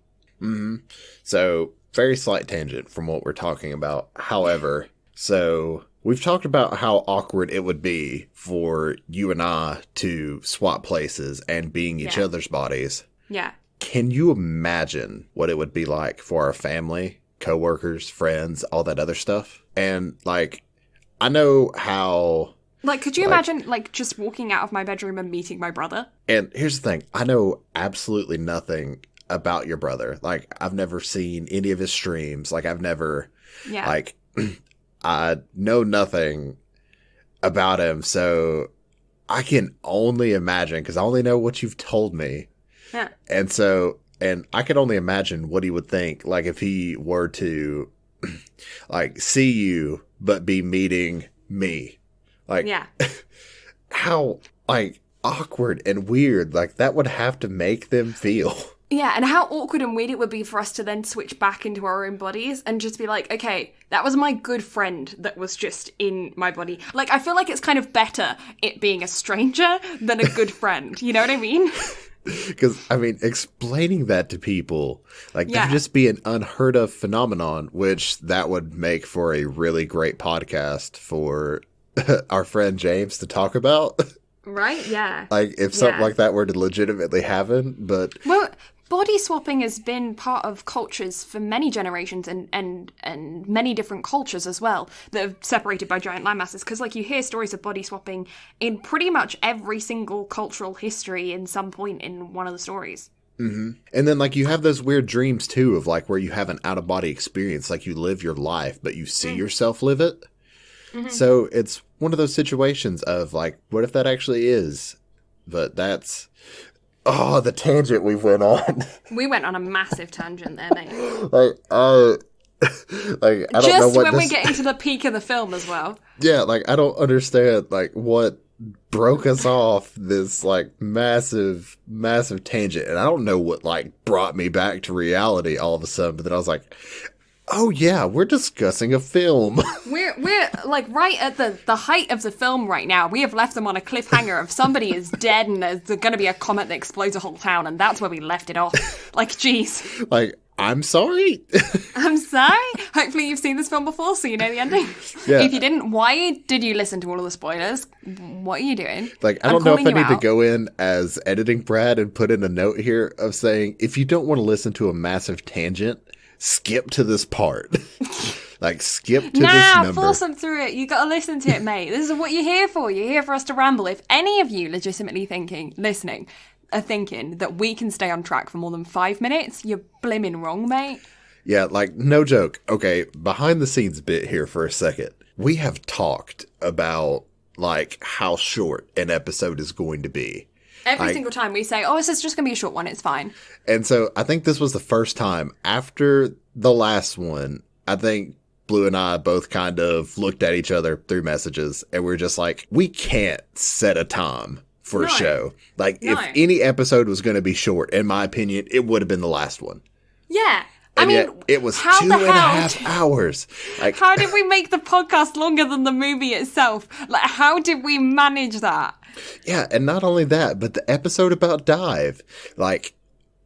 So, very slight tangent from what we're talking about. However, so we've talked about how awkward it would be for you and I to swap places and being each other's bodies. Yeah. Can you imagine what it would be like for our family, coworkers, friends, all that other stuff? And, like, I know how... Like, could you imagine, like, just walking out of my bedroom and meeting my brother? And here's the thing. I know absolutely nothing about your brother. Like, I've never seen any of his streams. Like, I've never... Yeah. Like, I know nothing about him, so I can only imagine, because I only know what you've told me. Yeah. And so, and I can only imagine what he would think, like, if he were to, like, see you, but be meeting me. Like, yeah. How, like, awkward and weird, like, that would have to make them feel. Yeah, and how awkward and weird it would be for us to then switch back into our own bodies and just be like, okay, that was my good friend that was just in my body. Like, I feel like it's kind of better it being a stranger than a good friend. You know what I mean? Because, I mean, explaining that to people, like, that would just be an unheard of phenomenon, which that would make for a really great podcast for our friend James to talk about. Right, yeah. Like, if something like that were to legitimately happen, but... Well, body swapping has been part of cultures for many generations and many different cultures as well that are separated by giant landmasses. Because, like, you hear stories of body swapping in pretty much every single cultural history in some point in one of the stories. Mm-hmm. And then, like, you have those weird dreams, too, of, like, where you have an out-of-body experience. Like, you live your life, but you see yourself live it. Mm-hmm. So it's one of those situations of, like, what if that actually is? But that's... Oh, the tangent we went on. We went on a massive tangent there, mate. Like, I don't know what... Just when we're getting to the peak of the film as well. Yeah, like, I don't understand, like, what broke us off this, like, massive, massive tangent. And I don't know what, like, brought me back to reality all of a sudden. But then I was like... Oh, yeah, we're discussing a film. We're like, right at the height of the film right now. We have left them on a cliffhanger of somebody is dead and there's going to be a comet that explodes a whole town, and that's where we left it off. Like, jeez. Like, I'm sorry? I'm sorry? Hopefully you've seen this film before, so you know the ending. Yeah. If you didn't, why did you listen to all of the spoilers? What are you doing? Like, I don't know if I need to go in as editing Brad and put in a note here of saying, if you don't want to listen to a massive tangent... skip to this part. Like, skip to this number. Force them through it. You gotta listen to it, mate. This is what you're here for. You're here for us to ramble. If any of you legitimately listening, are thinking that we can stay on track for more than 5 minutes, you're blimmin' wrong, mate. Yeah, like, no joke. Okay, behind the scenes bit here for a second. We have talked about, like, how short an episode is going to be. Every single time we say, this is just going to be a short one, it's fine. And so I think this was the first time after the last one, I think Blue and I both kind of looked at each other through messages and we're just like, we can't set a time for a show. Like, if any episode was going to be short, in my opinion, it would have been the last one. Yeah. And yet it was 2.5 hours. Like, how did we make the podcast longer than the movie itself? Like, how did we manage that? Yeah, and not only that, but the episode about Dive, like,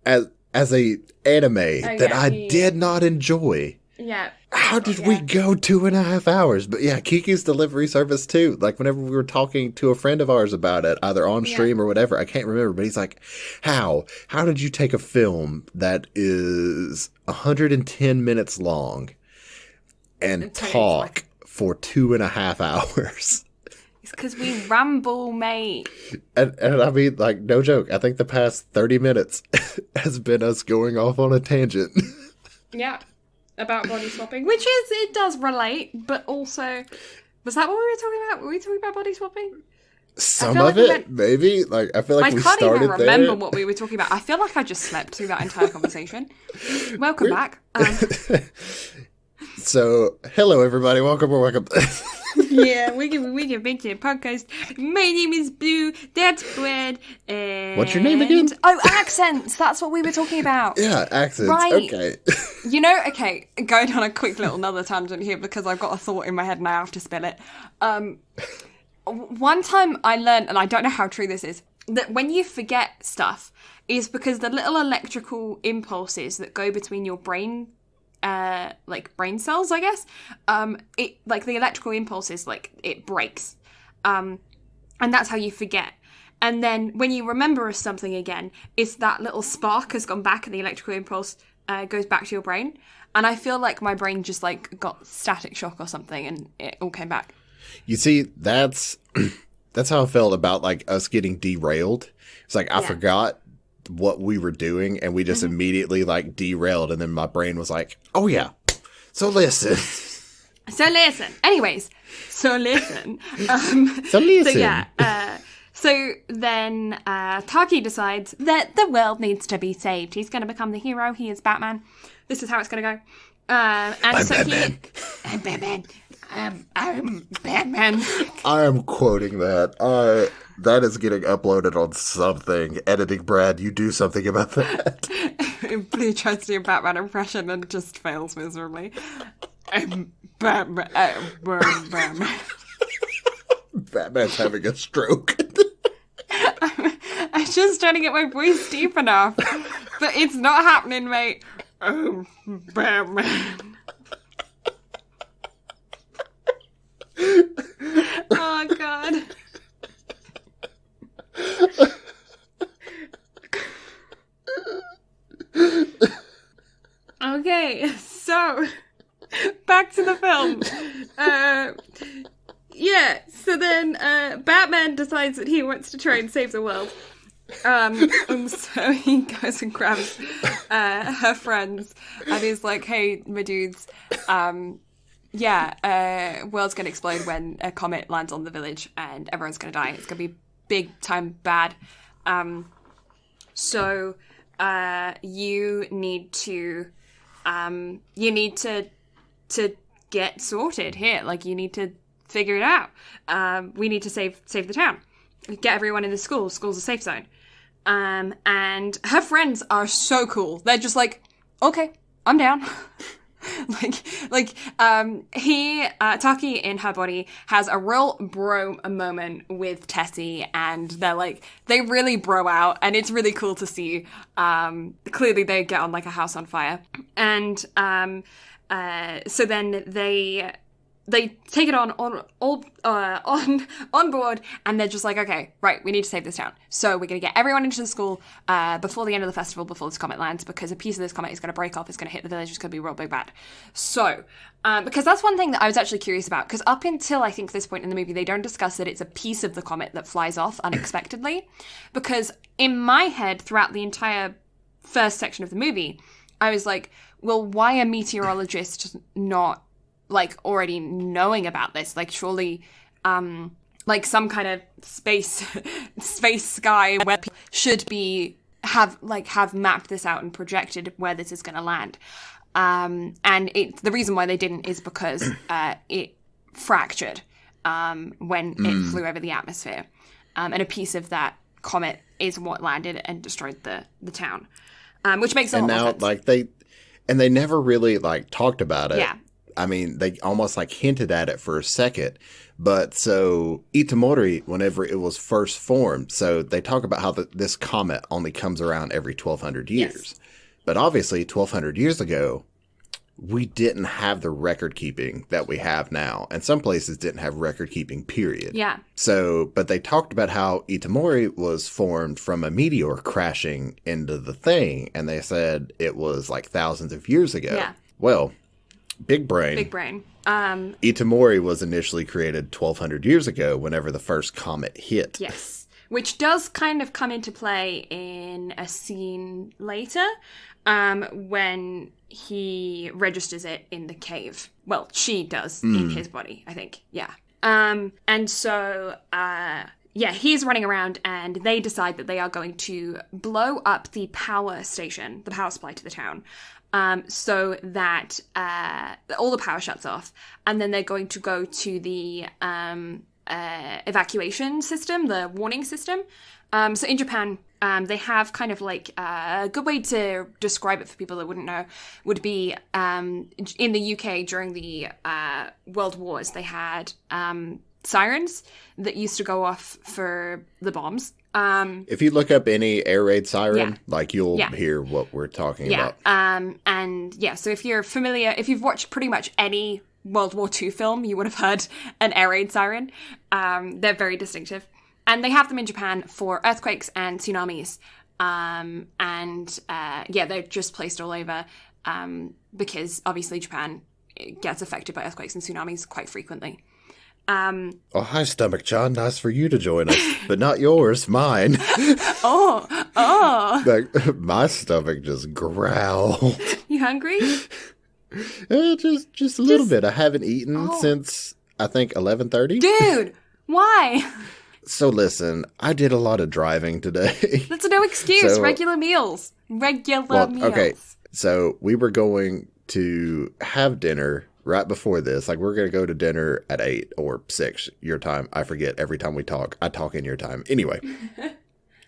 as a anime I did not enjoy. Yeah. How did we go 2.5 hours? But yeah, Kiki's delivery service too. Like, whenever we were talking to a friend of ours about it, either on stream or whatever, I can't remember, but he's like, how did you take a film that is 110 minutes long and talk for 2.5 hours? It's because we ramble, mate. And I mean, like, no joke, I think the past 30 minutes has been us going off on a tangent. Yeah. About body swapping, which it does relate, but also, was that what we were talking about? Were we talking about body swapping? Some of it, maybe. Like, I feel like we started there. I can't even remember what we were talking about. I feel like I just slept through that entire conversation. Welcome back. So, hello everybody, welcome. Yeah, we can make a podcast. My name is Blue, that's Brad, and... What's your name again? Oh, accents! That's what we were talking about. Yeah, accents, right. Okay. Okay, going on a quick little another tangent here because I've got a thought in my head and I have to spill it. One time I learned, and I don't know how true this is, that when you forget stuff is because the little electrical impulses that go between your brain brain cells, I guess, it, like, the electrical impulses, like, it breaks, and that's how you forget. And then when you remember something again, it's that little spark has gone back and the electrical impulse goes back to your brain. And I feel like my brain just, like, got static shock or something and it all came back. You see, that's how I felt about, like, us getting derailed. It's like, I forgot what we were doing and we just immediately, like, derailed, and then my brain was like, oh yeah, so listen. Anyways, so listen. So then Taki decides that the world needs to be saved. He's going to become the hero. He is Batman. This is how it's going to go. I'm Batman. I'm Batman. I am quoting that. That is getting uploaded on something. Editing Brad, you do something about that. Blue tries to do a Batman impression and just fails miserably. I'm Batman. Batman. Batman's having a stroke. I'm just trying to get my voice deep enough, but it's not happening, mate. Batman. Oh, God. Okay, so back to the film. So then Batman decides that he wants to try and save the world. And so he goes and grabs her friends and he's like, hey, my dudes, world's gonna explode when a comet lands on the village and everyone's gonna die. It's gonna be big time bad. So you need to get sorted here. Like, you need to figure it out. We need to save the town. Get everyone in the school. School's a safe zone. And her friends are so cool. They're just like, okay, I'm down. Taki in her body has a real bro moment with Tessie, and they really bro out, and it's really cool to see. Clearly they get on like a house on fire, and so then they take it on board, and they're just like, okay, right, we need to save this town. So we're going to get everyone into the school before the end of the festival, before this comet lands, because a piece of this comet is going to break off, it's going to hit the village, it's going to be real big bad. So, because that's one thing that I was actually curious about, because up until I think this point in the movie, they don't discuss that it's a piece of the comet that flies off unexpectedly, because in my head, throughout the entire first section of the movie, I was like, well, why are meteorologists not already knowing about this? Surely, like some kind of space sky where people should have mapped this out and projected where this is going to land. And the reason why they didn't is because it fractured when it flew over the atmosphere. And a piece of that comet is what landed and destroyed the town, which makes a lot more sense. Like they never really like talked about it. Yeah. I mean, they almost like hinted at it for a second. But so Itomori, whenever it was first formed, so they talk about how this comet only comes around every 1,200 years. Yes. But obviously 1,200 years ago, we didn't have the record keeping that we have now. And some places didn't have record keeping, period. Yeah. So, but they talked about how Itomori was formed from a meteor crashing into the thing. And they said it was like thousands of years ago. Yeah. Well, big brain. Big brain. Itomori was initially created 1,200 years ago whenever the first comet hit. Yes. Which does kind of come into play in a scene later when he registers it in the cave. Well, she does in his body, I think. Yeah. And so, he's running around and they decide that they are going to blow up the power station, the power supply to the town. So that all the power shuts off, and then they're going to go to the evacuation system, the warning system. So in Japan, they have kind of like a good way to describe it for people that wouldn't know would be in the UK during the World Wars, they had sirens that used to go off for the bombs. If you look up any air raid siren, like you'll hear what we're talking about. So if you're familiar, if you've watched pretty much any World War II film, you would have heard an air raid siren. They're very distinctive. And they have them in Japan for earthquakes and tsunamis. They're just placed all over because obviously Japan gets affected by earthquakes and tsunamis quite frequently. Hi, Stomach John. Nice for you to join us, but not yours, mine. Like, my stomach just growled. You hungry? Just a little bit. I haven't eaten since, I think, 11:30. Dude, why? So listen, I did a lot of driving today. That's no excuse. Regular meals. Meals. Okay, so we were going to have dinner right before this. Like, we're going to go to dinner at 8 or 6 your time. I forget every time we talk. I talk in your time. Anyway,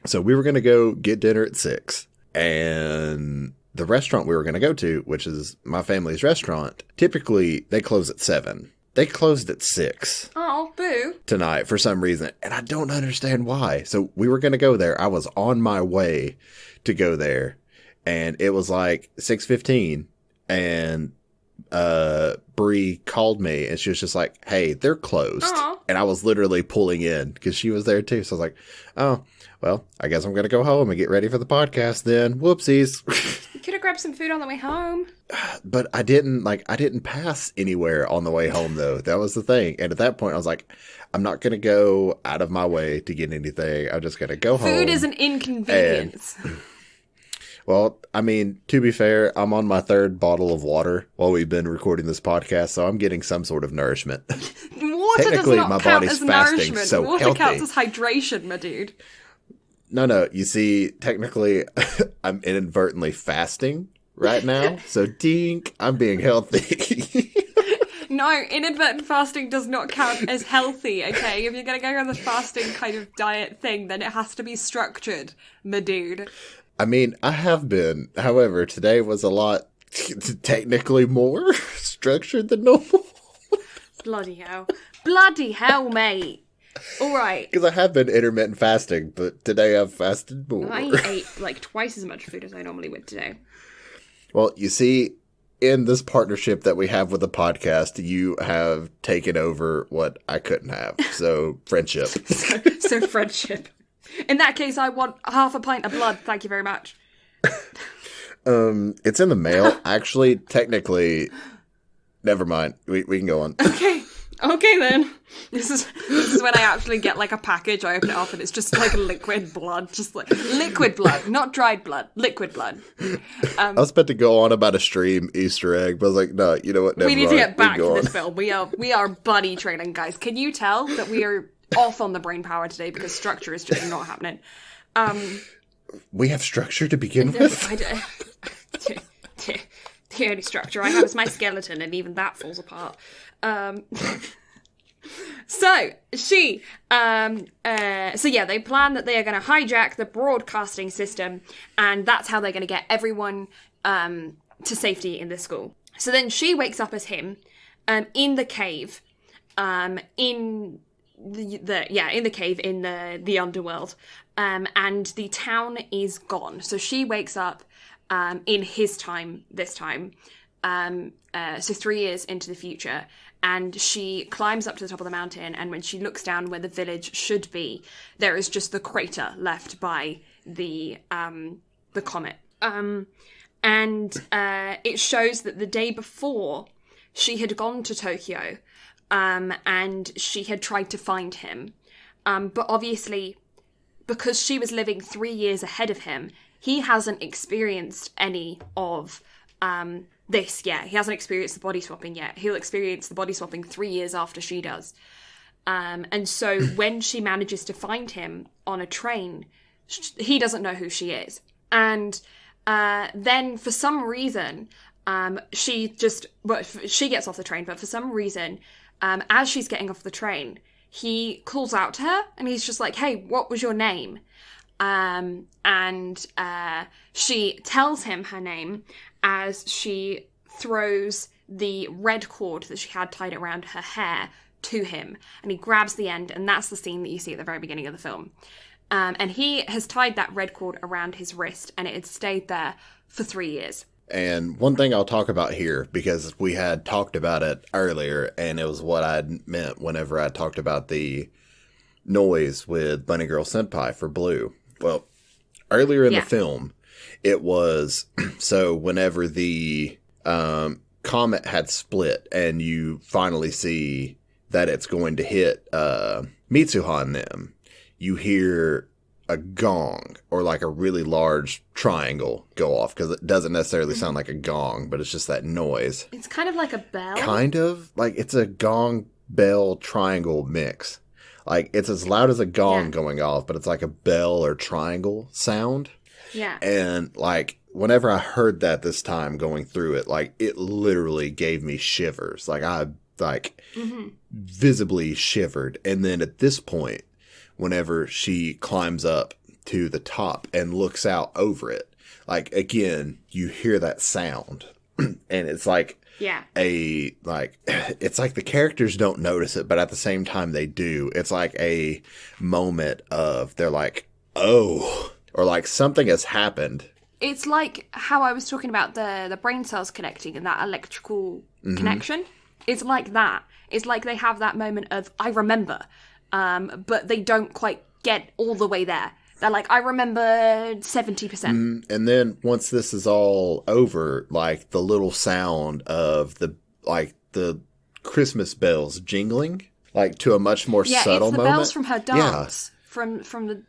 so we were going to go get dinner at 6. And the restaurant we were going to go to, which is my family's restaurant, typically they close at 7. They closed at 6. Oh, boo. Tonight for some reason. And I don't understand why. So we were going to go there. I was on my way to go there. And it was like 6:15. And Bree called me and she was just like, hey, they're closed. Aww. And I was literally pulling in because she was there too. So I was like, oh, well, I guess I'm going to go home and get ready for the podcast then. Whoopsies. You could have grabbed some food on the way home. But I didn't pass anywhere on the way home though. That was the thing. And at that point I was like, I'm not going to go out of my way to get anything. I'm just going to go home. Food is an inconvenience. Well, I mean, to be fair, I'm on my 3rd bottle of water while we've been recording this podcast, so I'm getting some sort of nourishment. Water does not my count body's as fasting, nourishment. so Water healthy. counts as hydration, my dude. No, you see, technically, I'm inadvertently fasting right now, so dink, I'm being healthy. No, inadvertent fasting does not count as healthy, okay? If you're going to go on the fasting kind of diet thing, then it has to be structured, my dude. I mean, I have been. However, today was a lot technically more structured than normal. Bloody hell. Bloody hell, mate. All right. Because I have been intermittent fasting, but today I've fasted more. I ate like twice as much food as I normally would today. Well, you see, in this partnership that we have with the podcast, you have taken over what I couldn't have. So, friendship. so friendship. In that case, I want half a pint of blood. Thank you very much. It's in the mail. Actually, technically, never mind. We can go on. Okay then. This is when I actually get like a package. I open it up and it's just like liquid blood, just like liquid blood, not dried blood, liquid blood. I was about to go on about a stream Easter egg, but I was like, no, you know what? Never we need mind. to get back to this film. We are buddy training, guys. Can you tell that we are off on the brain power today because structure is just not happening. We have structure to begin with? The only structure I have is my skeleton, and even that falls apart. So they plan that they are going to hijack the broadcasting system, and that's how they're going to get everyone to safety in this school. So then she wakes up as him, in the cave, in the cave in the underworld, and the town is gone. So she wakes up in his time this time, so 3 years into the future, and she climbs up to the top of the mountain, and when she looks down where the village should be, there is just the crater left by the comet. And it shows that the day before she had gone to Tokyo, and she had tried to find him. But obviously, because she was living 3 years ahead of him, he hasn't experienced any of this yet. He hasn't experienced the body swapping yet. He'll experience the body swapping 3 years after she does. And so when she manages to find him on a train, he doesn't know who she is. And then for some reason, she gets off the train, but for some reason, as she's getting off the train, he calls out to her, and he's just like, "Hey, what was your name?" And she tells him her name as she throws the red cord that she had tied around her hair to him, and he grabs the end, and that's the scene that you see at the very beginning of the film. And he has tied that red cord around his wrist, and it had stayed there for 3 years. And one thing I'll talk about here, because we had talked about it earlier, and it was what I meant whenever I talked about the noise with Bunny Girl Senpai for Blue. Well, earlier in the film, it was, so whenever the comet had split, and you finally see that it's going to hit Mitsuha and them, you hear a gong or like a really large triangle go off, because it doesn't necessarily sound like a gong, but it's just that noise. It's kind of like a bell. Kind of like it's a gong bell triangle mix. Like it's as loud as a gong going off, but it's like a bell or triangle sound. Yeah. And like whenever I heard that this time going through it, like it literally gave me shivers. Like I visibly shivered. And then at this point, whenever she climbs up to the top and looks out over it, like again, you hear that sound, and it's like it's like the characters don't notice it, but at the same time they do. It's like a moment of they're like, oh, or like something has happened. It's like how I was talking about the brain cells connecting and that electrical connection. It's like that. It's like they have that moment of, I remember, but they don't quite get all the way there. They're like, I remember 70%. And then once this is all over, like the little sound of the Christmas bells jingling, like to a much more subtle moment. Yeah, it's the bells from her dance, from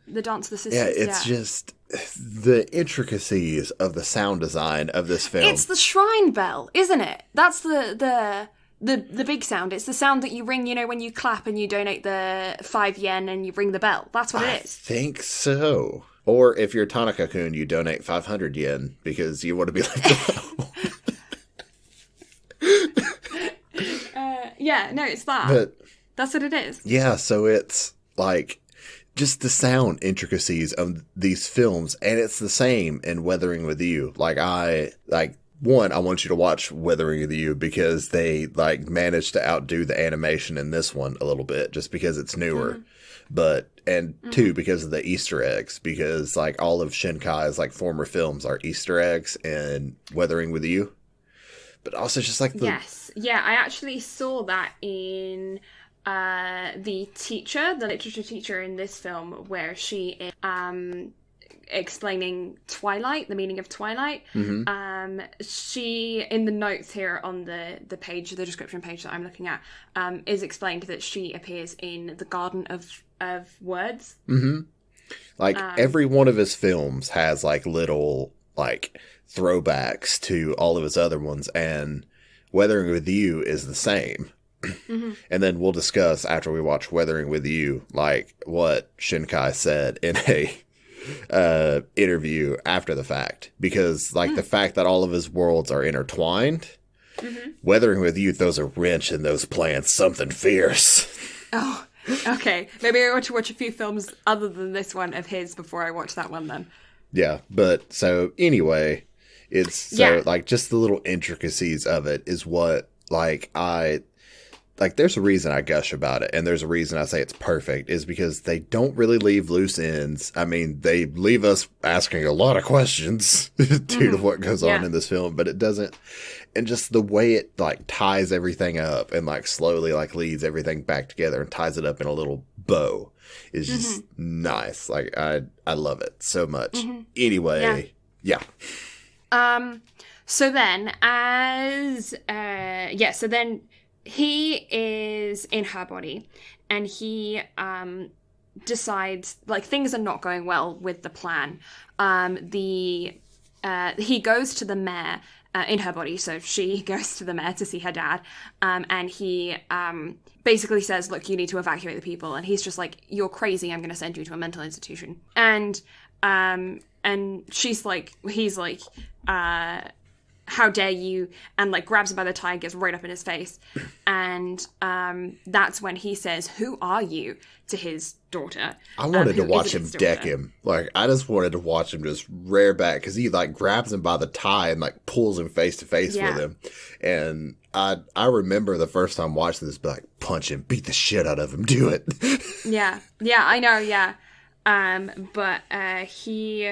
the dance of the sisters. Yeah, it's just the intricacies of the sound design of this film. It's the shrine bell, isn't it? That's the big sound. It's the sound that you ring, when you clap and you donate the 5 yen and you ring the bell. That's what it is. I think so. Or if you're Tanaka-kun, you donate 500 yen because you want to be left alone. It's that. But that's what it is. Yeah, so it's like just the sound intricacies of these films, and it's the same in Weathering with You. I want you to watch Weathering with You because they managed to outdo the animation in this one a little bit just because it's newer. But two, because of the Easter eggs, because all of Shinkai's former films are Easter eggs and Weathering with You. But also just Yes. Yeah, I actually saw that in the literature teacher in this film, where she is explaining Twilight, the meaning of Twilight. She, in the notes here on the page, the description page that I'm looking at, is explained that she appears in the Garden of Words. Every one of his films has little throwbacks to all of his other ones, and Weathering with You is the same. And then we'll discuss after we watch Weathering with You, like what Shinkai said in a interview after the fact. Because like the fact that all of his worlds are intertwined, Weathering with You throws a wrench in those plans, something fierce. Oh, okay. Maybe I want to watch a few films other than this one of his before I watch that one then. Yeah, but so anyway, it's so like just the little intricacies of it is what like there's a reason I gush about it, and there's a reason I say it's perfect, is because they don't really leave loose ends. I mean, they leave us asking a lot of questions due to what goes on in this film, but it doesn't. And just the way it like ties everything up and like slowly like leads everything back together and ties it up in a little bow is just nice. Like I love it so much. Anyway, yeah. So then so then he is in her body and he decides like things are not going well with the plan. He goes to the mayor in her body, so she goes to the mayor to see her dad, and he basically says, look, you need to evacuate the people, and he's just like, you're crazy, I'm going to send you to a mental institution. And he's like, how dare you, and like grabs him by the tie and gets right up in his face. And that's when he says, who are you, to his daughter. I wanted to watch him deck him. Like, I just wanted to watch him just rear back, because he like grabs him by the tie and like pulls him face to face with him. And I remember the first time watching this, be like, punch him, beat the shit out of him, do it. Yeah, I know, yeah. But he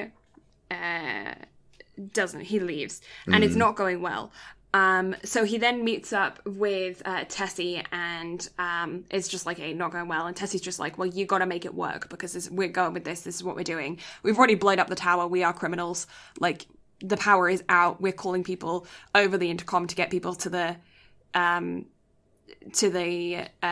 doesn't. He leaves, and it's not going well. So he then meets up with Tessie, and it's just like, hey, not going well. And Tessie's just like, well, you got to make it work, because we're going with this. This is what we're doing. We've already blown up the tower. We are criminals. Like, the power is out. We're calling people over the intercom to get people to the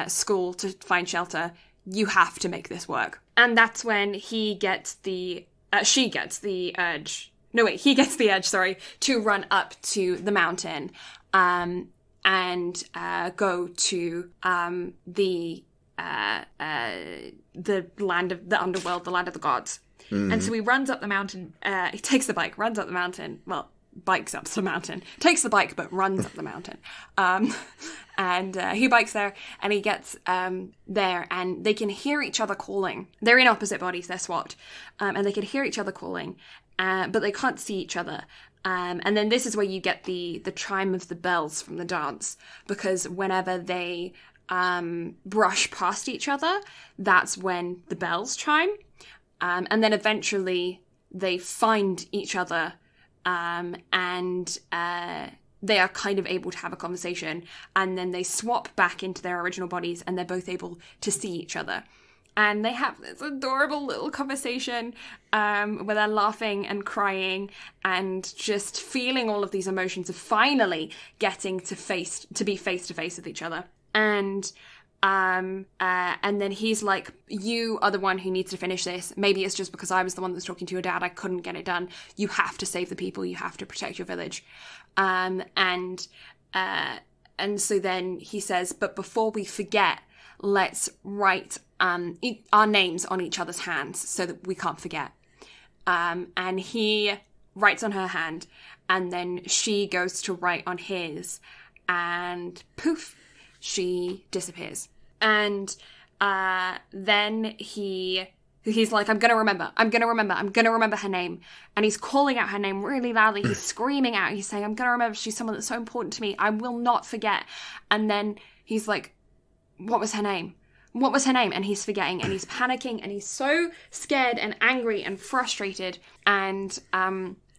school to find shelter. You have to make this work. And that's when he gets the he gets the urge, to run up to the mountain and go to the land of the underworld, the land of the gods. And so he runs up the mountain. He takes the bike, runs up the mountain. Well, bikes up the mountain. Takes the bike, but runs up the mountain. And he bikes there, and he gets there, and they can hear each other calling. They're in opposite bodies, they're swapped. And they can hear each other calling. But they can't see each other. And then this is where you get the chime of the bells from the dance, because whenever they brush past each other, that's when the bells chime. And then eventually they find each other, and they are kind of able to have a conversation, and then they swap back into their original bodies, and they're both able to see each other. And they have this adorable little conversation where they're laughing and crying and just feeling all of these emotions of finally getting to be face to face with each other. And then he's like, you are the one who needs to finish this. Maybe it's just because I was the one that's talking to your dad. I couldn't get it done. You have to save the people. You have to protect your village. And so then he says, but before we forget, let's write our names on each other's hands so that we can't forget. And he writes on her hand, and then she goes to write on his, and poof, she disappears. And then he's like, I'm gonna remember her name. And he's calling out her name really loudly. He's screaming out. He's saying, I'm gonna remember. She's someone that's so important to me. I will not forget. And then he's like, what was her name? What was her name? And he's forgetting, and he's panicking, and he's so scared and angry and frustrated, and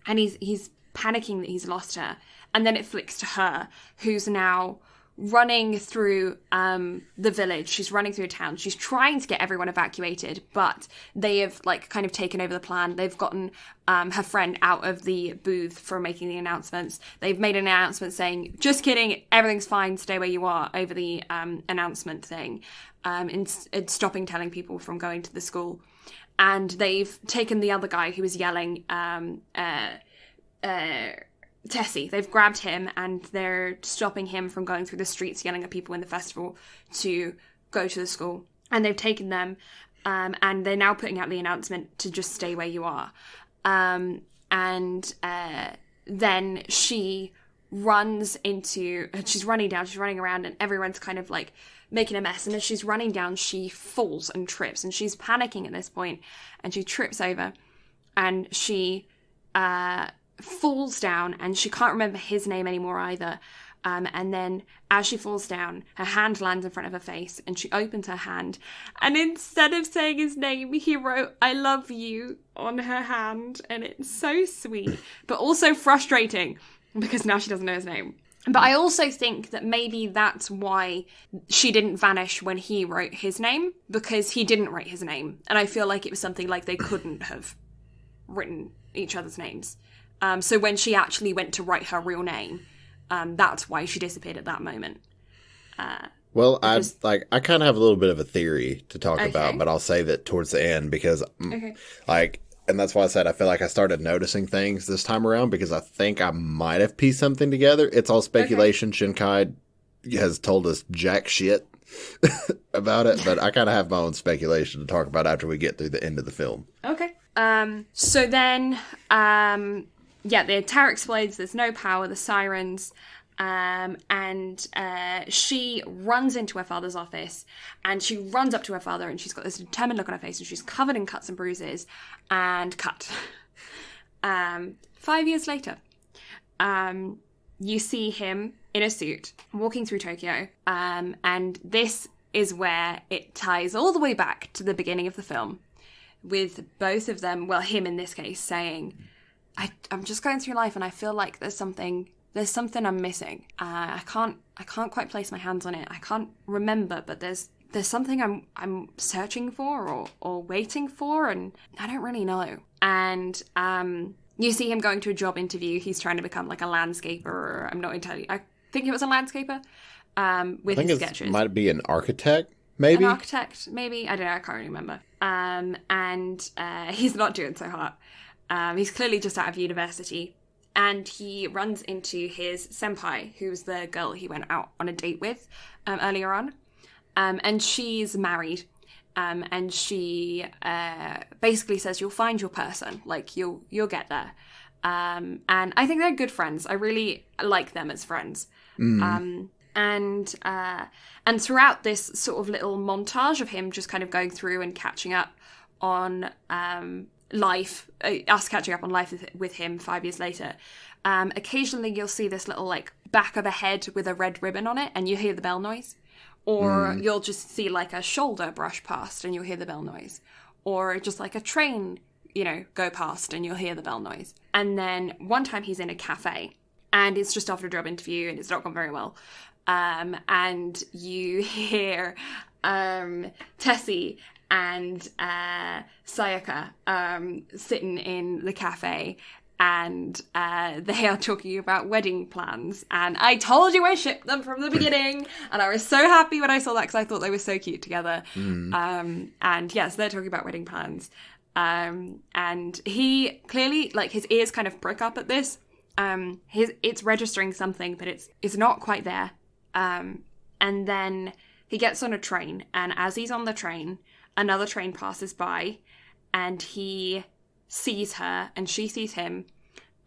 he's panicking that he's lost her. And then it flicks to her, who's now running through the village. She's running through town. She's trying to get everyone evacuated, but they have like kind of taken over the plan. They've gotten her friend out of the booth for making the announcements. They've made an announcement saying, just kidding, everything's fine, stay where you are, over the announcement thing, and stopping telling people from going to the school. And they've taken the other guy who was yelling, Tessie. They've grabbed him and they're stopping him from going through the streets yelling at people in the festival to go to the school. And they've taken them and they're now putting out the announcement to just stay where you are. Then she's running around and everyone's kind of like making a mess. And as she's running down, she falls and trips and she's panicking at this point and she trips over and she falls down and she can't remember his name anymore either. And then as she falls down, her hand lands in front of her face and she opens her hand. And instead of saying his name, he wrote, "I love you" on her hand. And it's so sweet, but also frustrating because now she doesn't know his name. But I also think that maybe that's why she didn't vanish when he wrote his name, because he didn't write his name. And I feel like it was something like they couldn't have written each other's names. So when she actually went to write her real name, that's why she disappeared at that moment. I kind of have a little bit of a theory to talk about, but I'll save it towards the end because, and that's why I said I feel like I started noticing things this time around because I think I might have pieced something together. It's all speculation. Shinkai has told us jack shit about it, but I kind of have my own speculation to talk about after we get through the end of the film. Okay. So then, the tower explodes, there's no power, the sirens, and she runs into her father's office, and she runs up to her father, and she's got this determined look on her face, and she's covered in cuts and bruises, and cut. 5 years later, you see him in a suit, walking through Tokyo, and this is where it ties all the way back to the beginning of the film, with both of them, well, him in this case, saying, I'm just going through life and I feel like there's something I'm missing. I can't quite place my hands on it. I can't remember, but there's something I'm searching for or waiting for, and I don't really know. And you see him going to a job interview. He's trying to become like a landscaper, or I'm not entirely. I think it was a landscaper. With his sketches. Might be an architect, maybe. An architect, maybe. I don't know. I can't really remember. And he's not doing so hot. He's clearly just out of university, and he runs into his senpai, who's the girl he went out on a date with earlier on, and she's married, and she basically says, "You'll find your person, like you'll get there," and I think they're good friends. I really like them as friends. And throughout this sort of little montage of him just kind of going through and catching up on life, us catching up on life with him 5 years later, occasionally you'll see this little like back of a head with a red ribbon on it and you hear the bell noise, or you'll just see like a shoulder brush past and you'll hear the bell noise, or just like a train, go past and you'll hear the bell noise. And then one time he's in a cafe and it's just after a job interview and it's not gone very well, and you hear Tessie and Sayaka sitting in the cafe, and they are talking about wedding plans. And I told you I shipped them from the beginning, and I was so happy when I saw that because I thought they were so cute together. And yes, they're talking about wedding plans. And he clearly, like, his ears kind of prick up at this. It's registering something, but it's not quite there. And then he gets on a train, and as he's on the train, another train passes by, and he sees her, and she sees him,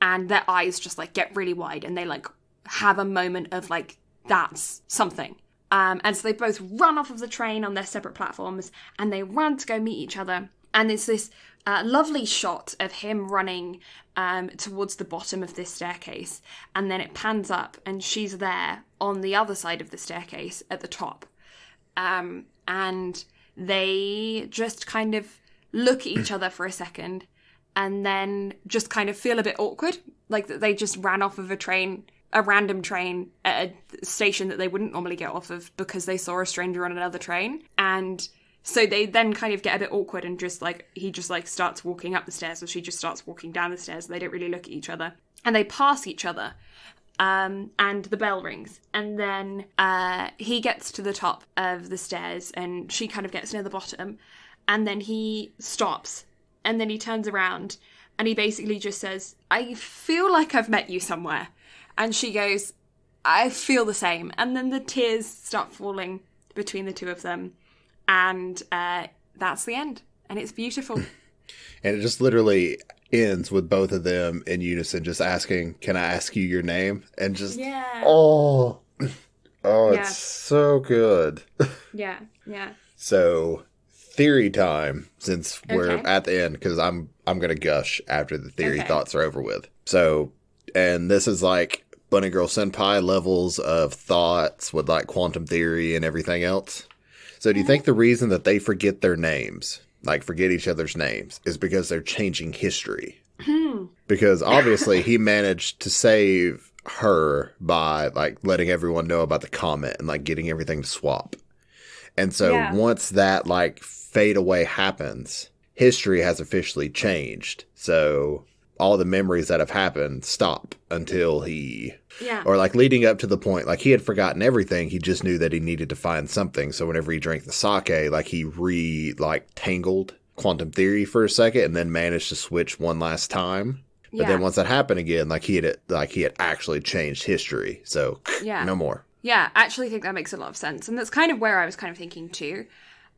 and their eyes just, like, get really wide, and they, like, have a moment of, like, that's something. And so they both run off of the train on their separate platforms, and they run to go meet each other, and there's this lovely shot of him running towards the bottom of this staircase, and then it pans up, and she's there on the other side of the staircase at the top. And they just kind of look at each other for a second and then just kind of feel a bit awkward, like that they just ran off of a random train at a station that they wouldn't normally get off of because they saw a stranger on another train. And so they then kind of get a bit awkward and just like, he just like starts walking up the stairs, or she just starts walking down the stairs, and they don't really look at each other. And they pass each other. And the bell rings, and then he gets to the top of the stairs, and she kind of gets near the bottom, and then he stops, and then he turns around, And he basically just says, I feel like I've met you somewhere. And she goes, I feel the same. And then the tears start falling between the two of them. And that's the end. And it's beautiful. And it just literally ends with both of them in unison just asking, can I ask you your name? And just, oh, it's so good. Yeah. So, theory time, since we're at the end, because I'm going to gush after the theory thoughts are over with. So, and this is like Bunny Girl Senpai levels of thoughts with like quantum theory and everything else. So, do you think the reason that they forget their names, like forget each other's names, is because they're changing history? Because obviously he managed to save her by like letting everyone know about the comet and like getting everything to swap. And so once that like fade away happens, history has officially changed. So all the memories that have happened stop until he, or like leading up to the point, like he had forgotten everything. He just knew that he needed to find something. So whenever he drank the sake, like he tangled quantum theory for a second and then managed to switch one last time. But then once that happened again, he had actually changed history. So no more. Yeah, I actually think that makes a lot of sense. And that's kind of where I was kind of thinking too.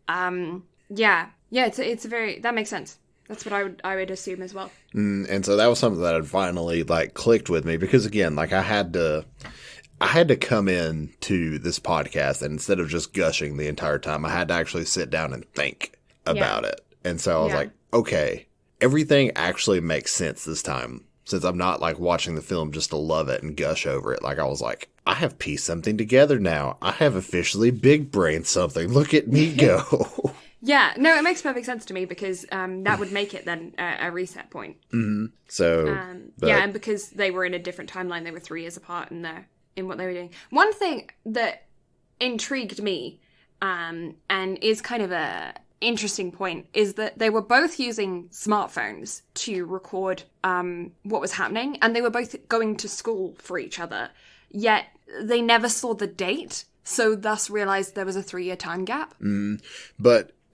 It's that makes sense. That's what I would assume as well. And so that was something that had finally like clicked with me because again, like I had to come in to this podcast and instead of just gushing the entire time, I had to actually sit down and think about it. And so I was like, okay, everything actually makes sense this time. Since I'm not like watching the film just to love it and gush over it. Like I was like, I have pieced something together now. I have officially big brained something. Look at me go. Yeah, no, it makes perfect sense to me because that would make it then a reset point. Mm-hmm. So, and because they were in a different timeline, they were 3 years apart in what they were doing. One thing that intrigued me and is kind of a interesting point is that they were both using smartphones to record what was happening, and they were both going to school for each other, yet they never saw the date, so thus realized there was a 3-year time gap.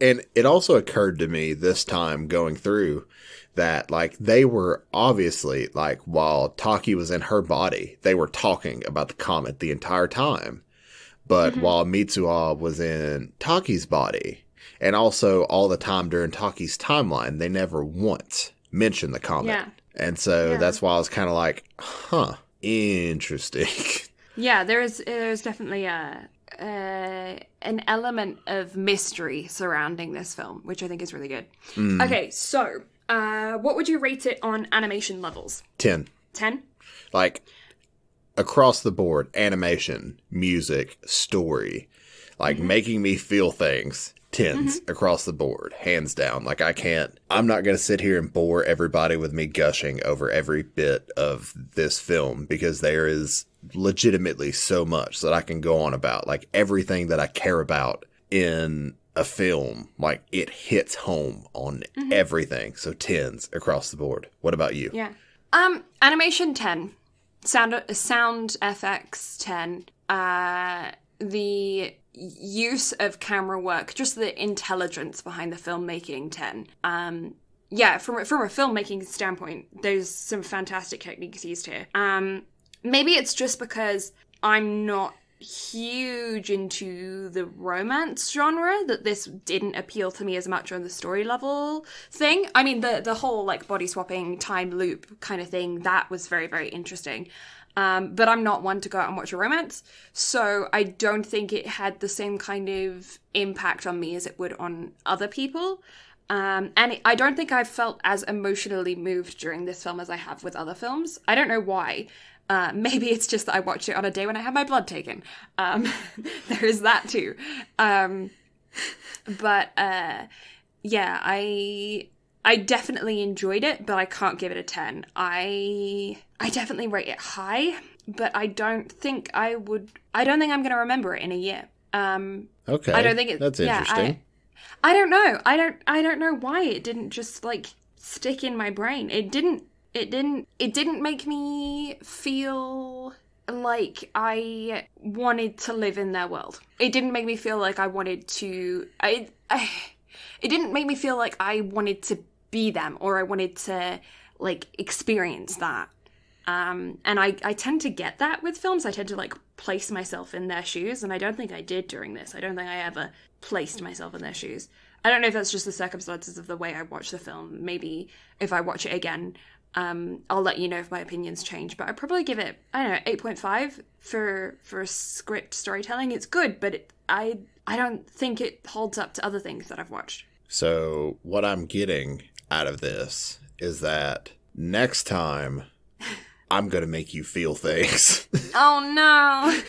And it also occurred to me this time going through that, like, they were obviously, like, while Taki was in her body, they were talking about the comet the entire time. But while Mitsuha was in Taki's body, and also all the time during Taki's timeline, they never once mentioned the comet. Yeah. And so that's why I was kind of like, interesting. Yeah, there's definitely an element of mystery surrounding this film, which I think is really good. Okay, so what would you rate it on animation levels? 10. 10? Like, across the board, animation, music, story, like making me feel things. 10s across the board, hands down. Like, I'm not going to sit here and bore everybody with me gushing over every bit of this film because there is legitimately so much that I can go on about. Like, everything that I care about in a film, like, it hits home on everything. So 10s across the board. What about you? Yeah. Animation 10. Sound FX 10. The use of camera work, just the intelligence behind the filmmaking, 10. From a filmmaking standpoint, there's some fantastic techniques used here. Maybe it's just because I'm not huge into the romance genre that this didn't appeal to me as much on the story level thing. I mean, the whole like body swapping time loop kind of thing, that was very, very interesting. But I'm not one to go out and watch a romance, so I don't think it had the same kind of impact on me as it would on other people. I don't think I've felt as emotionally moved during this film as I have with other films. I don't know why. Maybe it's just that I watched it on a day when I had my blood taken. There is that too. I definitely enjoyed it, but I can't give it a 10. I definitely rate it high, but I don't think I'm going to remember it in a year. Okay. I don't think that's interesting. I don't know. I don't know why it didn't just like stick in my brain. It didn't make me feel like I wanted to live in their world. It didn't make me feel like I wanted to it didn't make me feel like I wanted to be them, or I wanted to like, experience that. And I tend to get that with films. I tend to, like, place myself in their shoes, and I don't think I did during this. I don't think I ever placed myself in their shoes. I don't know if that's just the circumstances of the way I watch the film. Maybe if I watch it again, I'll let you know if my opinions change. But I'd probably give it, I don't know, 8.5 for script storytelling. It's good, but I don't think it holds up to other things that I've watched. So what I'm getting out of this is that next time I'm going to make you feel things. Oh, no.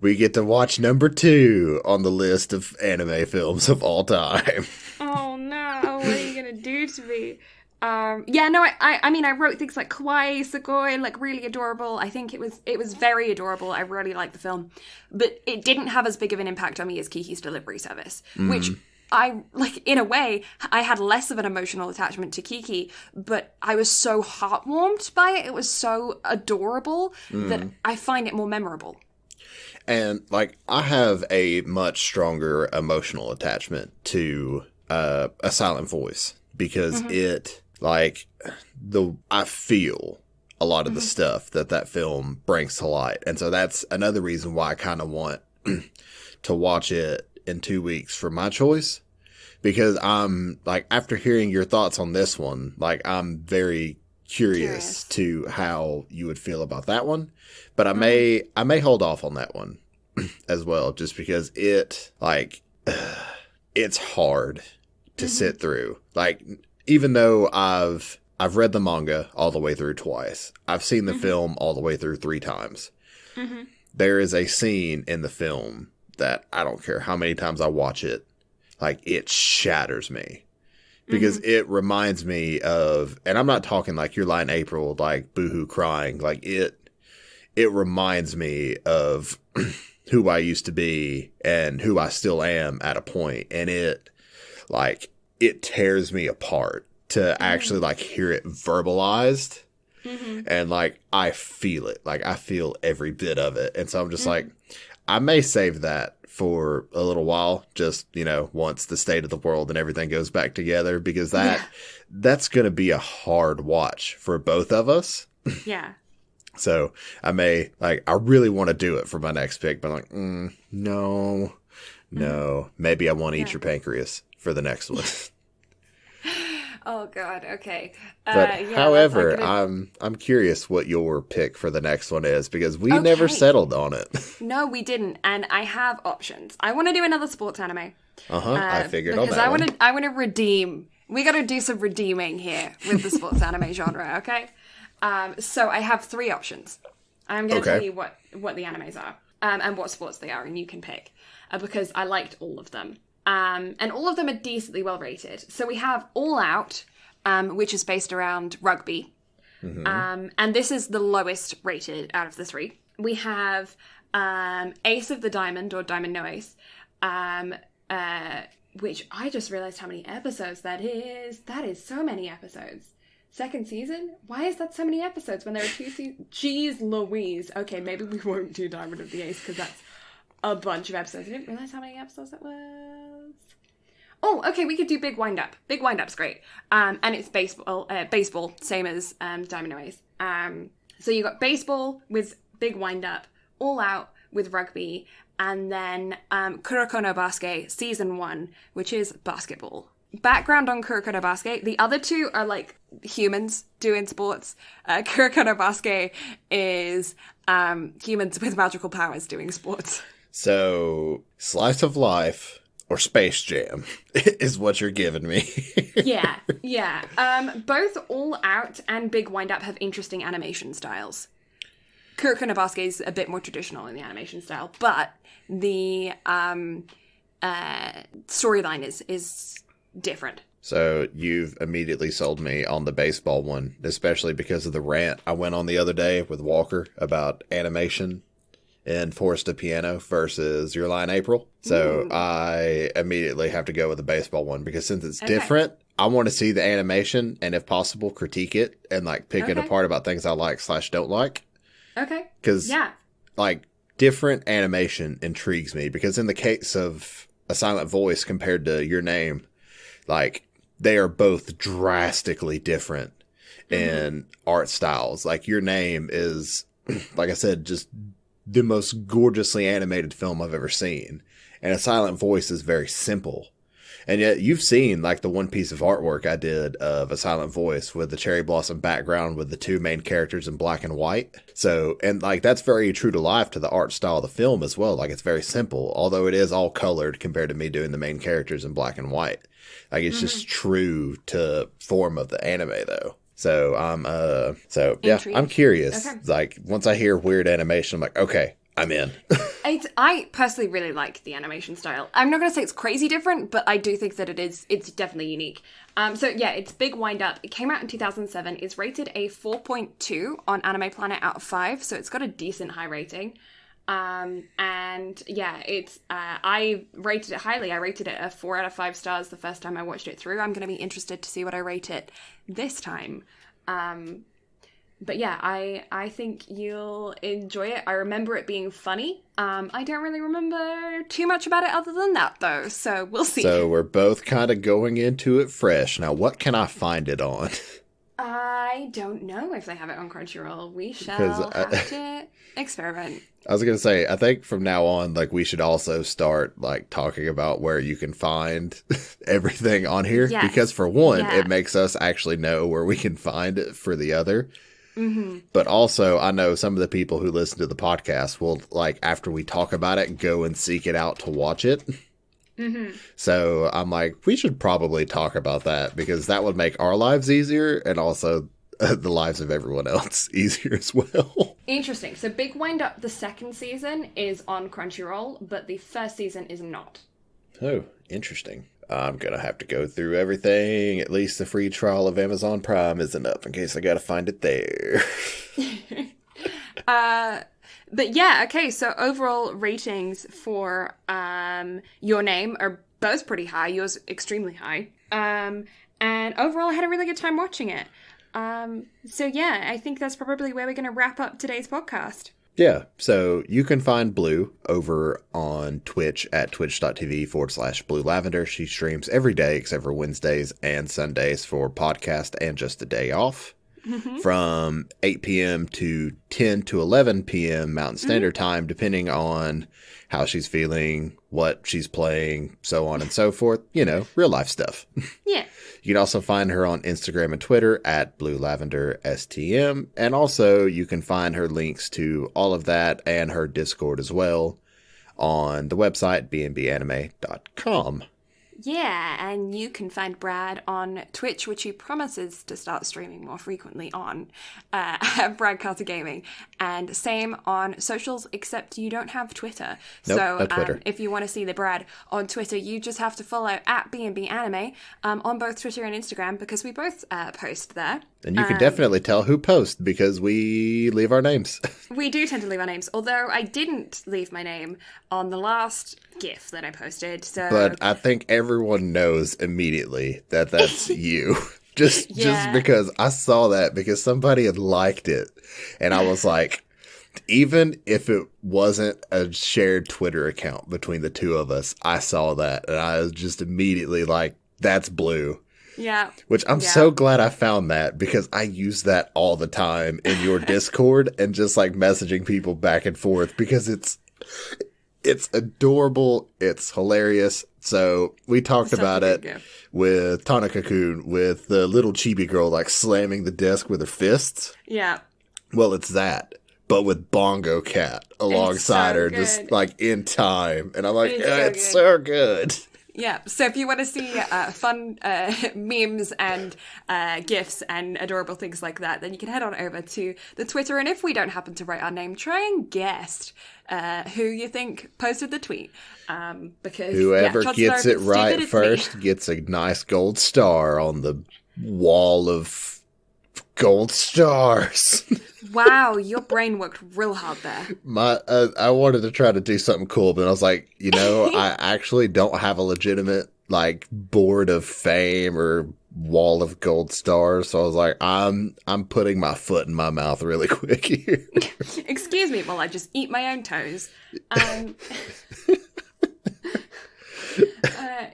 We get to watch number 2 on the list of anime films of all time. Oh, no. What are you going to do to me? I mean, I wrote things like kawaii, sugoi, like really adorable. I think it was very adorable. I really liked the film. But it didn't have as big of an impact on me as Kiki's Delivery Service, which I, like, in a way, I had less of an emotional attachment to Kiki, but I was so heartwarmed by it. It was so adorable that I find it more memorable. And, like, I have a much stronger emotional attachment to A Silent Voice because it, like, I feel a lot of the stuff that film brings to light. And so that's another reason why I kind of want to watch it in 2 weeks for my choice. Because I'm, like, after hearing your thoughts on this one, like, I'm very curious to how you would feel about that one. But I may hold off on that one as well, just because it's hard to sit through. Like, even though I've read the manga all the way through twice, I've seen the film all the way through 3 times. There is a scene in the film that I don't care how many times I watch it, like, it shatters me. Because it reminds me of, and I'm not talking like Your Lie in April, like boohoo crying, like it reminds me of who I used to be and who I still am at a point. And it tears me apart to actually, like, hear it verbalized. And, like, I feel it. Like, I feel every bit of it. And so I'm just like, I may save that for a little while, just, you know, once the state of the world and everything goes back together, because that's going to be a hard watch for both of us. Yeah. So I may, like, I really want to do it for my next pick, but I'm like, no, maybe I want to eat your pancreas for the next one. Oh God. Okay. But however, I'm curious what your pick for the next one is, because we never settled on it. No, we didn't, and I have options. I want to do another sports anime. I figured on that because I want to redeem. We got to do some redeeming here with the sports anime genre. Okay. So I have 3 options. I'm going to tell you what the animes are and what sports they are, and you can pick because I liked all of them. And all of them are decently well rated. So we have All Out, which is based around rugby. And this is the lowest rated out of the 3. We have Ace of the Diamond, or Diamond No Ace, which I just realized how many episodes that is. That is so many episodes. 2nd season? Why is that so many episodes when there are 2 seasons? Jeez Louise. Okay, maybe we won't do Diamond of the Ace because that's a bunch of episodes. I didn't realize how many episodes that was. Oh, okay, we could do Big Wind Up. Big Wind Up's great. And it's baseball, same as Diamond No Ace. So you got baseball with Big Wind Up, All Out with rugby, and then Kuroko no Basket Season 1, which is basketball. Background on Kuroko no Basket, the other 2 are like humans doing sports. Kuroko no Basket is humans with magical powers doing sports. So, Slice of Life or Space Jam is what you're giving me. Yeah. Both All Out and Big Wind Up have interesting animation styles. Kuroko no Basket is a bit more traditional in the animation style, but the storyline is different. So you've immediately sold me on the baseball one, especially because of the rant I went on the other day with Walker about animation in Forest of Piano versus Your Lie in April. So I immediately have to go with the baseball one, because since it's different, I want to see the animation and, if possible, critique it and, like, pick it apart about things I like / don't like. Okay. Because, like, different animation intrigues me, because in the case of A Silent Voice compared to Your Name, like, they are both drastically different. in art styles. Like, your name is, like I said, just the most gorgeously animated film I've ever seen. And A Silent Voice is very simple. And yet you've seen like the one piece of artwork I did of A Silent Voice with the cherry blossom background with the two main characters in black and white. So, and like that's very true to life to the art style of the film as well. Like, it's very simple, although it is all colored compared to me doing the main characters in black and white. Like, it's just true to form of the anime though. So I'm curious. Okay. Like, once I hear weird animation, I'm like, okay, I'm in. I personally really like the animation style. I'm not going to say it's crazy different, but I do think that it's definitely unique. It's Big Wind Up. It came out in 2007. It's rated a 4.2 on Anime Planet out of 5, so it's got a decent high rating. I rated it highly. I rated it a 4 out of 5 stars the first time I watched it through. I'm going to be interested to see what I rate it this time. But yeah, I think you'll enjoy it. I remember it being funny. I don't really remember too much about it other than that, though. So we'll see. So we're both kind of going into it fresh. Now, what can I find it on? I don't know if they have it on Crunchyroll. We shall have to experiment. I was going to say, I think from now on, like, we should also start, like, talking about where you can find everything on here. Yes. Because for one, it makes us actually know where we can find it for the other. Mm-hmm. But also, I know some of the people who listen to the podcast will, like, after we talk about it, go and seek it out to watch it. Mm-hmm. So I'm like, we should probably talk about that because that would make our lives easier and also the lives of everyone else easier as well. Interesting. So Big Wind Up, the second season, is on Crunchyroll, but the first season is not. Oh, interesting. I'm going to have to go through everything. At least the free trial of Amazon Prime isn't up in case I got to find it there. But yeah, okay, so overall ratings for Your Name are both pretty high. Yours extremely high. And overall, I had a really good time watching it. So yeah, I think that's probably where we're going to wrap up today's podcast. Yeah, so you can find Blue over on Twitch at twitch.tv/Blue Lavender. She streams every day except for Wednesdays and Sundays for podcast and just a day off. Mm-hmm. From 8 p.m. to 10 to 11 p.m. Mountain Standard Time, depending on how she's feeling, what she's playing, so on and so forth. You know, real life stuff. Yeah. You can also find her on Instagram and Twitter at Blue Lavender STM. And also you can find her links to all of that and her Discord as well on the website bnbanime.com. Yeah, and you can find Brad on Twitch, which he promises to start streaming more frequently on, at Brad Carter Gaming. And same on socials, except you don't have Twitter. Nope, so no Twitter. If you want to see the Brad on Twitter, you just have to follow at BnB Anime on both Twitter and Instagram, because we both post there. And you can definitely tell who posts because we leave our names. We do tend to leave our names, although I didn't leave my name on the last GIF that I posted. So, but I think everyone knows immediately that that's you. Just because I saw that because somebody had liked it. And I was like, even if it wasn't a shared Twitter account between the two of us, I saw that. And I was just immediately like, that's Blue. Yeah. Which I'm so glad I found that because I use that all the time in your Discord and just like messaging people back and forth because it's adorable. It's hilarious. So we talked about it with Tanaka-kun with the little chibi girl like slamming the desk with her fists. Yeah. Well, it's that, but with Bongo Cat alongside her, just like in time. And I'm like, it's so good. Yeah, so if you want to see fun memes and GIFs and adorable things like that, then you can head on over to the Twitter. And if we don't happen to write our name, try and guess who you think posted the tweet. Because whoever gets it right first gets a nice gold star on the wall of gold stars. Wow, your brain worked real hard there. I wanted to try to do something cool, but I was like, I actually don't have a legitimate like board of fame or wall of gold stars. So I was like, I'm putting my foot in my mouth really quick here. Excuse me while I just eat my own toes.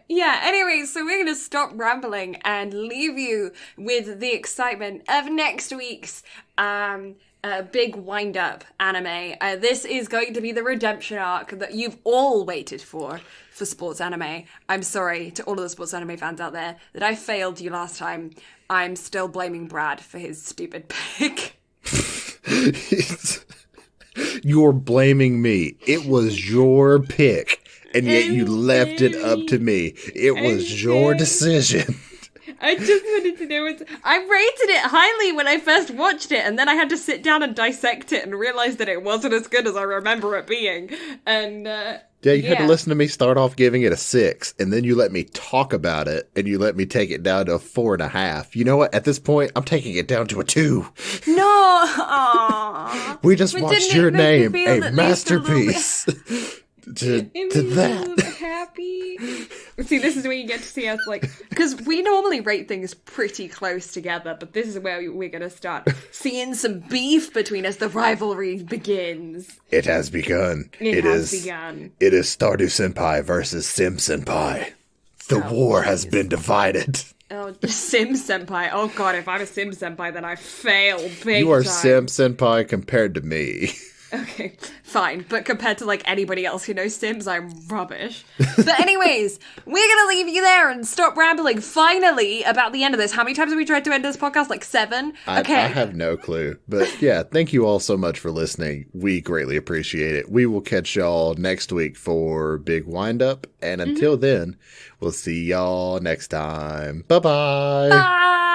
Yeah, anyway, so we're going to stop rambling and leave you with the excitement of next week's big wind-up anime. This is going to be the redemption arc that you've all waited for sports anime. I'm sorry to all of the sports anime fans out there that I failed you last time. I'm still blaming Brad for his stupid pick. You're blaming me. It was your pick. And yet you left it up to me. It was your decision. I just wanted to know. I rated it highly when I first watched it, and then I had to sit down and dissect it and realize that it wasn't as good as I remember it being. And you had to listen to me start off giving it a 6, and then you let me talk about it, and you let me take it down to a 4.5. You know what? At this point, I'm taking it down to a 2. No, aww. We just watched Your Name, a masterpiece. to that. Happy. See, this is where you get to see us, like, because we normally rate things pretty close together, but this is where we're going to start seeing some beef between us. The rivalry begins. It has begun. It has begun. It is Stardew Senpai versus Sim Senpai. The war has been divided. Oh, Sim Senpai. Oh god, if I'm a Sim Senpai, then I failed big You are time. Sim Senpai compared to me. Okay, fine. But compared to, like, anybody else who knows Sims, I'm rubbish. But anyways, we're gonna leave you there and stop rambling, finally, about the end of this. How many times have we tried to end this podcast? Like 7? Okay. I have no clue. But yeah, thank you all so much for listening. We greatly appreciate it. We will catch y'all next week for Big Wind Up. And until then, we'll see y'all next time. Bye-bye. Bye!